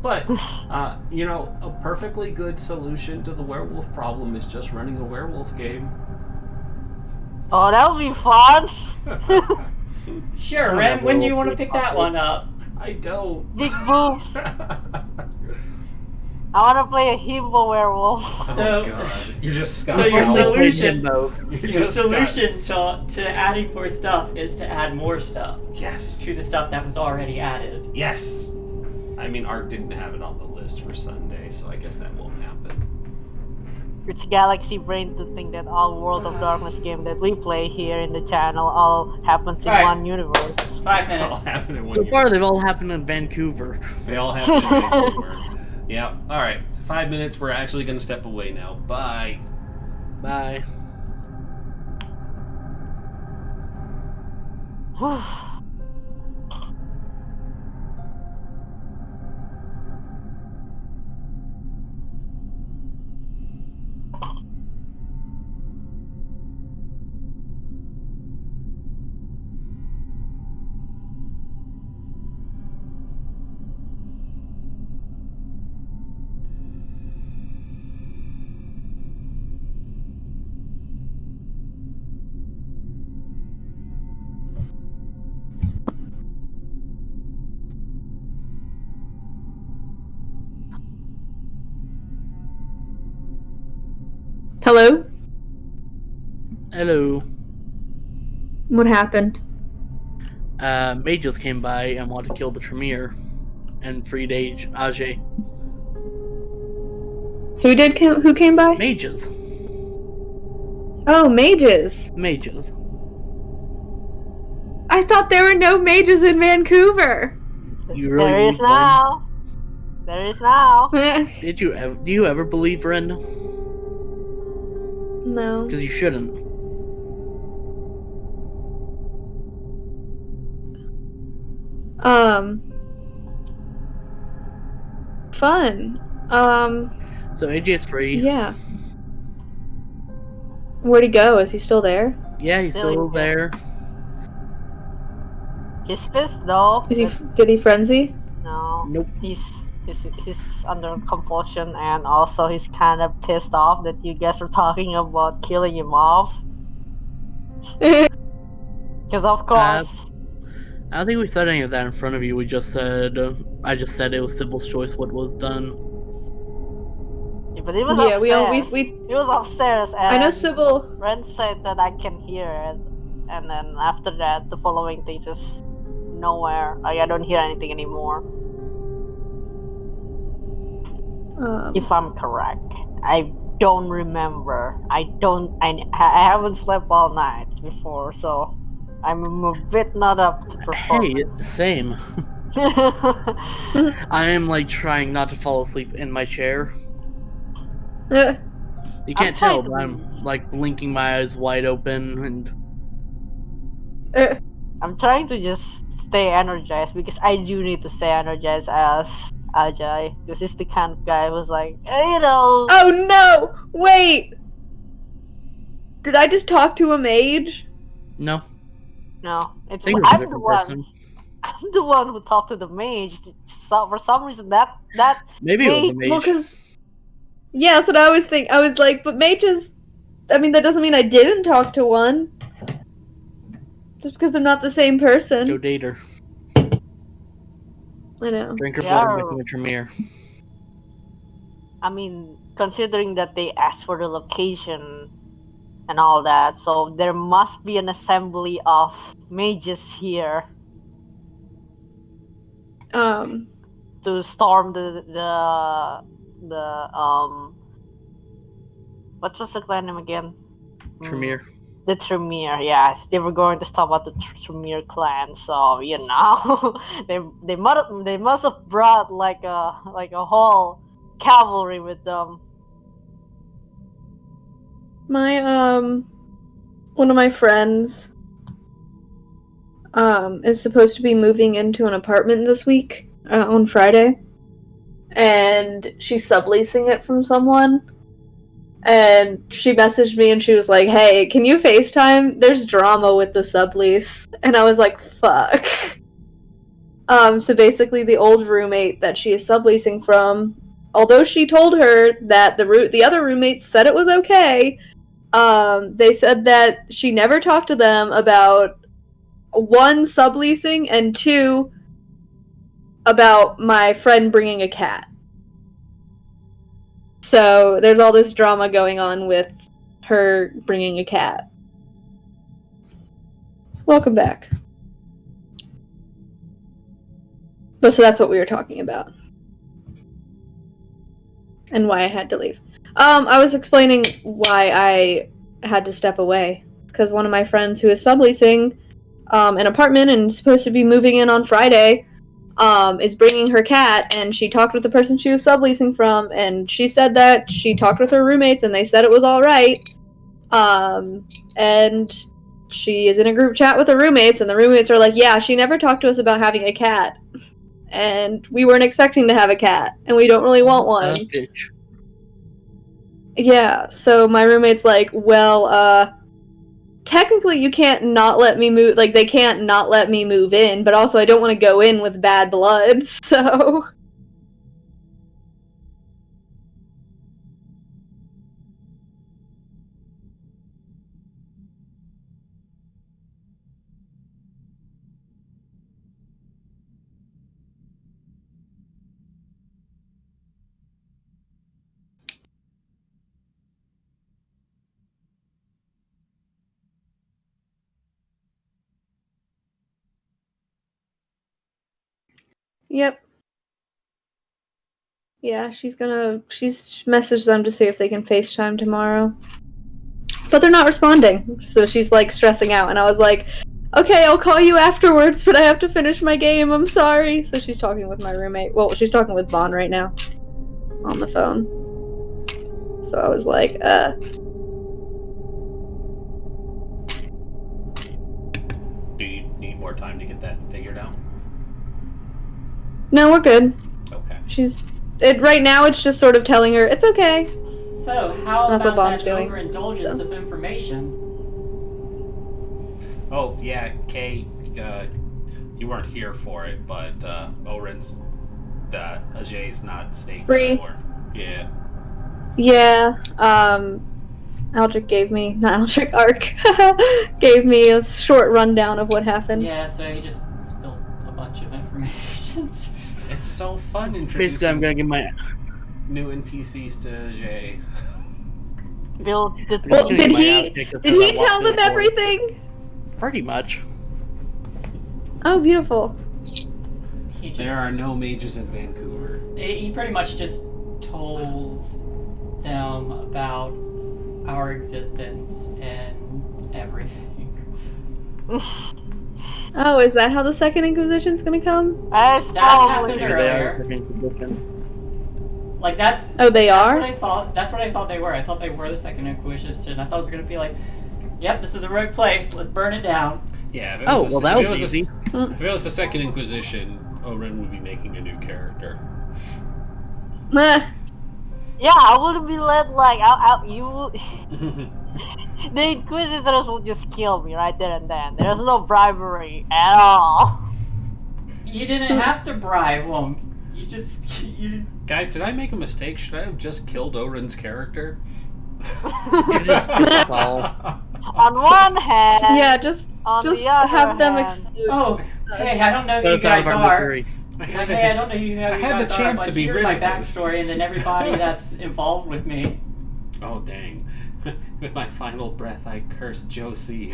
Speaker 1: But, a perfectly good solution to the werewolf problem is just running a werewolf game.
Speaker 4: Oh, that would be fun.
Speaker 3: Sure,
Speaker 2: don't
Speaker 3: Ren,
Speaker 2: have
Speaker 3: when do you
Speaker 2: werewolf
Speaker 3: want to pick that one up?
Speaker 1: I don't.
Speaker 4: Big boobs. I want to play a himbo werewolf.
Speaker 3: So-
Speaker 1: Oh god, you're just Scott.
Speaker 3: so your
Speaker 2: I'll
Speaker 1: Powell.
Speaker 2: play
Speaker 3: solution-
Speaker 2: both.
Speaker 1: You're
Speaker 3: Your
Speaker 1: just Scott.
Speaker 3: solution to adding more stuff is to add more stuff
Speaker 1: Yes.
Speaker 3: to the stuff that was already added.
Speaker 1: Yes. I mean, Art didn't have it on the list for Sunday, so I guess that won't happen.
Speaker 4: It's galaxy brain to think that all World of Darkness game that we play here in the channel all happens in
Speaker 3: Right.
Speaker 4: one universe.
Speaker 3: 5
Speaker 1: They all
Speaker 3: minutes.
Speaker 1: happen in one
Speaker 2: So
Speaker 1: year.
Speaker 2: far, they've all happened in Vancouver.
Speaker 1: They all happen in Vancouver. Yeah. All right. It's 5 minutes. We're actually going to step away now. Bye.
Speaker 2: Bye.
Speaker 5: Hello?
Speaker 2: Hello.
Speaker 5: What happened?
Speaker 2: Mages came by and wanted to kill the Tremere and freed Ajay.
Speaker 5: Who came by?
Speaker 2: Mages.
Speaker 5: Oh, mages.
Speaker 2: Mages.
Speaker 5: I thought there were no mages in Vancouver.
Speaker 2: You really
Speaker 4: There is
Speaker 2: need one?
Speaker 4: now. There is now.
Speaker 2: Did you ever? Do you ever believe, Ren?
Speaker 5: No.
Speaker 2: Because you shouldn't.
Speaker 5: Fun.
Speaker 2: So AJ's free.
Speaker 5: Yeah. Where'd he go? Is he still there?
Speaker 2: Yeah, he's
Speaker 4: Still
Speaker 2: still
Speaker 4: in
Speaker 2: there.
Speaker 4: He's pissed though.
Speaker 5: Did he frenzy?
Speaker 4: No.
Speaker 2: Nope.
Speaker 4: He's under compulsion, and also he's kind of pissed off that you guys were talking about killing him off. Because of course.
Speaker 2: I don't think we said any of that in front of you. We just said, I just said it was Sybil's choice what was done.
Speaker 4: Yeah, but he was
Speaker 5: Yeah,
Speaker 4: upstairs.
Speaker 5: we
Speaker 4: He was upstairs, and
Speaker 5: I know Sybil.
Speaker 4: Ren said that I can hear it, and then after that, the following thing just nowhere. Like, I don't hear anything anymore. If I'm correct, I don't remember. I haven't slept all night before, so I'm a bit not up to
Speaker 2: Hey,
Speaker 4: performance.
Speaker 2: same. I am like trying not to fall asleep in my chair. You can't tell,
Speaker 4: trying to
Speaker 2: but I'm like blinking my eyes wide open and
Speaker 4: I'm trying to just stay energized because I do need to stay energized as Ajay. This is the kind of guy who's like, you know.
Speaker 5: Oh no! Wait! Did I just talk to a mage?
Speaker 2: no.
Speaker 4: No, it's
Speaker 2: I think it was a
Speaker 4: I'm the
Speaker 2: different
Speaker 4: one.
Speaker 2: person.
Speaker 4: I'm the one who talked to the mage. So for some reason, that
Speaker 2: Maybe it was the
Speaker 4: mage.
Speaker 2: mage.
Speaker 5: Well, because yeah, that's what I was thinking. I was like, but mages. I mean, that doesn't mean I didn't talk to one. Just because they're not the same person.
Speaker 2: Go date her.
Speaker 5: I know.
Speaker 2: Drink her
Speaker 4: Yeah.
Speaker 2: blood, make a Tremere.
Speaker 4: I mean, considering that they asked for the location and all that, so there must be an assembly of mages here to storm the what was the clan name again?
Speaker 2: Tremere.
Speaker 4: The Tremere, yeah, they were going to stop at the Tremere clan, so you know, they must have brought like a whole cavalry with them.
Speaker 5: My one of my friends is supposed to be moving into an apartment this week on Friday, and she's subleasing it from someone. And she messaged me and she was like, "Hey, can you FaceTime? There's drama with the sublease." And I was like, "Fuck." So basically, the old roommate that she is subleasing from, although she told her that the other roommates said it was okay, they said that she never talked to them about, one, subleasing, and two, about my friend bringing a cat. So there's all this drama going on with her bringing a cat. Welcome back. But so that's what we were talking about. And why I had to leave. I was explaining why I had to step away. Because one of my friends who is subleasing an apartment and is supposed to be moving in on Friday is bringing her cat, and she talked with the person she was subleasing from, and she said that she talked with her roommates and they said it was all right. And she is in a group chat with her roommates, and the roommates are like, "Yeah, she never talked to us about having a cat, and we weren't expecting to have a cat, and we don't really want one."
Speaker 2: Bitch.
Speaker 5: Yeah, so my roommate's like, "Well, technically you can't not let me move, like, they can't not let me move in, but also I don't want to go in with bad blood, so..." Yep. Yeah, she's messaged them to see if they can FaceTime tomorrow. But they're not responding, so she's, like, stressing out, and I was like, "Okay, I'll call you afterwards, but I have to finish my game, I'm sorry." So she's talking with my roommate. Well, she's talking with Vaughn right now. On the phone. So I was like,
Speaker 1: Do you need more time to get that figured out?
Speaker 5: "No, we're good."
Speaker 1: Okay.
Speaker 5: Right now it's just sort of telling her, "It's okay."
Speaker 3: So, how
Speaker 5: That's what
Speaker 3: about
Speaker 5: Bob's
Speaker 3: that
Speaker 5: doing.
Speaker 3: overindulgence
Speaker 5: So.
Speaker 3: of information?
Speaker 1: Oh yeah, Kay, you weren't here for it, but Oren's Ajay's not staying
Speaker 5: Free.
Speaker 1: anymore. Yeah.
Speaker 5: Yeah, Aldrich Arc gave me a short rundown of what happened.
Speaker 3: Yeah, so he just spilled a bunch of information.
Speaker 1: It's so fun
Speaker 2: Basically, I'm
Speaker 1: introducing
Speaker 2: gonna give my.
Speaker 1: new NPCs to Ajay.
Speaker 4: Bill,
Speaker 2: I'm just
Speaker 5: Well,
Speaker 2: gonna
Speaker 5: did
Speaker 2: get my
Speaker 5: he-
Speaker 2: ass kicked
Speaker 5: Did
Speaker 2: because I
Speaker 5: he tell
Speaker 2: walked in
Speaker 5: them
Speaker 2: the door.
Speaker 5: everything?
Speaker 2: Pretty much.
Speaker 5: Oh, beautiful.
Speaker 3: He just,
Speaker 1: There are no mages in Vancouver.
Speaker 3: he pretty much just told them about our existence and everything.
Speaker 5: Oh, is that how the Second Inquisition's gonna come?
Speaker 4: that's
Speaker 3: That
Speaker 4: probably
Speaker 3: happened
Speaker 2: Maybe they
Speaker 3: earlier.
Speaker 2: are second position.
Speaker 3: Like that's
Speaker 5: Oh, they
Speaker 3: that's
Speaker 5: are?
Speaker 3: what I thought. That's what I thought they were. I thought they were the Second Inquisition. I thought it was gonna be like, "Yep, this is the right place. Let's burn it down."
Speaker 1: Yeah. If it
Speaker 2: Oh,
Speaker 1: was
Speaker 2: well,
Speaker 1: the,
Speaker 2: that
Speaker 1: if it
Speaker 2: was
Speaker 1: was the-
Speaker 2: easy.
Speaker 1: If it was the Second Inquisition, Oren would be making a new character.
Speaker 4: Yeah, I wouldn't be let like you. The Inquisitors will just kill me right there and then. There's no bribery at all.
Speaker 3: You didn't have to bribe him. You
Speaker 1: Guys, did I make a mistake? Should I have just killed Oren's character?
Speaker 2: You just killed us all.
Speaker 4: On one hand,
Speaker 5: Yeah, just
Speaker 4: on the other
Speaker 5: have them
Speaker 4: hand,
Speaker 5: explode.
Speaker 3: Oh, hey, I don't know who you
Speaker 2: That's out
Speaker 3: guys
Speaker 2: of our
Speaker 3: are.
Speaker 2: misery.
Speaker 3: Hey, I don't know who you guys
Speaker 1: I had the
Speaker 3: are,
Speaker 1: chance
Speaker 3: but
Speaker 1: to be
Speaker 3: here's
Speaker 1: rid
Speaker 3: my
Speaker 1: of this.
Speaker 3: backstory and then everybody that's involved with me.
Speaker 1: Oh, dang. With my final breath, I cursed Josie.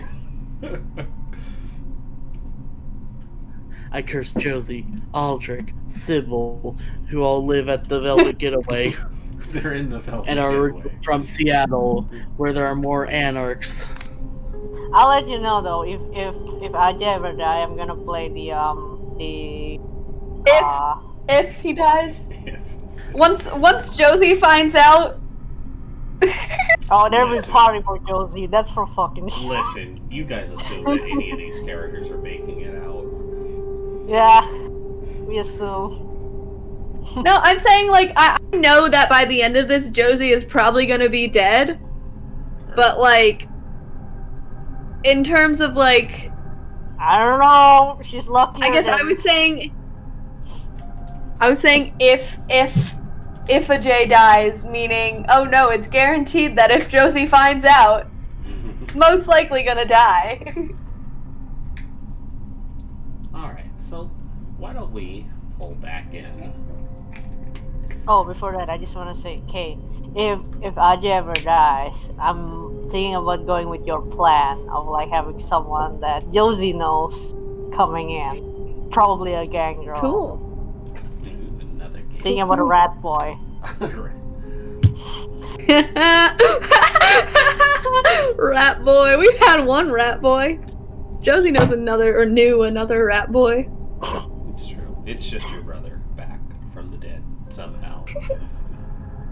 Speaker 2: I cursed Josie, Aldrich, Sybil, who all live at the Velvet Getaway,
Speaker 1: They're in the Velvet
Speaker 2: and are
Speaker 1: Getaway.
Speaker 2: from Seattle, where there are more anarchs.
Speaker 4: I'll let you know though. If I ever die, I'm gonna play the
Speaker 5: If he dies, once Josie finds out.
Speaker 4: Oh, there will be
Speaker 1: Listen.
Speaker 4: party for Josie. That's for fucking
Speaker 1: Listen, you guys assume that any of these characters are making it out.
Speaker 4: Yeah, we assume.
Speaker 5: No, I'm saying like I know that by the end of this, Josie is probably gonna be dead. But like, in terms of like,
Speaker 4: I don't know. She's lucky.
Speaker 5: I guess I was saying if a J dies, meaning oh no, it's guaranteed that if Josie finds out, most likely gonna die.
Speaker 1: Alright, so why don't we pull back in?
Speaker 4: Oh, before that, I just want to say, Kate, if Ajay ever dies, I'm thinking about going with your plan of like having someone that Josie knows coming in, probably a gang girl.
Speaker 5: Cool.
Speaker 1: Ooh, another game.
Speaker 4: Thinking about a rat boy.
Speaker 5: Rat boy. We've had one rat boy. Josie knows knew another rat boy.
Speaker 1: It's true. It's just your brother back from the dead somehow.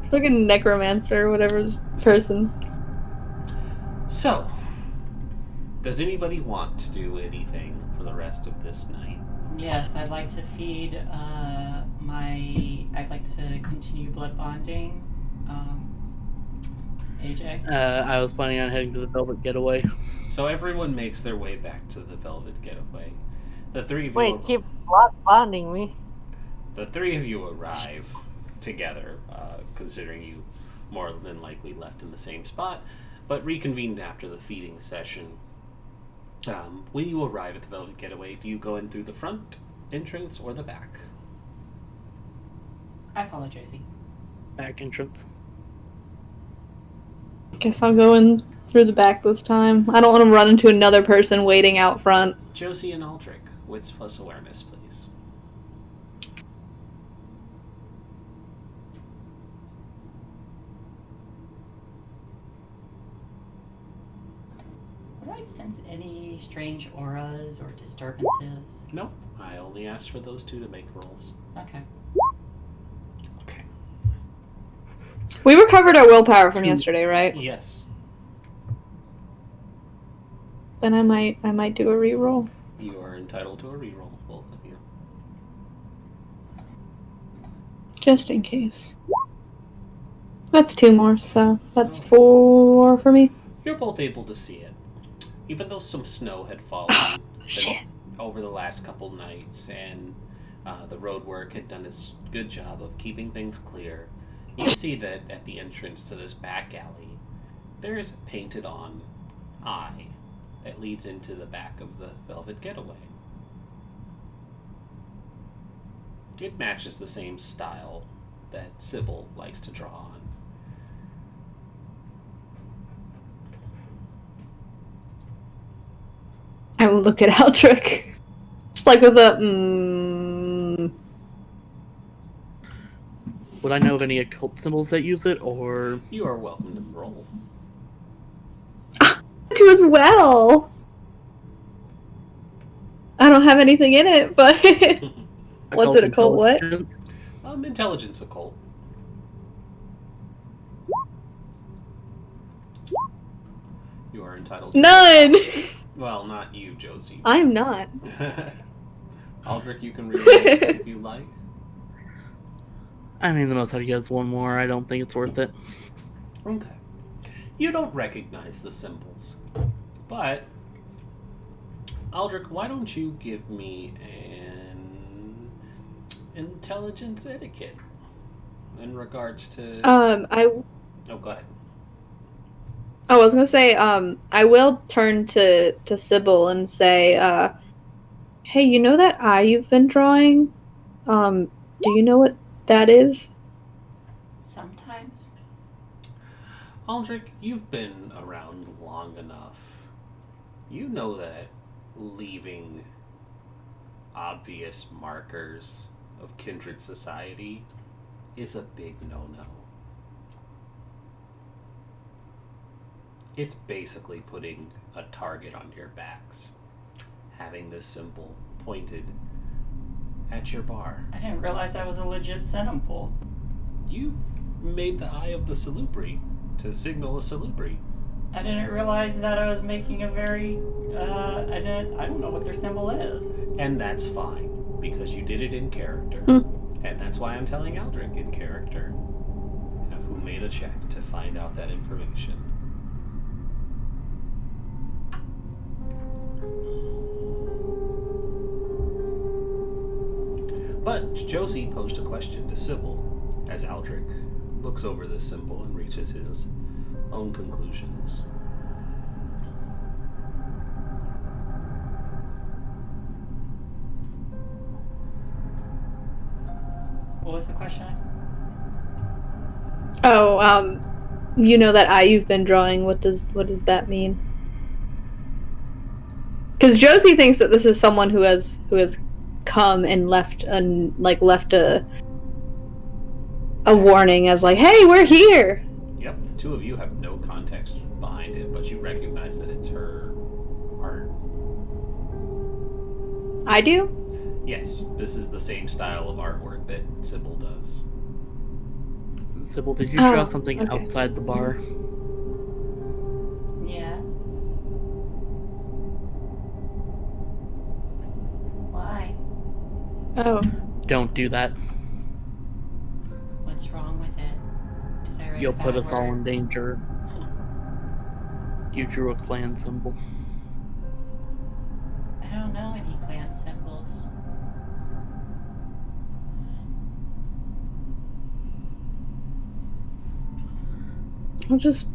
Speaker 5: Fucking necromancer, whatever's person.
Speaker 1: So, does anybody want to do anything for the rest of this night?
Speaker 3: Yes, I'd like to feed I'd like to continue blood bonding. AJ?
Speaker 2: I was planning on heading to the Velvet Getaway.
Speaker 1: So everyone makes their way back to the Velvet Getaway. The three of you.
Speaker 4: Wait, keep blood bonding me.
Speaker 1: The three of you arrive together, considering you more than likely left in the same spot, but reconvened after the feeding session. When you arrive at the Velvet Getaway, do you go in through the front entrance or the back?
Speaker 3: I follow Josie.
Speaker 2: Back entrance.
Speaker 5: Guess I'll go in through the back this time. I don't want to run into another person waiting out front.
Speaker 1: Josie and Aldrich, wits plus awareness, please.
Speaker 3: Would I sense any strange auras or disturbances?
Speaker 1: Nope, I only asked for those two to make rolls.
Speaker 3: Okay.
Speaker 1: Okay.
Speaker 5: We recovered our willpower from yesterday, right?
Speaker 1: Yes.
Speaker 5: Then I might do a reroll.
Speaker 1: You are entitled to a reroll, both of you.
Speaker 5: Just in case. That's 2 more, so that's 4 for me.
Speaker 1: You're both able to see it. Even though some snow had fallen
Speaker 5: Shit.
Speaker 1: over the last couple nights and the road work had done its good job of keeping things clear, you see that at the entrance to this back alley, there is a painted on eye that leads into the back of the Velvet Getaway. It matches the same style that Sybil likes to draw on.
Speaker 5: I will look at Aldrich. Just like with a
Speaker 2: Would I know of any occult symbols that use it, or...
Speaker 1: You are welcome to roll.
Speaker 5: to as well. I don't have anything in it, but what's it, occult what?
Speaker 2: intelligence?
Speaker 1: Intelligence occult. You are entitled to...
Speaker 5: None.
Speaker 1: Well, not you, Josie.
Speaker 5: I'm not.
Speaker 1: Aldrich, you can read it if you like.
Speaker 2: I mean, the most I get is 1 more. I don't think it's worth it.
Speaker 1: Okay. You don't recognize the symbols. But, Aldrich, why don't you give me an intelligence etiquette in regards to...
Speaker 5: Oh,
Speaker 1: go ahead.
Speaker 5: I was gonna say, I will turn to Sybil and say, hey, you know that eye you've been drawing? Do you know what that is?
Speaker 3: Sometimes.
Speaker 1: Aldrich, you've been around long enough. You know that leaving obvious markers of kindred society is a big no-no. It's basically putting a target on your backs, having this symbol pointed at your bar.
Speaker 3: I didn't realize that was a legit symbol.
Speaker 1: You made the eye of the salubri to signal a salubri.
Speaker 3: I didn't realize that I was making a very, I don't know what their symbol is.
Speaker 1: And that's fine, because you did it in character. And that's why I'm telling Aldrich in character, who made a check to find out that information. But Josie posed a question to Sybil as Aldrich looks over this symbol and reaches his own conclusions.
Speaker 3: What was the question?
Speaker 5: Oh, you know that eye you've been drawing. What does that mean? Because Josie thinks that this is someone who has come and left a warning as like, hey, we're here.
Speaker 1: Yep, the two of you have no context behind it, but you recognize that it's her art.
Speaker 5: I do?
Speaker 1: Yes, this is the same style of artwork that Sybil does.
Speaker 2: Sybil, did you draw
Speaker 5: Oh,
Speaker 2: something
Speaker 5: okay.
Speaker 2: outside the bar?
Speaker 3: Yeah. Why?
Speaker 5: Oh.
Speaker 2: Don't do that.
Speaker 3: What's wrong with it? Did I write
Speaker 2: You'll
Speaker 3: a
Speaker 2: put
Speaker 3: bad
Speaker 2: us all
Speaker 3: word?
Speaker 2: in danger. You drew a clan symbol.
Speaker 3: I don't know any clan symbols.
Speaker 5: I'll just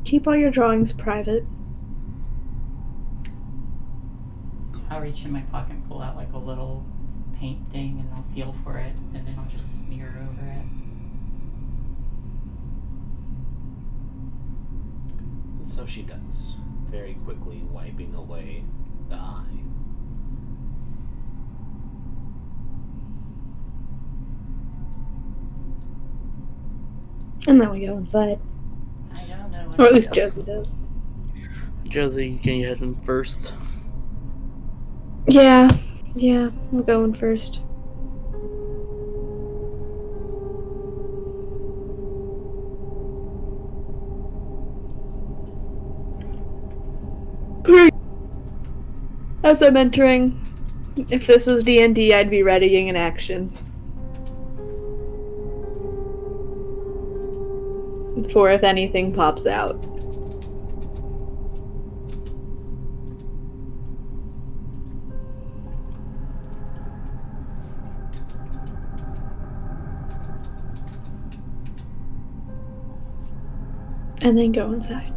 Speaker 5: keep all your drawings private.
Speaker 3: I'll reach in my pocket and pull out like a little paint thing and I'll feel for it and then I'll just smear it over it.
Speaker 1: And so she does, very quickly wiping away the eye.
Speaker 5: And then we go inside.
Speaker 3: I don't know what
Speaker 5: Or at
Speaker 3: it
Speaker 5: least
Speaker 3: is.
Speaker 5: Josie does.
Speaker 2: Josie, can you head in first?
Speaker 5: Yeah, I'm going first. As I'm entering, if this was D&D, I'd be readying an action. For if anything pops out. And then go inside.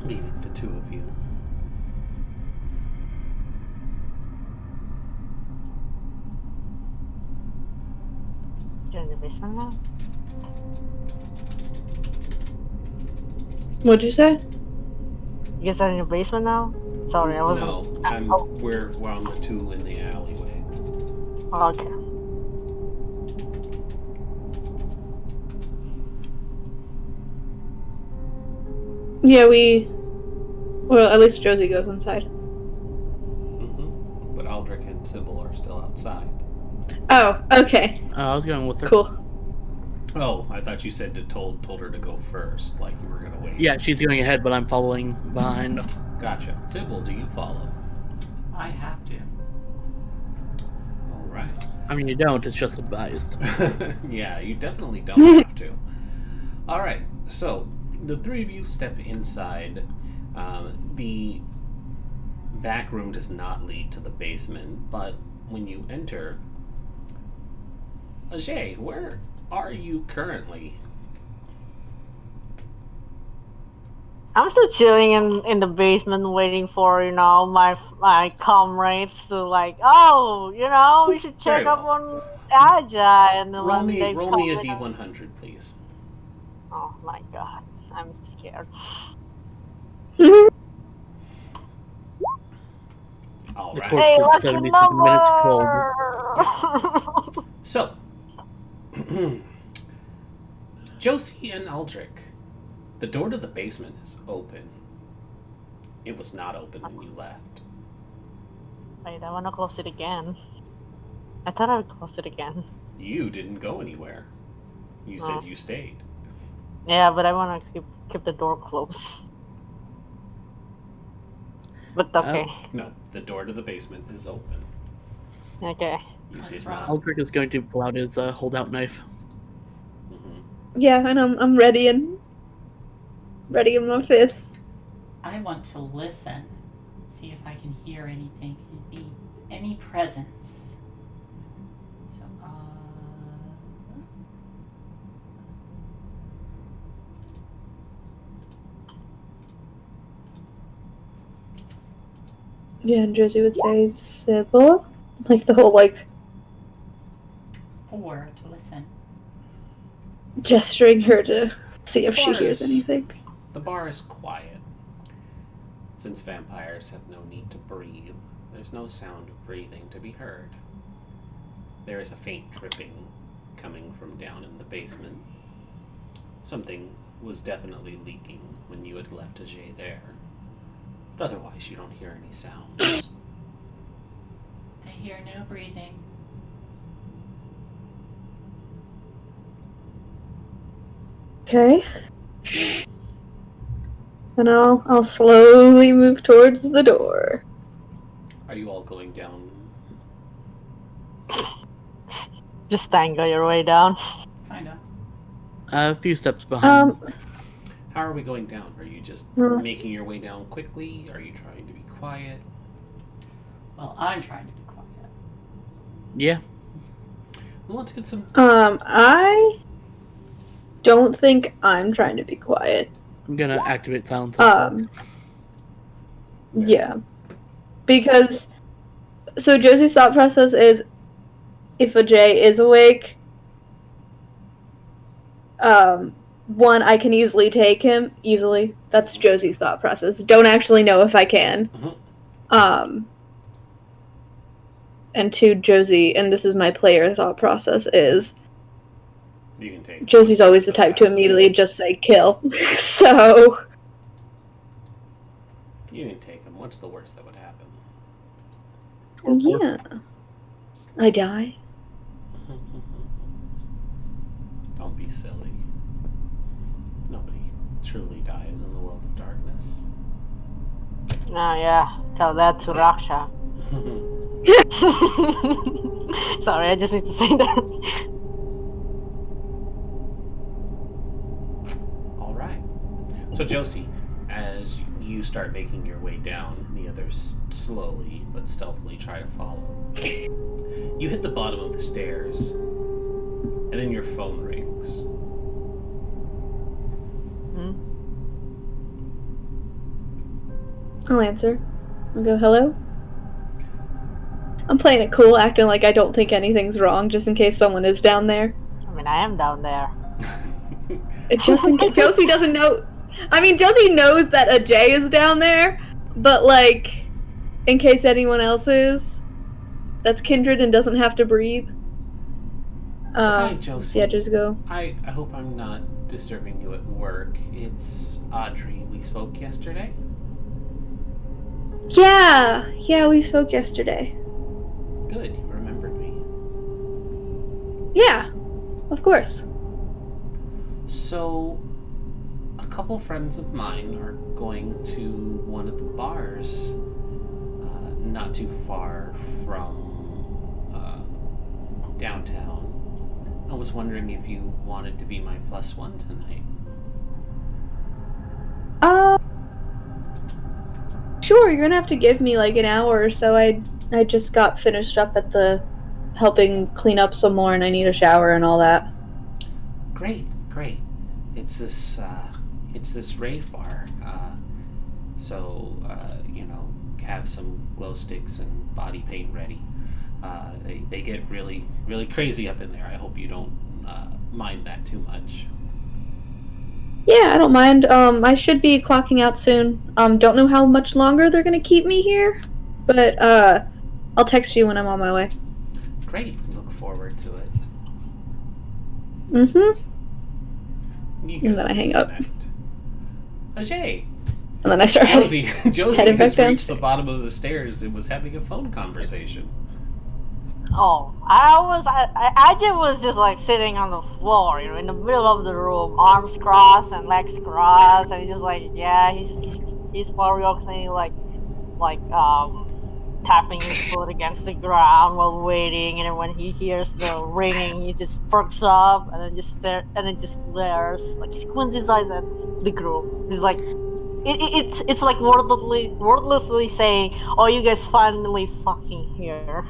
Speaker 1: Leaving the two of you.
Speaker 4: You're in the basement now?
Speaker 5: What'd you say?
Speaker 4: You guys are in the basement now? Sorry, I wasn't.
Speaker 1: No, we're on the two in the alleyway.
Speaker 4: Okay.
Speaker 5: Yeah, well, at least Josie goes inside.
Speaker 1: But Aldrich and Sybil are still outside.
Speaker 5: Oh, okay.
Speaker 2: I was going with her.
Speaker 5: Cool.
Speaker 1: Oh, I thought you said told her to go first, like you were gonna wait.
Speaker 2: Yeah, she's going ahead, but I'm following behind.
Speaker 1: Gotcha. Sybil, do you follow?
Speaker 3: I have to.
Speaker 1: All right.
Speaker 2: I mean, you don't, it's just advised.
Speaker 1: Yeah, you definitely don't have to. All right. So the three of you step inside the back room does not lead to the basement, but when you enter... Ajay, where are you currently?
Speaker 4: I'm still chilling in the basement waiting for, my comrades to like, we should check
Speaker 1: Very
Speaker 4: up
Speaker 1: well.
Speaker 4: on Aja, and then
Speaker 1: Roll
Speaker 4: when
Speaker 1: me
Speaker 4: they
Speaker 1: a
Speaker 4: come in,
Speaker 1: D100, please.
Speaker 4: oh my god, I'm scared.
Speaker 1: All
Speaker 2: The
Speaker 1: right.
Speaker 2: corpse
Speaker 4: Hey,
Speaker 2: is
Speaker 4: lucky
Speaker 2: 77 minutes cold.
Speaker 4: number!
Speaker 1: So, Josie and Aldrich, the door to the basement is open. It was not open when you left.
Speaker 4: Wait, I wanna close it again. I thought I would close it again.
Speaker 1: You didn't go anywhere. You
Speaker 4: Oh.
Speaker 1: said you stayed.
Speaker 4: Yeah, but I wanna keep the door closed. But okay.
Speaker 1: No, the door to the basement is open.
Speaker 4: Okay.
Speaker 1: You
Speaker 3: That's
Speaker 1: did
Speaker 3: wrong.
Speaker 1: not.
Speaker 2: Aldrich is going to pull out his holdout knife.
Speaker 5: Yeah, and I'm ready in my fist.
Speaker 3: I want to listen, see if I can hear anything, any presence. So,
Speaker 5: Yeah, and Josie would say, Sybil? Like the whole,
Speaker 3: 4 to listen.
Speaker 5: gesturing her to see if she
Speaker 1: Bars.
Speaker 5: hears anything.
Speaker 1: The bar is quiet. Since vampires have no need to breathe, there's no sound of breathing to be heard. There is a faint dripping coming from down in the basement. Something was definitely leaking when you had left Ajay there. But otherwise, you don't hear any sounds.
Speaker 3: I hear no breathing.
Speaker 5: Okay. And I'll slowly move towards the door.
Speaker 1: Are you all going down?
Speaker 4: Just tango your way down.
Speaker 3: Kinda.
Speaker 2: A few steps behind.
Speaker 1: How are we going down? Are you just
Speaker 5: Yes.
Speaker 1: making your way down quickly? Are you trying to be quiet?
Speaker 3: Well, I'm trying to be quiet.
Speaker 2: Yeah.
Speaker 1: Well, let's get some...
Speaker 5: I don't think I'm trying to be quiet.
Speaker 2: I'm gonna activate silence.
Speaker 5: Yeah. Because, so Josie's thought process is, if Ajay is awake, one, I can easily take him. Easily. That's Josie's thought process. Don't actually know if I can. And two, Josie, and this is my player thought process, is
Speaker 1: You can take...
Speaker 5: Josie's always the type to immediately just say kill. So...
Speaker 1: You can take him. What's the worst that would happen?
Speaker 5: Yeah. I die.
Speaker 1: Don't be silly. Nobody truly dies in the world of darkness.
Speaker 4: Oh yeah, tell that to Raksha. Sorry, I just need to say that.
Speaker 1: All right. So Josie, as you start making your way down, the others slowly but stealthily try to follow. You hit the bottom of the stairs, and then your phone rings.
Speaker 5: I'll answer. I'll go, hello? I'm playing it cool, acting like I don't think anything's wrong, just in case someone is down there.
Speaker 4: I mean, I am down there.
Speaker 5: Just in case Josie doesn't know. I mean, Josie knows that Ajay is down there, but in case anyone else is, that's kindred and doesn't have to breathe.
Speaker 1: Hi, Josie.
Speaker 5: Yeah, just go.
Speaker 1: I hope I'm not disturbing you at work. It's Audrey. We spoke yesterday.
Speaker 5: Yeah, we spoke yesterday.
Speaker 1: Good, you remembered me.
Speaker 5: Yeah, of course.
Speaker 1: So, a couple friends of mine are going to one of the bars not too far from downtown. I was wondering if you wanted to be my +1 tonight.
Speaker 5: Sure, you're gonna have to give me like an hour or so. I just got finished up at the helping clean up some more, and I need a shower and all that.
Speaker 1: Great. It's this rave bar. So have some glow sticks and body paint ready. They get really crazy up in there. I hope you don't mind that too much.
Speaker 5: Yeah, I don't mind. I should be clocking out soon. Don't know how much longer they're gonna keep me here, but I'll text you when I'm on my way.
Speaker 1: Great. Look forward to it.
Speaker 5: Mm-hmm.
Speaker 1: And
Speaker 5: then I hang up.
Speaker 1: Ajay.
Speaker 5: And then I start
Speaker 1: Josie
Speaker 5: heading
Speaker 1: has
Speaker 5: back
Speaker 1: reached
Speaker 5: down.
Speaker 1: the bottom of the stairs and was having a phone conversation.
Speaker 4: Oh, I was just like sitting on the floor, in the middle of the room, arms crossed and legs crossed, and he's just like, yeah, he's probably like tapping his foot against the ground while waiting, and then when he hears the ringing, he just perks up and then just glares, like squints his eyes at the group. He's like, it's like wordlessly saying, "Oh, you guys finally fucking here."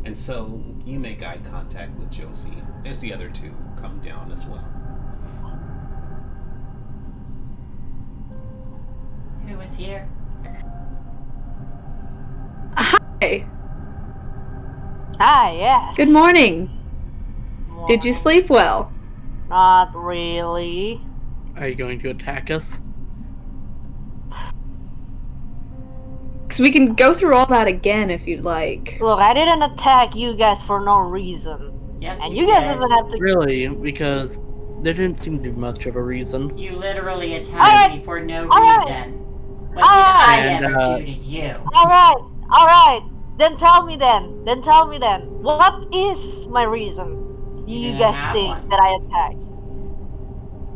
Speaker 1: And so you make eye contact with Josie. There's the other two come down as well.
Speaker 3: Who was here?
Speaker 5: Hi.
Speaker 4: Ah, yes.
Speaker 5: Good morning. Did you sleep well?
Speaker 4: Not really.
Speaker 2: Are you going to attack us?
Speaker 5: Because we can go through all that again if you'd like.
Speaker 4: Look, I didn't attack you guys for no reason.
Speaker 3: Yes,
Speaker 4: And
Speaker 3: you
Speaker 4: you guys
Speaker 3: did.
Speaker 4: doesn't have to.
Speaker 2: Really? Because there didn't seem to be much of a reason.
Speaker 3: You literally attacked
Speaker 4: Alright,
Speaker 3: me for no
Speaker 4: alright,
Speaker 3: reason. What did I
Speaker 2: And,
Speaker 3: ever do to you?
Speaker 4: Alright. Then tell me then. What is my reason? You
Speaker 3: didn't
Speaker 4: guys
Speaker 3: have
Speaker 4: think
Speaker 3: one.
Speaker 4: that I attacked?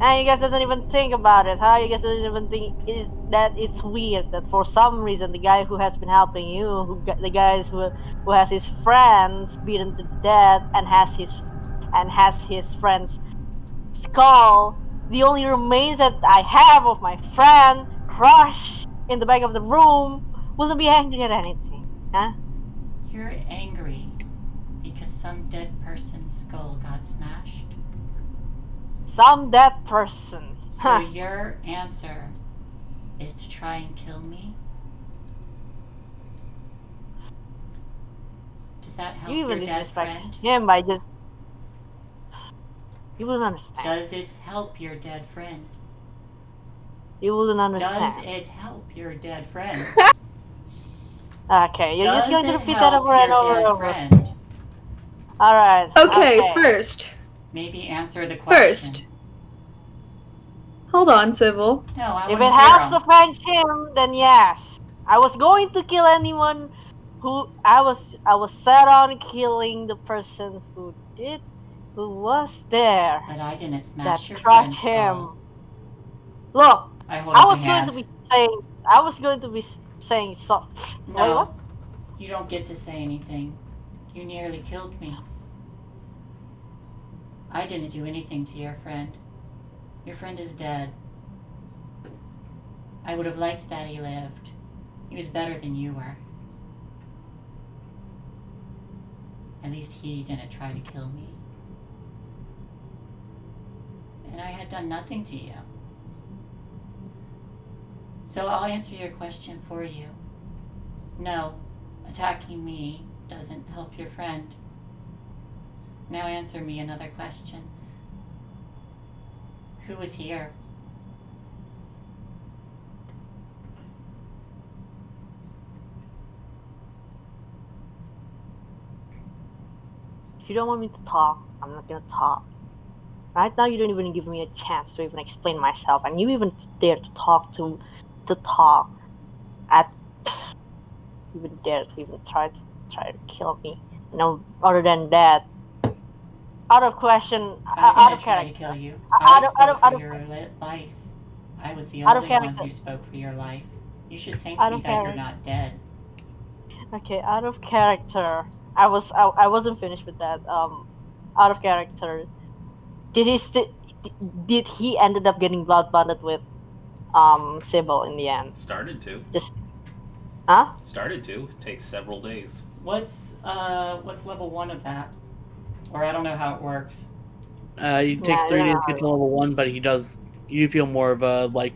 Speaker 4: And you guys doesn't even think about it, huh? You guys doesn't even think is that it's weird that for some reason the guy who has been helping you, the guys who has his friends beaten to death and has his friend's skull, the only remains that I have of my friend crushed in the back of the room, wouldn't be angry at anything, huh?
Speaker 3: You're angry because some dead person's skull got smashed.
Speaker 4: Some dead person.
Speaker 3: So
Speaker 4: Huh.
Speaker 3: your answer is to try and kill me? Does that help
Speaker 4: You even
Speaker 3: your dead
Speaker 4: disrespect
Speaker 3: friend?
Speaker 4: him by just. You wouldn't understand.
Speaker 3: Does it help your dead friend?
Speaker 4: You wouldn't
Speaker 3: Does
Speaker 4: understand.
Speaker 3: it help your dead friend?
Speaker 4: Okay, you're
Speaker 3: Does
Speaker 4: just going to
Speaker 3: it
Speaker 4: repeat that
Speaker 3: help
Speaker 4: over and
Speaker 3: your
Speaker 4: over and
Speaker 3: dead
Speaker 4: over.
Speaker 3: friend?
Speaker 4: Alright.
Speaker 5: Okay, first.
Speaker 3: Maybe answer the question.
Speaker 5: First. Hold on, Sybil.
Speaker 3: No, I
Speaker 4: If
Speaker 3: wanna
Speaker 4: it
Speaker 3: hear
Speaker 4: helps
Speaker 3: 'em.
Speaker 4: to avenge him, then yes. I was going to kill anyone who I was set on killing the person who was there
Speaker 3: But I didn't
Speaker 4: that
Speaker 3: smash your
Speaker 4: crushed
Speaker 3: friend's
Speaker 4: him.
Speaker 3: skull.
Speaker 4: Look,
Speaker 3: I hold
Speaker 4: I
Speaker 3: up a
Speaker 4: was going
Speaker 3: hand.
Speaker 4: to be saying so. Wait,
Speaker 3: No,
Speaker 4: what?
Speaker 3: you don't get to say anything. You nearly killed me. I didn't do anything to your friend. Your friend is dead. I would have liked that he lived. He was better than you were. At least he didn't try to kill me. And I had done nothing to you. So I'll answer your question for you. No, attacking me doesn't help your friend. Now answer me another question. Who was here?
Speaker 4: If you don't want me to talk, I'm not gonna talk. Right now, you don't even give me a chance to even explain myself, and you even dare to talk. You even dare to even try to kill me. Other than that, out of question,
Speaker 3: I
Speaker 4: out of
Speaker 3: didn't try to
Speaker 4: character.
Speaker 3: kill you.
Speaker 4: Out
Speaker 3: I
Speaker 4: of-
Speaker 3: spoke
Speaker 4: out
Speaker 3: for
Speaker 4: of-
Speaker 3: your life. I was the
Speaker 4: out of
Speaker 3: only one
Speaker 4: character.
Speaker 3: who spoke for your life. You should thank
Speaker 4: Out
Speaker 3: me
Speaker 4: of
Speaker 3: that you're
Speaker 4: character.
Speaker 3: not dead.
Speaker 4: Okay, out of character. I wasn't finished with that. Out of character. Did he ended up getting blood bonded with Sybil in the end?
Speaker 1: Started to.
Speaker 4: Huh?
Speaker 1: Started to. It takes several days.
Speaker 3: What's level 1 of that? Or I don't know how it works.
Speaker 2: It takes 3 days to get to level 1, but you feel more of a, like,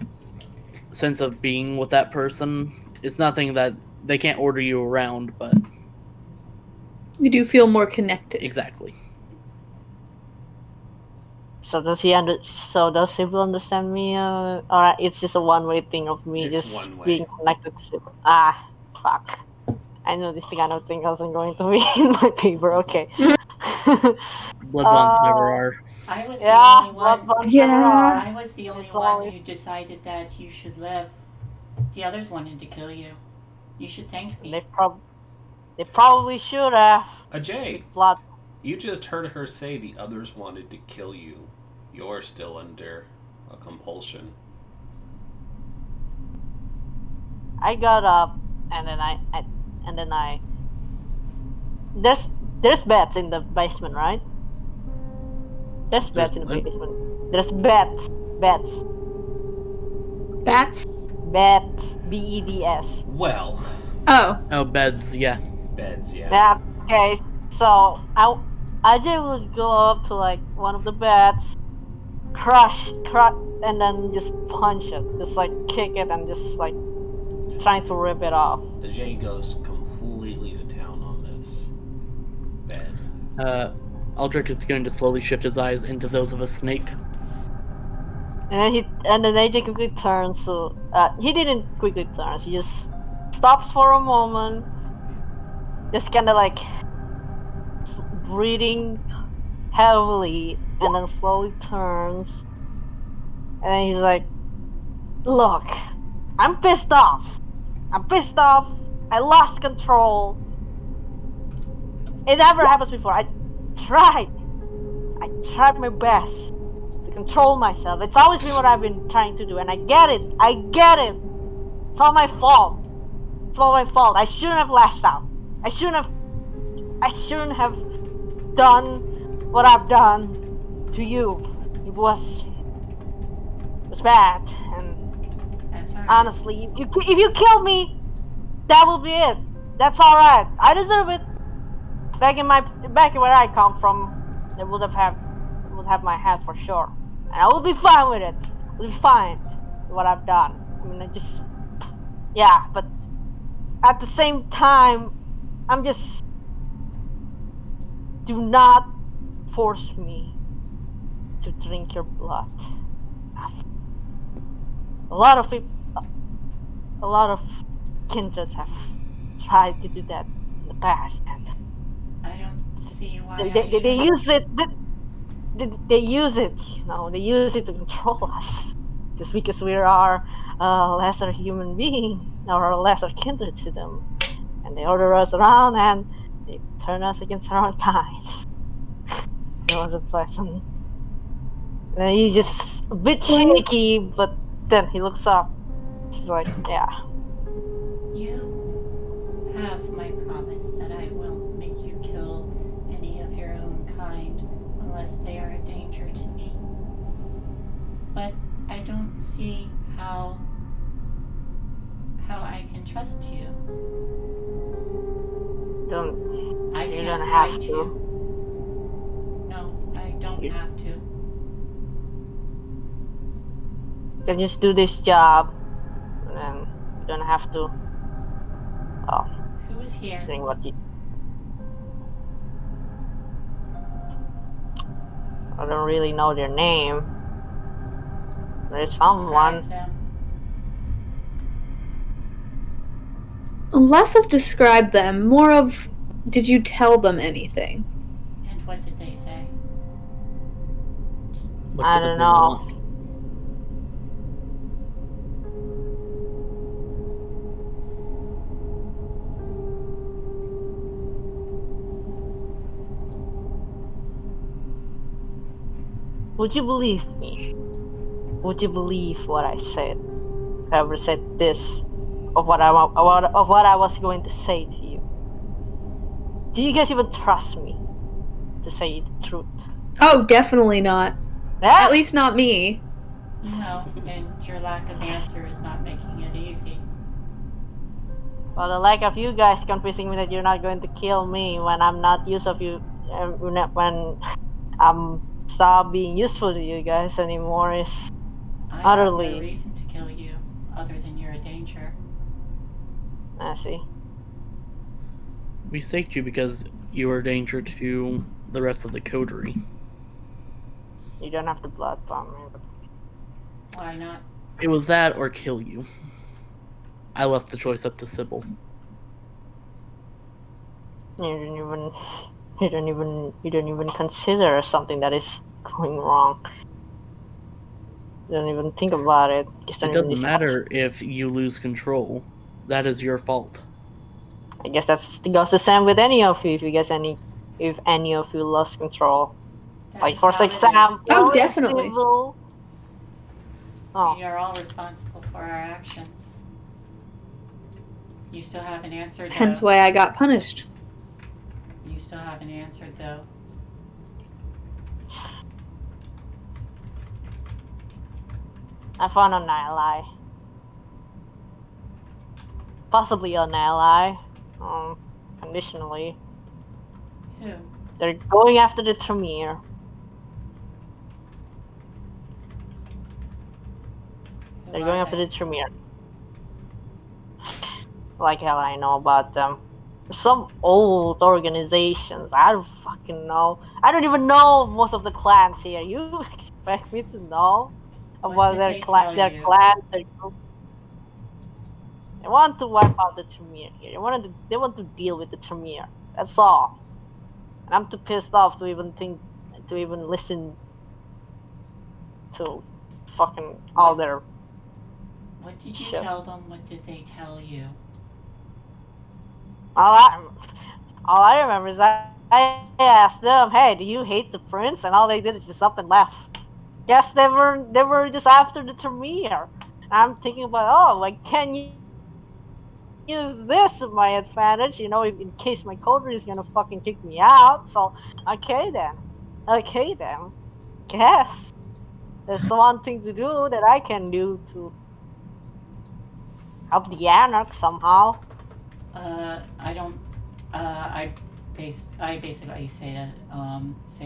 Speaker 2: sense of being with that person. It's nothing that they can't order you around, but...
Speaker 5: You do feel more connected.
Speaker 2: Exactly.
Speaker 4: So does Sybil understand me? Alright, it's just a one-way thing of me
Speaker 1: It's
Speaker 4: just
Speaker 1: one way.
Speaker 4: being connected to Sybil. Ah, fuck. I knew this kind of thing wasn't going to be in my favor. Okay.
Speaker 2: Blood bonds never are.
Speaker 3: I was the
Speaker 4: Yeah,
Speaker 3: only
Speaker 4: blood
Speaker 3: one.
Speaker 4: bonds
Speaker 5: Yeah.
Speaker 4: never are.
Speaker 3: I was the only
Speaker 4: It's
Speaker 3: one
Speaker 4: always-
Speaker 3: who decided that you should live. The others wanted to kill you. You should thank me.
Speaker 4: They probably should have.
Speaker 1: Ajay,
Speaker 4: Blood.
Speaker 1: you just heard her say the others wanted to kill you. You're still under a compulsion.
Speaker 4: I got up, and then I. There's beds in the basement, right? There's beds in the
Speaker 2: what?
Speaker 4: basement. There's beds.
Speaker 5: Bats?
Speaker 4: Beds. BEDS.
Speaker 1: Well,
Speaker 5: Oh.
Speaker 2: Oh, beds, yeah.
Speaker 1: beds, yeah.
Speaker 4: Yeah. Okay. So I just would go up to like one of the beds, crush, and then just punch it, just like kick it, and just like trying to rip it off.
Speaker 1: Ajay goes completely to town on this bed.
Speaker 2: Aldrich is going to slowly shift his eyes into those of a snake.
Speaker 4: And then AJ quickly turns to. He didn't quickly turn. He just stops for a moment, just kind of like breathing heavily, and then slowly turns. And then he's like, "Look, I'm pissed off. I lost control. It never happens before. I tried my best to control myself. It's always been what I've been trying to do, and I get it. It's all my fault. I shouldn't have lashed out. I shouldn't have done what I've done to you. It was bad, and
Speaker 3: That's alright.
Speaker 4: honestly, if you kill me, that will be it. That's all right. I deserve it. Back in where I come from, they would have my head for sure, and I will be fine with it. I'll be fine with what I've done. I mean, but at the same time, do not force me to drink your blood. A lot of kindreds have tried to do that in the past, and
Speaker 3: I don't see why
Speaker 4: they use it. They use it, They use it to control us, just because we are a lesser human being or a lesser kindred to them, and they order us around and they turn us against our own kind. It wasn't pleasant. And he's just a bit shaky, but then he looks up. He's like, "Yeah."
Speaker 3: You have my promise that I won't make you kill any of your own kind unless they are a danger to me. But I don't see how I can trust you. I
Speaker 4: You
Speaker 3: can't
Speaker 4: don't have
Speaker 3: hide
Speaker 4: to.
Speaker 3: you. No, I don't have to.
Speaker 4: You can just do this job, and then you don't have to.
Speaker 3: Who is here?
Speaker 4: Saying what you. I don't really know their name. There's someone.
Speaker 3: Describe them.
Speaker 5: Less of describe them, more of did you tell them anything?
Speaker 3: And what did they say?
Speaker 2: What
Speaker 4: I
Speaker 2: did
Speaker 4: don't
Speaker 2: they
Speaker 4: know.
Speaker 2: want?
Speaker 4: Would you believe me? Would you believe what I said? If I ever said this, of what I was going to say to you. Do you guys even trust me to say the truth?
Speaker 5: Oh, definitely not.
Speaker 4: Yeah?
Speaker 5: At least not me.
Speaker 3: No, and your lack of answer is not making it easy.
Speaker 4: For the lack of you guys convincing me that you're not going to kill me when I'm not use of you, when I'm stop being useful to you guys anymore is
Speaker 3: I
Speaker 4: utterly.
Speaker 3: have no reason to kill you other than you're a danger.
Speaker 4: I see.
Speaker 2: We staked you because you were a danger to the rest of the coterie.
Speaker 4: You don't have to blood bomb me.
Speaker 3: Why not?
Speaker 2: It was that or kill you. I left the choice up to Sybil.
Speaker 4: You don't even consider something that is going wrong. You don't even think about it.
Speaker 2: It doesn't matter if you lose control. That is your fault.
Speaker 4: I guess that goes the same with any of you. If any of you lost control,
Speaker 3: That
Speaker 4: like
Speaker 3: is
Speaker 4: for
Speaker 3: how it is.
Speaker 4: example,
Speaker 5: Oh, definitely.
Speaker 4: Sybil- Oh,
Speaker 3: We are all responsible for our actions. You still haven't answered, though.
Speaker 5: Hence why I got punished.
Speaker 3: You still haven't answered, though.
Speaker 4: I found an ally. Possibly an ally. Conditionally.
Speaker 3: Who?
Speaker 4: They're going after the Tremere.
Speaker 3: Who
Speaker 4: They're
Speaker 3: are
Speaker 4: going after
Speaker 3: they?
Speaker 4: the Tremere. Like hell I know about them. Some old organizations. I don't fucking know. I don't even know most of the clans here. You expect me to know
Speaker 3: What
Speaker 4: about
Speaker 3: did
Speaker 4: their
Speaker 3: they tell you?
Speaker 4: clans, their group? They want to wipe out the Tremere here. They want to deal with the Tremere. That's all. And I'm too pissed off to even listen to fucking all their.
Speaker 3: What did you
Speaker 4: Shit.
Speaker 3: tell them? What did they tell you?
Speaker 4: All I remember is I asked them, "Hey, do you hate the prince?" And all they did is just up and left. Guess they were just after the Tremere. I'm thinking about, oh, like, can you use this to my advantage? You know, in case my coterie is gonna fucking kick me out. So, okay then. Guess there's one thing to do that I can do to help the Anarch somehow.
Speaker 3: I don't. I basically say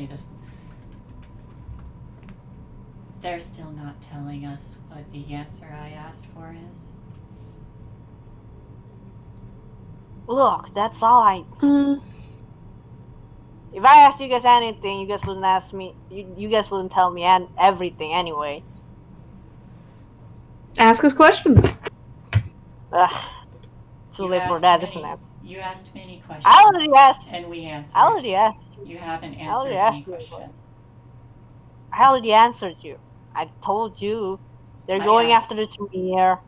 Speaker 3: this. They're still not telling us what the answer I asked for is.
Speaker 4: Look, that's all I.
Speaker 5: Mm.
Speaker 4: If I asked you guys anything, you guys wouldn't ask me. You guys wouldn't tell me everything anyway.
Speaker 5: Ask us questions.
Speaker 4: Ugh, too
Speaker 3: You
Speaker 4: late for
Speaker 3: asked
Speaker 4: that,
Speaker 3: many-
Speaker 4: isn't it?
Speaker 3: You asked many questions.
Speaker 4: I already asked.
Speaker 3: And we answered.
Speaker 4: I already asked.
Speaker 3: You haven't
Speaker 4: I already
Speaker 3: answered any
Speaker 4: asked you.
Speaker 3: question.
Speaker 4: I already answered you. I told you they're
Speaker 3: I
Speaker 4: going
Speaker 3: asked-
Speaker 4: after the Tremere.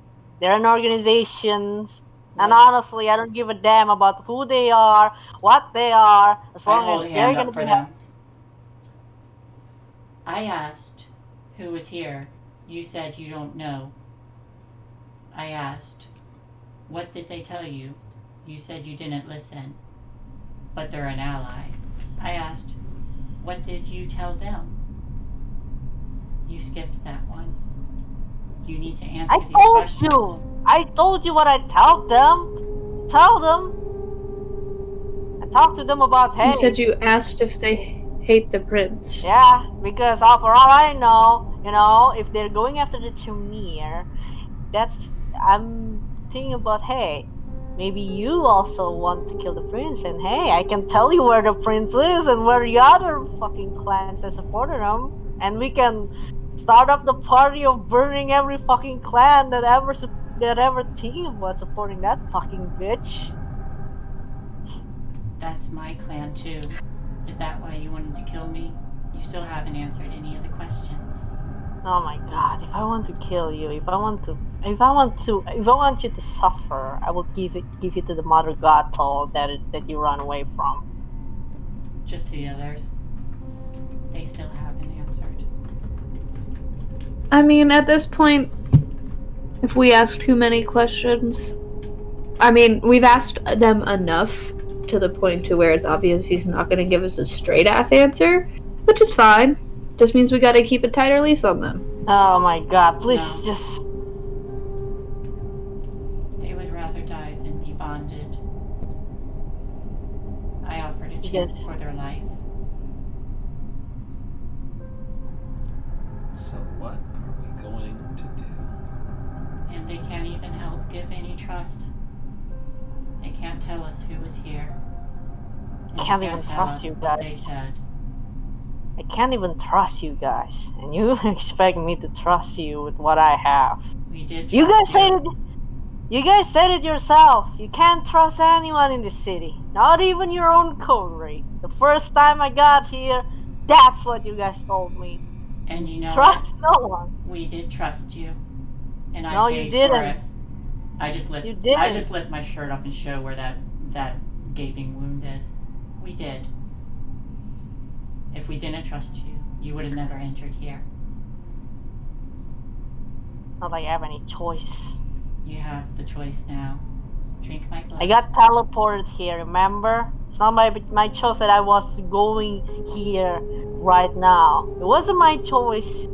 Speaker 4: They're in organizations. And
Speaker 3: What-
Speaker 4: honestly, I don't give a damn about who they are, what they are, as
Speaker 3: I
Speaker 4: long
Speaker 3: hold
Speaker 4: as
Speaker 3: a
Speaker 4: they're
Speaker 3: hand
Speaker 4: gonna
Speaker 3: up for
Speaker 4: be.
Speaker 3: them. I asked who was here. You said you don't know. I asked, what did they tell you? You said you didn't listen. But they're an ally. I asked, what did you tell them? You skipped that one. You need to answer
Speaker 4: I
Speaker 3: these
Speaker 4: told
Speaker 3: questions.
Speaker 4: you. I told you what I told them. Tell them. I talked to them about, hey.
Speaker 5: You said you asked if they hate the prince.
Speaker 4: Yeah, because for all I know, you know, if they're going after the Tremere, I'm thinking about, hey, maybe you also want to kill the prince, and hey, I can tell you where the prince is and where the other fucking clans that supported him, and we can start up the party of burning every fucking clan that ever thinking about supporting that fucking bitch.
Speaker 3: That's my clan too. Is that why you wanted to kill me? You still haven't answered any of the questions.
Speaker 4: Oh my god, if I want to kill you, if I want you to suffer, I will give you to the mother god toll that you run away from.
Speaker 3: Just to the others. They still haven't answered.
Speaker 5: I mean, at this point, if we ask too many questions, I mean, we've asked them enough to the point to where it's obvious he's not going to give us a straight-ass answer, which is fine. Just means we got to keep a tighter leash on them.
Speaker 4: Oh my god, please
Speaker 3: No.
Speaker 4: just...
Speaker 3: They would rather die than be bonded chance
Speaker 4: guys-
Speaker 3: for their life.
Speaker 1: So what are we going to do?
Speaker 3: And they can't even help give any trust. They can't tell us who was here. And they
Speaker 4: Can't even
Speaker 3: tell
Speaker 4: trust
Speaker 3: us
Speaker 4: you
Speaker 3: what they
Speaker 4: guys.
Speaker 3: said.
Speaker 4: I can't even trust you guys, and you expect me to trust you with what I have.
Speaker 3: We did
Speaker 4: You guys
Speaker 3: trust
Speaker 4: said it. You guys said it yourself. You can't trust anyone in this city, not even your own coterie. The first time I got here, that's what you guys told me.
Speaker 3: And you know
Speaker 4: Trust
Speaker 3: what?
Speaker 4: no one.
Speaker 3: We did trust you. And I
Speaker 4: No, you
Speaker 3: paid for
Speaker 4: didn't.
Speaker 3: it. I just
Speaker 4: You didn't.
Speaker 3: lift my shirt up and show where that gaping wound is. We did. If we didn't trust you, you would have never entered here.
Speaker 4: Not like I have any choice.
Speaker 3: You have the choice now. Drink my blood.
Speaker 4: I got teleported here, remember? It's not my choice that I was going here right now. It wasn't my choice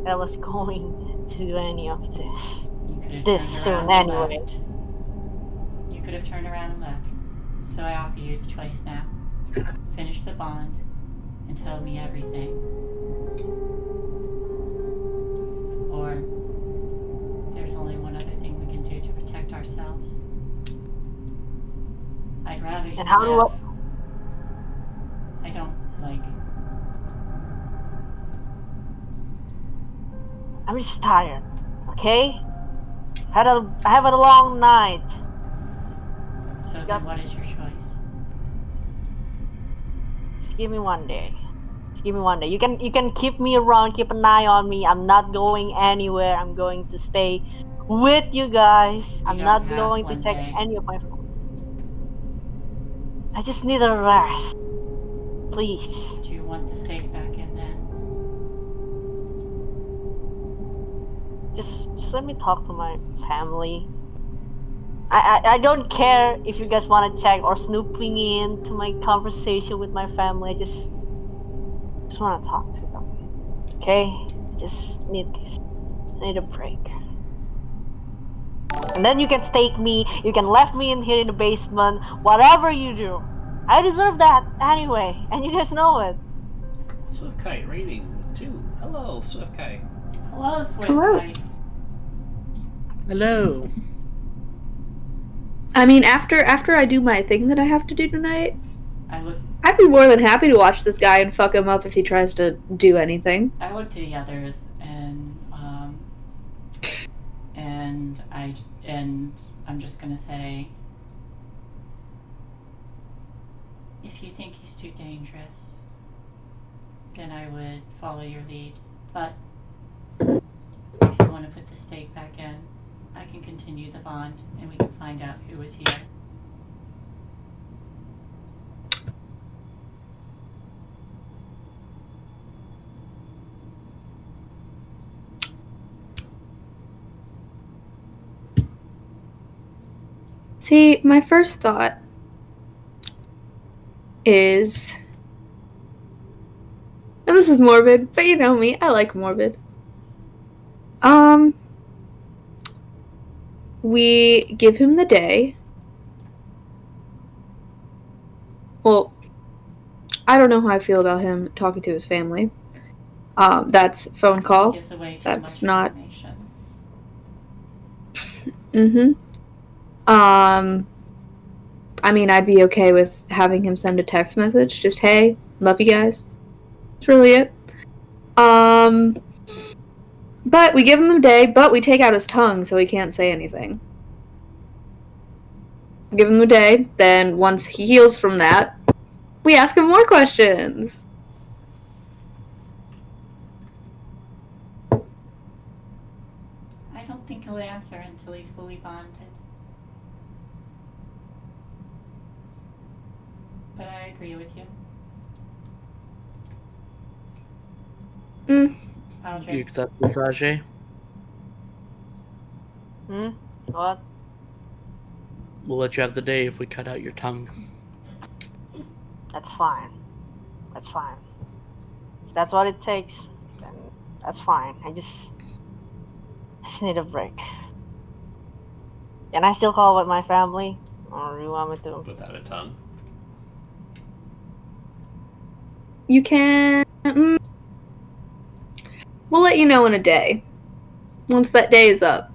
Speaker 4: that I was going to do any of this.
Speaker 3: You could have
Speaker 4: This
Speaker 3: turned
Speaker 4: soon
Speaker 3: around and
Speaker 4: anyway.
Speaker 3: left. You could have turned around and left. So I offer you the choice now. Finish the bond and tell me everything. Or there's only one other thing we can do to protect ourselves. I'd rather you
Speaker 4: And how do
Speaker 3: live. I don't like.
Speaker 4: I'm just tired, okay? I have a long night.
Speaker 3: So
Speaker 4: got-
Speaker 3: then what is your choice?
Speaker 4: Just give me one day. Just give me one day. You can keep me around, keep an eye on me. I'm not going anywhere. I'm going to stay with you guys.
Speaker 3: We
Speaker 4: I'm
Speaker 3: don't
Speaker 4: not
Speaker 3: have
Speaker 4: going to
Speaker 3: one
Speaker 4: take
Speaker 3: day.
Speaker 4: any of my phones. I just need a rest. Please.
Speaker 3: Do you want the steak back in then?
Speaker 4: Just let me talk to my family. I don't care if you guys want to check or snooping in to my conversation with my family. I just want to talk to them. Okay? Just need this. I need a break. And then you can stake me. You can left me in here in the basement. Whatever you do, I deserve that anyway, and you guys know it.
Speaker 1: Swift rating 2. Hello, Swift Kite.
Speaker 3: Hello, Swift
Speaker 5: Hello.
Speaker 3: Kite.
Speaker 2: Hello.
Speaker 5: I mean, after I do my thing that I have to do tonight,
Speaker 3: I
Speaker 5: I'd be more than happy to watch this guy and fuck him up if he tries to do anything.
Speaker 3: look to the others and I'm just gonna say, if you think he's too dangerous, then I would follow your lead. But if you want to put the stake back in, I can continue the bond and we can find out who was here.
Speaker 5: See, my first thought is, and this is morbid, but you know me, I like morbid. We give him the day. Well, I don't know how I feel about him talking to his family. That's phone call.
Speaker 3: Gives away too
Speaker 5: That's
Speaker 3: much
Speaker 5: not.
Speaker 3: information.
Speaker 5: I mean, I'd be okay with having him send a text message. Just, hey, love you guys. That's really it. But we give him the day, but we take out his tongue so he can't say anything. Give him the day, then once he heals from that, we ask him more questions.
Speaker 3: I don't think he'll answer until he's fully bonded. But I agree with you. I'll
Speaker 2: Do you
Speaker 3: drink.
Speaker 2: accept this, Ajay?
Speaker 4: What?
Speaker 2: We'll let you have the day if we cut out your tongue.
Speaker 4: That's fine. That's fine. If that's what it takes, then that's fine. I just need a break. Can I still call with my family? Or do you want me to?
Speaker 1: Without a tongue.
Speaker 5: You can. We'll let you know in a day. Once that day is up.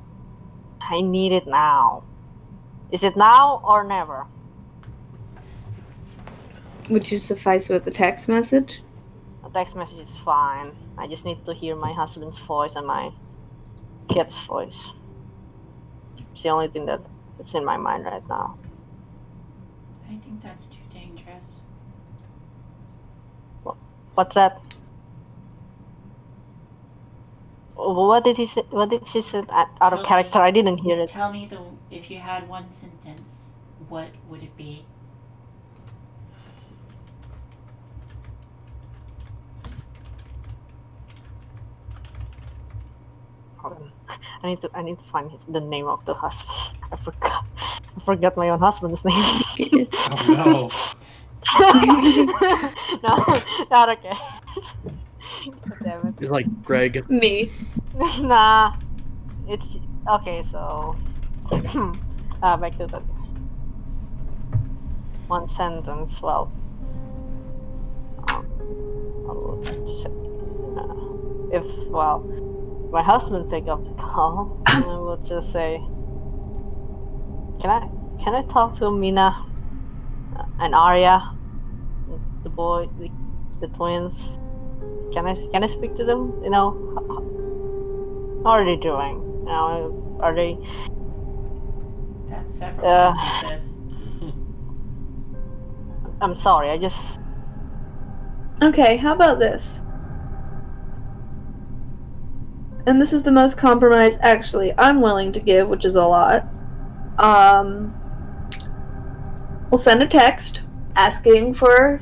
Speaker 4: I need it now. Is it now or never?
Speaker 5: Would you suffice with a text message?
Speaker 4: A text message is fine. I just need to hear my husband's voice and my kid's voice. It's the only thing that's in my mind right now.
Speaker 3: I think that's too dangerous.
Speaker 4: What's that? What did he say? What did she say out of character? I didn't hear it.
Speaker 3: Tell me if you had one sentence, what would it be?
Speaker 4: Hold on. I need to find the name of the husband. I forgot my own husband's name.
Speaker 1: Oh
Speaker 4: No, not okay. Damn it.
Speaker 2: It's like Greg.
Speaker 5: Me.
Speaker 4: Nah, it's okay. So, back to the one sentence. Well, if my husband pick up the call, I will just say, can I talk to Mina and Arya, the boy, the twins? Can I speak to them? You know, how are they doing? You know, are they?
Speaker 3: That's several sentences.
Speaker 4: I'm sorry. I just.
Speaker 5: Okay, how about this? And this is the most compromise actually I'm willing to give, which is a lot. We'll send a text asking for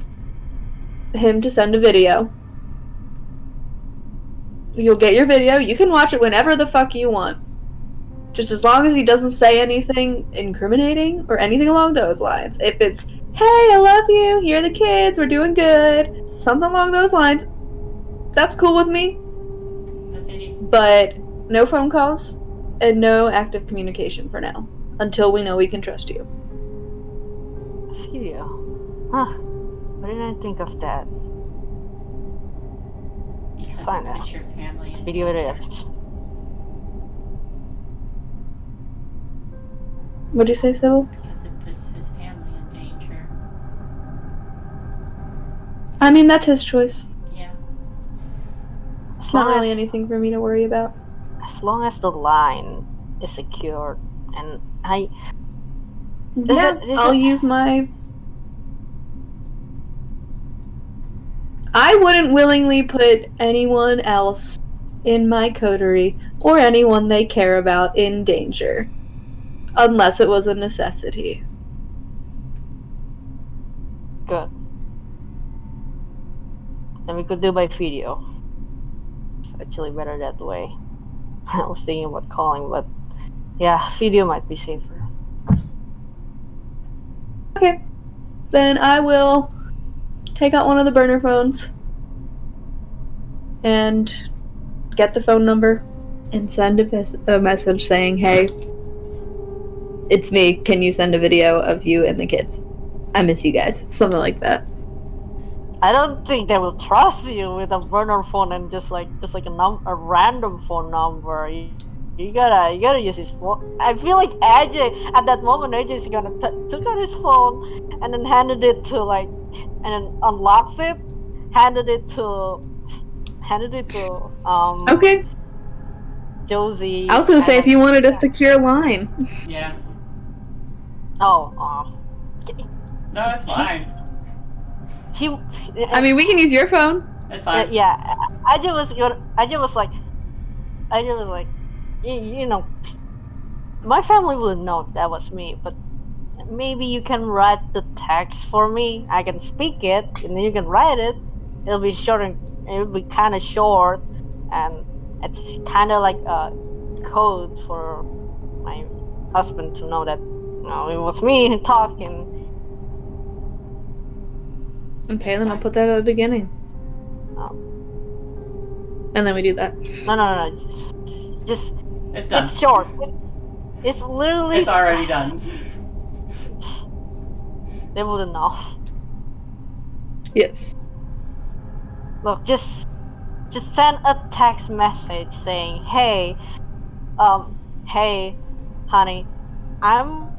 Speaker 5: him to send a video. You'll get your video. You can watch it whenever the fuck you want. Just as long as he doesn't say anything incriminating or anything along those lines. If it's, hey, I love you, here are the kids, we're doing good, something along those lines, that's cool with me. But no phone calls and no active communication for now. Until we know we can trust you.
Speaker 4: Video. Huh. Why didn't I think of that?
Speaker 3: Because
Speaker 4: Fine,
Speaker 3: it puts your family in
Speaker 4: video
Speaker 3: danger.
Speaker 4: it is.
Speaker 5: What'd you say, Sybil?
Speaker 3: Because it puts his family in danger.
Speaker 5: I mean, that's his choice.
Speaker 3: Yeah.
Speaker 5: It's not really anything for me to worry about.
Speaker 4: As long as the line is secured, and
Speaker 5: I'll use my... I wouldn't willingly put anyone else in my coterie or anyone they care about in danger. Unless it was a necessity.
Speaker 4: Good. Then we could do by video. It's actually better that way. I was thinking about calling, but yeah, video might be safer.
Speaker 5: Okay. Then I will take out one of the burner phones and get the phone number and send a message saying, hey, it's me. Can you send a video of you and the kids? I miss you guys. Something like that.
Speaker 4: I don't think they will trust you with a burner phone and just like a random phone number. You gotta use his phone. I feel like AJ at that moment, AJ is gonna took out his phone and then handed it to and then unlocks it, handed it to
Speaker 5: Okay.
Speaker 4: Josie.
Speaker 5: I was gonna say if you wanted a secure line.
Speaker 3: Yeah.
Speaker 4: Oh,
Speaker 3: No, it's fine.
Speaker 5: I mean, we can use your phone.
Speaker 3: It's fine.
Speaker 4: Yeah, I just was like, you know, my family wouldn't know that was me, but maybe you can write the text for me. I can speak it, and then you can write it. It'll be short, and it'll be kind of short, and it's kind of like a code for my husband to know that, you know, it was me talking.
Speaker 5: Okay, then I'll put that at the beginning. And then we do that.
Speaker 4: No. Just
Speaker 3: It's done.
Speaker 4: It's short. It's literally.
Speaker 3: It's already done.
Speaker 4: They wouldn't know.
Speaker 5: Yes.
Speaker 4: look, just send a text message saying, "Hey, hey, honey, I'm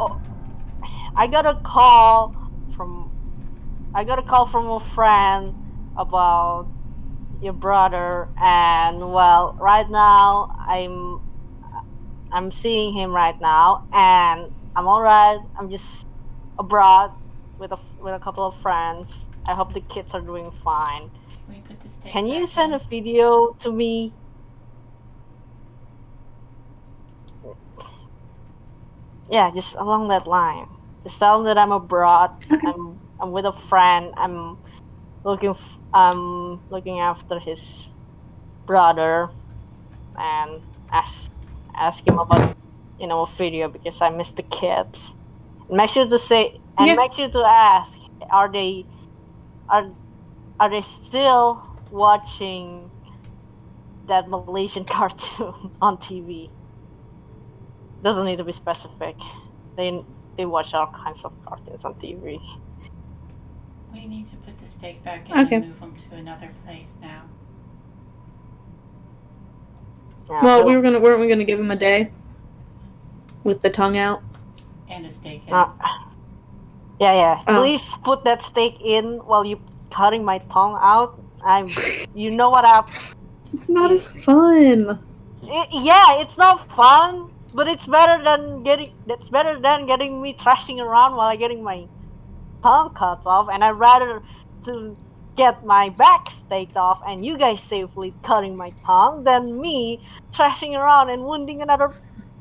Speaker 4: oh, I got a call from a friend about your brother, and well, right now I'm seeing him right now, and I'm alright. I'm just abroad with a couple of friends. I hope the kids are doing fine.
Speaker 3: Can we put the steak
Speaker 4: Can you
Speaker 3: back
Speaker 4: send a
Speaker 3: in?
Speaker 4: video to me?" Yeah, just along that line. Just tell him that I'm abroad. I'm with a friend. I'm looking after his brother, and ask him about a video because I miss the kids. And make sure to say and
Speaker 5: Yeah.
Speaker 4: make sure to ask, are they are are they still watching that Malaysian cartoon on TV? Doesn't need to be specific. They watch all kinds of cartoons on TV.
Speaker 3: We need to put the steak back in
Speaker 5: Okay.
Speaker 3: and move them to another place now.
Speaker 4: Yeah,
Speaker 5: Well,
Speaker 4: so-
Speaker 5: weren't we gonna give him a day with the tongue out?
Speaker 3: And a steak in.
Speaker 4: Yeah.
Speaker 5: Oh.
Speaker 4: Please put that steak in while you cutting my tongue out. You know what I.
Speaker 5: It's not as fun.
Speaker 4: Yeah, it's not fun, but it's better than getting me thrashing around while I getting my tongue cut off, and I'd rather to get my back staked off and you guys safely cutting my tongue than me thrashing around and wounding another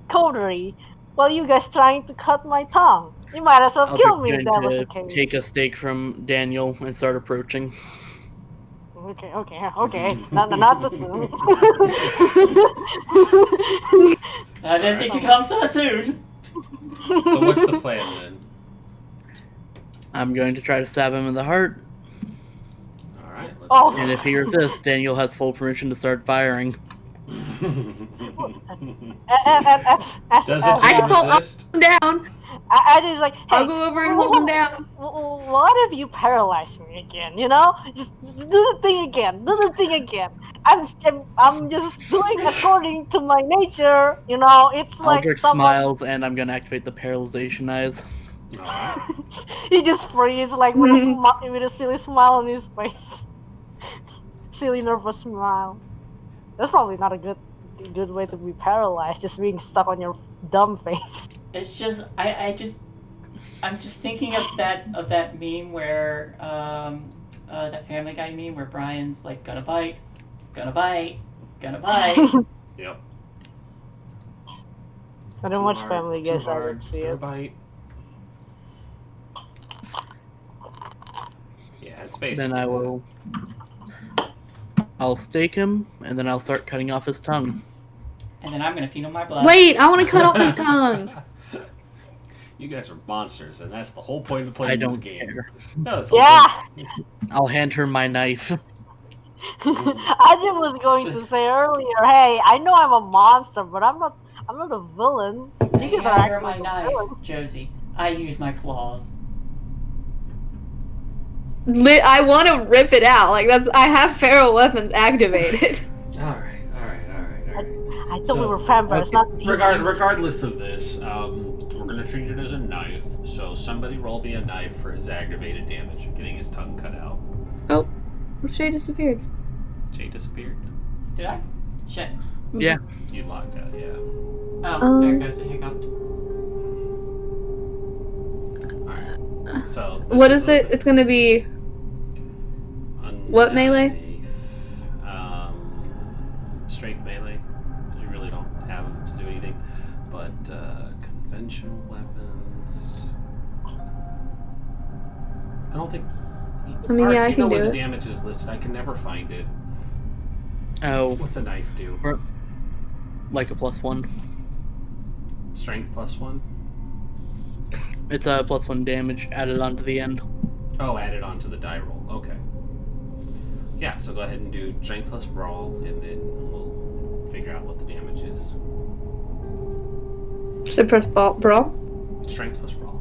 Speaker 4: coterie while you guys trying to cut my tongue. You might as well kill me if that was the
Speaker 2: to
Speaker 4: case.
Speaker 2: take a steak from Daniel and start approaching.
Speaker 4: Okay. Not the soon.
Speaker 3: I didn't think you'd come so soon.
Speaker 1: So what's the plan then?
Speaker 2: I'm going to try to stab him in the heart,
Speaker 1: All right. Let's
Speaker 4: Oh.
Speaker 1: do
Speaker 2: and if he resists, Daniel has full permission to start firing.
Speaker 1: Does
Speaker 5: I
Speaker 1: it
Speaker 5: can hold
Speaker 1: resist?
Speaker 5: him down.
Speaker 4: I just like, hey,
Speaker 5: I'll go over and hold him down.
Speaker 4: What if you paralyze me again? Just do the thing again. I'm just doing according to my nature. It's like
Speaker 2: Aldrich smiles, and I'm going to activate the paralyzation eyes.
Speaker 1: All right.
Speaker 4: He just freezes like with a silly smile on his face. Silly nervous smile. That's probably not a good way to be paralyzed. Just being stuck on your dumb face.
Speaker 3: It's just I'm just thinking of that meme where that Family Guy meme where Brian's like gonna bite.
Speaker 1: Yep.
Speaker 4: I don't watch Family Guy,
Speaker 1: Too
Speaker 4: so I
Speaker 1: hard.
Speaker 4: don't see
Speaker 1: Gonna
Speaker 4: it.
Speaker 1: bite. Yeah, it's basically.
Speaker 2: Then I'll stake him, and then I'll start cutting off his tongue.
Speaker 3: And then I'm gonna feed him my blood.
Speaker 5: Wait, I want to cut off his tongue.
Speaker 1: You guys are monsters, and that's the whole point of playing
Speaker 2: I
Speaker 1: this
Speaker 2: don't
Speaker 1: game.
Speaker 2: care.
Speaker 1: No, it's
Speaker 4: Yeah,
Speaker 2: I'll hand her my knife.
Speaker 4: Ajin was going to say earlier. Hey, I know I'm a monster, but I'm not a villain. You
Speaker 3: I
Speaker 4: guys are
Speaker 3: hand her
Speaker 4: acting
Speaker 3: my
Speaker 4: like a
Speaker 3: knife,
Speaker 4: villain.
Speaker 3: Josie. I use my claws.
Speaker 5: I want to rip it out. Like I have feral weapons activated.
Speaker 1: All right.
Speaker 4: I thought
Speaker 1: So,
Speaker 4: we were vampires, not demons.
Speaker 1: Regardless of this, we're gonna treat it as a knife. So somebody roll me a knife for his aggravated damage of getting his tongue cut out.
Speaker 5: Oh, Shay disappeared.
Speaker 1: Jay disappeared.
Speaker 3: Did I? Shit.
Speaker 2: Yeah.
Speaker 1: You locked out. Yeah.
Speaker 3: Oh, there goes the hiccup.
Speaker 1: All right. So.
Speaker 5: What is it? It's gonna be what melee?
Speaker 1: Strength melee. You really don't have to do anything. But conventional weapons. I don't think.
Speaker 5: I mean, yeah, I
Speaker 1: you
Speaker 5: can
Speaker 1: know
Speaker 5: do
Speaker 1: what
Speaker 5: it.
Speaker 1: the damage is listed. I can never find it.
Speaker 2: Oh,
Speaker 1: What's a knife do?
Speaker 2: like a +1.
Speaker 1: Strength +1.
Speaker 2: It's a +1 damage added onto the end.
Speaker 1: Oh, added onto the die roll. Okay. Yeah, so go ahead and do strength plus brawl, and then we'll figure out what the damage is.
Speaker 5: So press brawl.
Speaker 1: Strength plus brawl.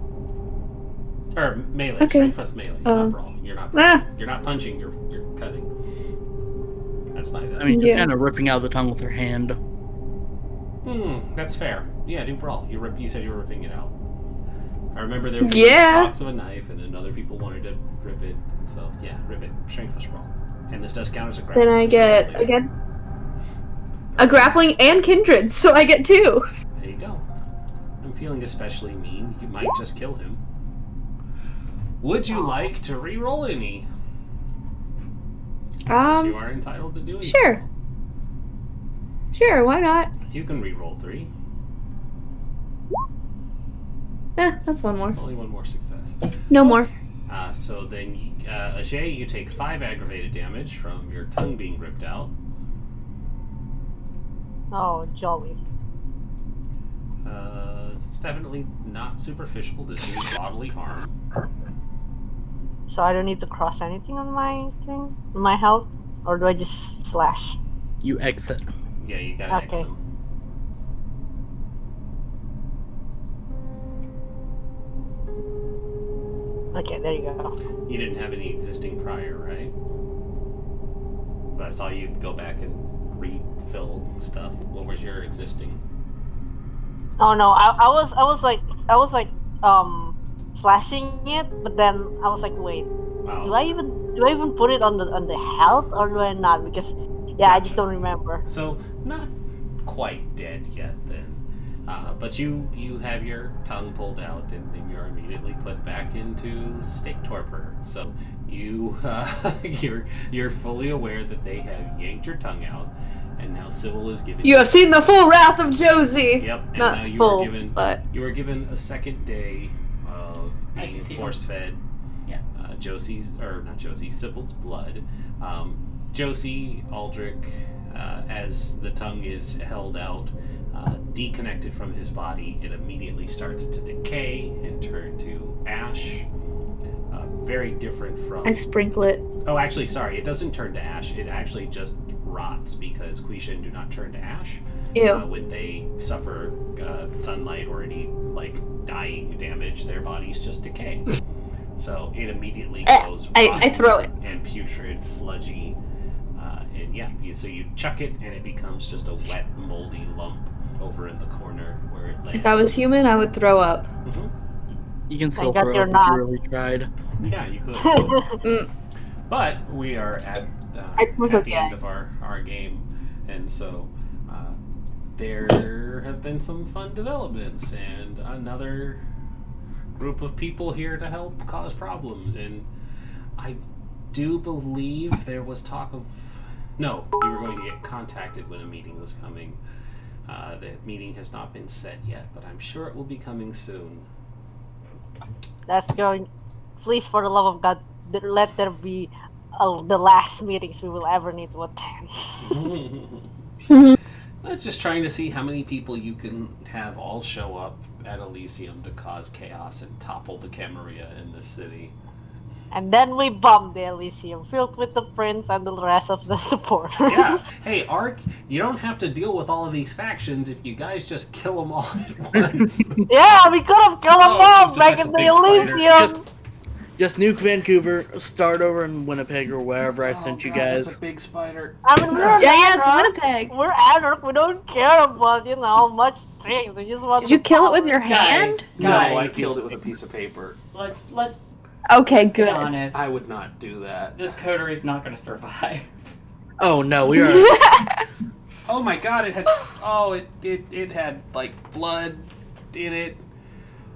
Speaker 1: Or melee.
Speaker 5: Okay.
Speaker 1: Strength plus melee, not brawl. You're not.
Speaker 5: Ah.
Speaker 1: You're not punching. You're cutting. That's my bad.
Speaker 2: I mean, you're
Speaker 5: Yeah.
Speaker 2: kind of ripping out the tongue with your hand.
Speaker 1: That's fair. Yeah, do brawl. You said you were ripping it out. I remember there were talks of a knife, and then other people wanted to rip it. So yeah, rip it. Strength plus brawl. And this does count as a grappling.
Speaker 5: Then I get a grappling and kindred, so I get 2.
Speaker 1: There you go. I'm feeling especially mean. You might just kill him. Would you like to re-roll any? Yes, you are entitled to doing
Speaker 5: Sure. Sure, why not?
Speaker 1: so. You can re-roll 3.
Speaker 5: That's one more.
Speaker 1: Only one more success.
Speaker 5: No more.
Speaker 1: So then, Ajay, you take 5 aggravated damage from your tongue being ripped out.
Speaker 4: Oh, jolly.
Speaker 1: It's definitely not superficial. This is bodily harm.
Speaker 4: So I don't need to cross anything on my thing? On my health? Or do I just slash?
Speaker 2: You exit.
Speaker 1: Yeah, you gotta
Speaker 4: Okay.
Speaker 1: exit.
Speaker 4: Okay, there you go.
Speaker 1: You didn't have any existing prior, right? I saw you go back and refill stuff. What was your existing?
Speaker 4: Oh no, I was like slashing it, but then I was like, wait,
Speaker 1: Wow.
Speaker 4: do I even put it on the health or do I not? Because yeah, I just don't remember.
Speaker 1: So not quite dead yet then. But you have your tongue pulled out and then you're immediately put back into state torpor. So you're fully aware that they have yanked your tongue out, and now Sybil is giving
Speaker 5: You have seen the full wrath of Josie.
Speaker 1: Yep, and
Speaker 5: Not
Speaker 1: now you
Speaker 5: full,
Speaker 1: are given
Speaker 5: but
Speaker 1: you are given a second day of
Speaker 3: I can
Speaker 1: being
Speaker 3: feel.
Speaker 1: force fed.
Speaker 3: Yeah.
Speaker 1: Sybil's blood. Josie, Aldrich, as the tongue is held out, deconnected from his body, it immediately starts to decay and turn to ash. Very different from.
Speaker 5: I sprinkle it.
Speaker 1: Oh, actually, sorry, it doesn't turn to ash. It actually just rots because Quishin do not turn to ash.
Speaker 5: Ew.
Speaker 1: When they suffer sunlight or any dying damage, their bodies just decay. So it immediately goes
Speaker 5: I throw it.
Speaker 1: and putrid, sludgy, and yeah. So you chuck it, and it becomes just a wet, moldy lump over in the corner where it lands.
Speaker 5: If I was human, I would throw up.
Speaker 1: Mhm.
Speaker 2: You can still
Speaker 4: guess
Speaker 2: throw
Speaker 4: you're
Speaker 2: it if
Speaker 4: not.
Speaker 2: you really tried.
Speaker 1: Yeah, you could.
Speaker 5: Mm.
Speaker 1: But we are at
Speaker 5: just was
Speaker 1: the
Speaker 5: okay.
Speaker 1: end of our game, and so there have been some fun developments, and another group of people here to help cause problems. And I do believe there was talk of you were going to get contacted when a meeting was coming. The meeting has not been set yet, but I'm sure it will be coming soon.
Speaker 4: That's going. Please, for the love of God, let there be the last meetings we will ever need to attend.
Speaker 1: I'm just trying to see how many people you can have all show up at Elysium to cause chaos and topple the Camerilla in this city.
Speaker 4: And then we bomb the Elysium, filled with the prince and the rest of the supporters.
Speaker 1: Yeah. Hey, Ark, you don't have to deal with all of these factions if you guys just kill them all at once.
Speaker 4: Yeah, we could have killed them all
Speaker 1: just
Speaker 4: back
Speaker 1: that's
Speaker 4: in
Speaker 1: a
Speaker 4: the
Speaker 1: big spider.
Speaker 4: Elysium.
Speaker 2: Just nuke Vancouver, start over in Winnipeg or wherever I sent you guys.
Speaker 1: That's a big spider.
Speaker 4: I mean, we're
Speaker 5: Yeah, it's
Speaker 4: Anarch.
Speaker 5: Winnipeg.
Speaker 4: We're Anarch. We don't care about, much things. We just want
Speaker 5: Did you
Speaker 4: to
Speaker 5: kill it with
Speaker 4: power.
Speaker 5: your hand?
Speaker 1: No, I
Speaker 3: Guys,
Speaker 1: killed it with a piece of paper.
Speaker 3: let's
Speaker 5: Okay,
Speaker 3: be
Speaker 5: good.
Speaker 3: honest.
Speaker 1: I would not do that.
Speaker 3: This coterie is not going to survive.
Speaker 2: Oh no, we are.
Speaker 1: Oh my god, it had it had like blood in it.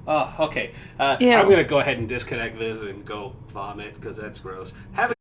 Speaker 1: Oh, okay.
Speaker 5: Ew.
Speaker 1: I'm gonna go ahead and disconnect this and go vomit because that's gross. Have a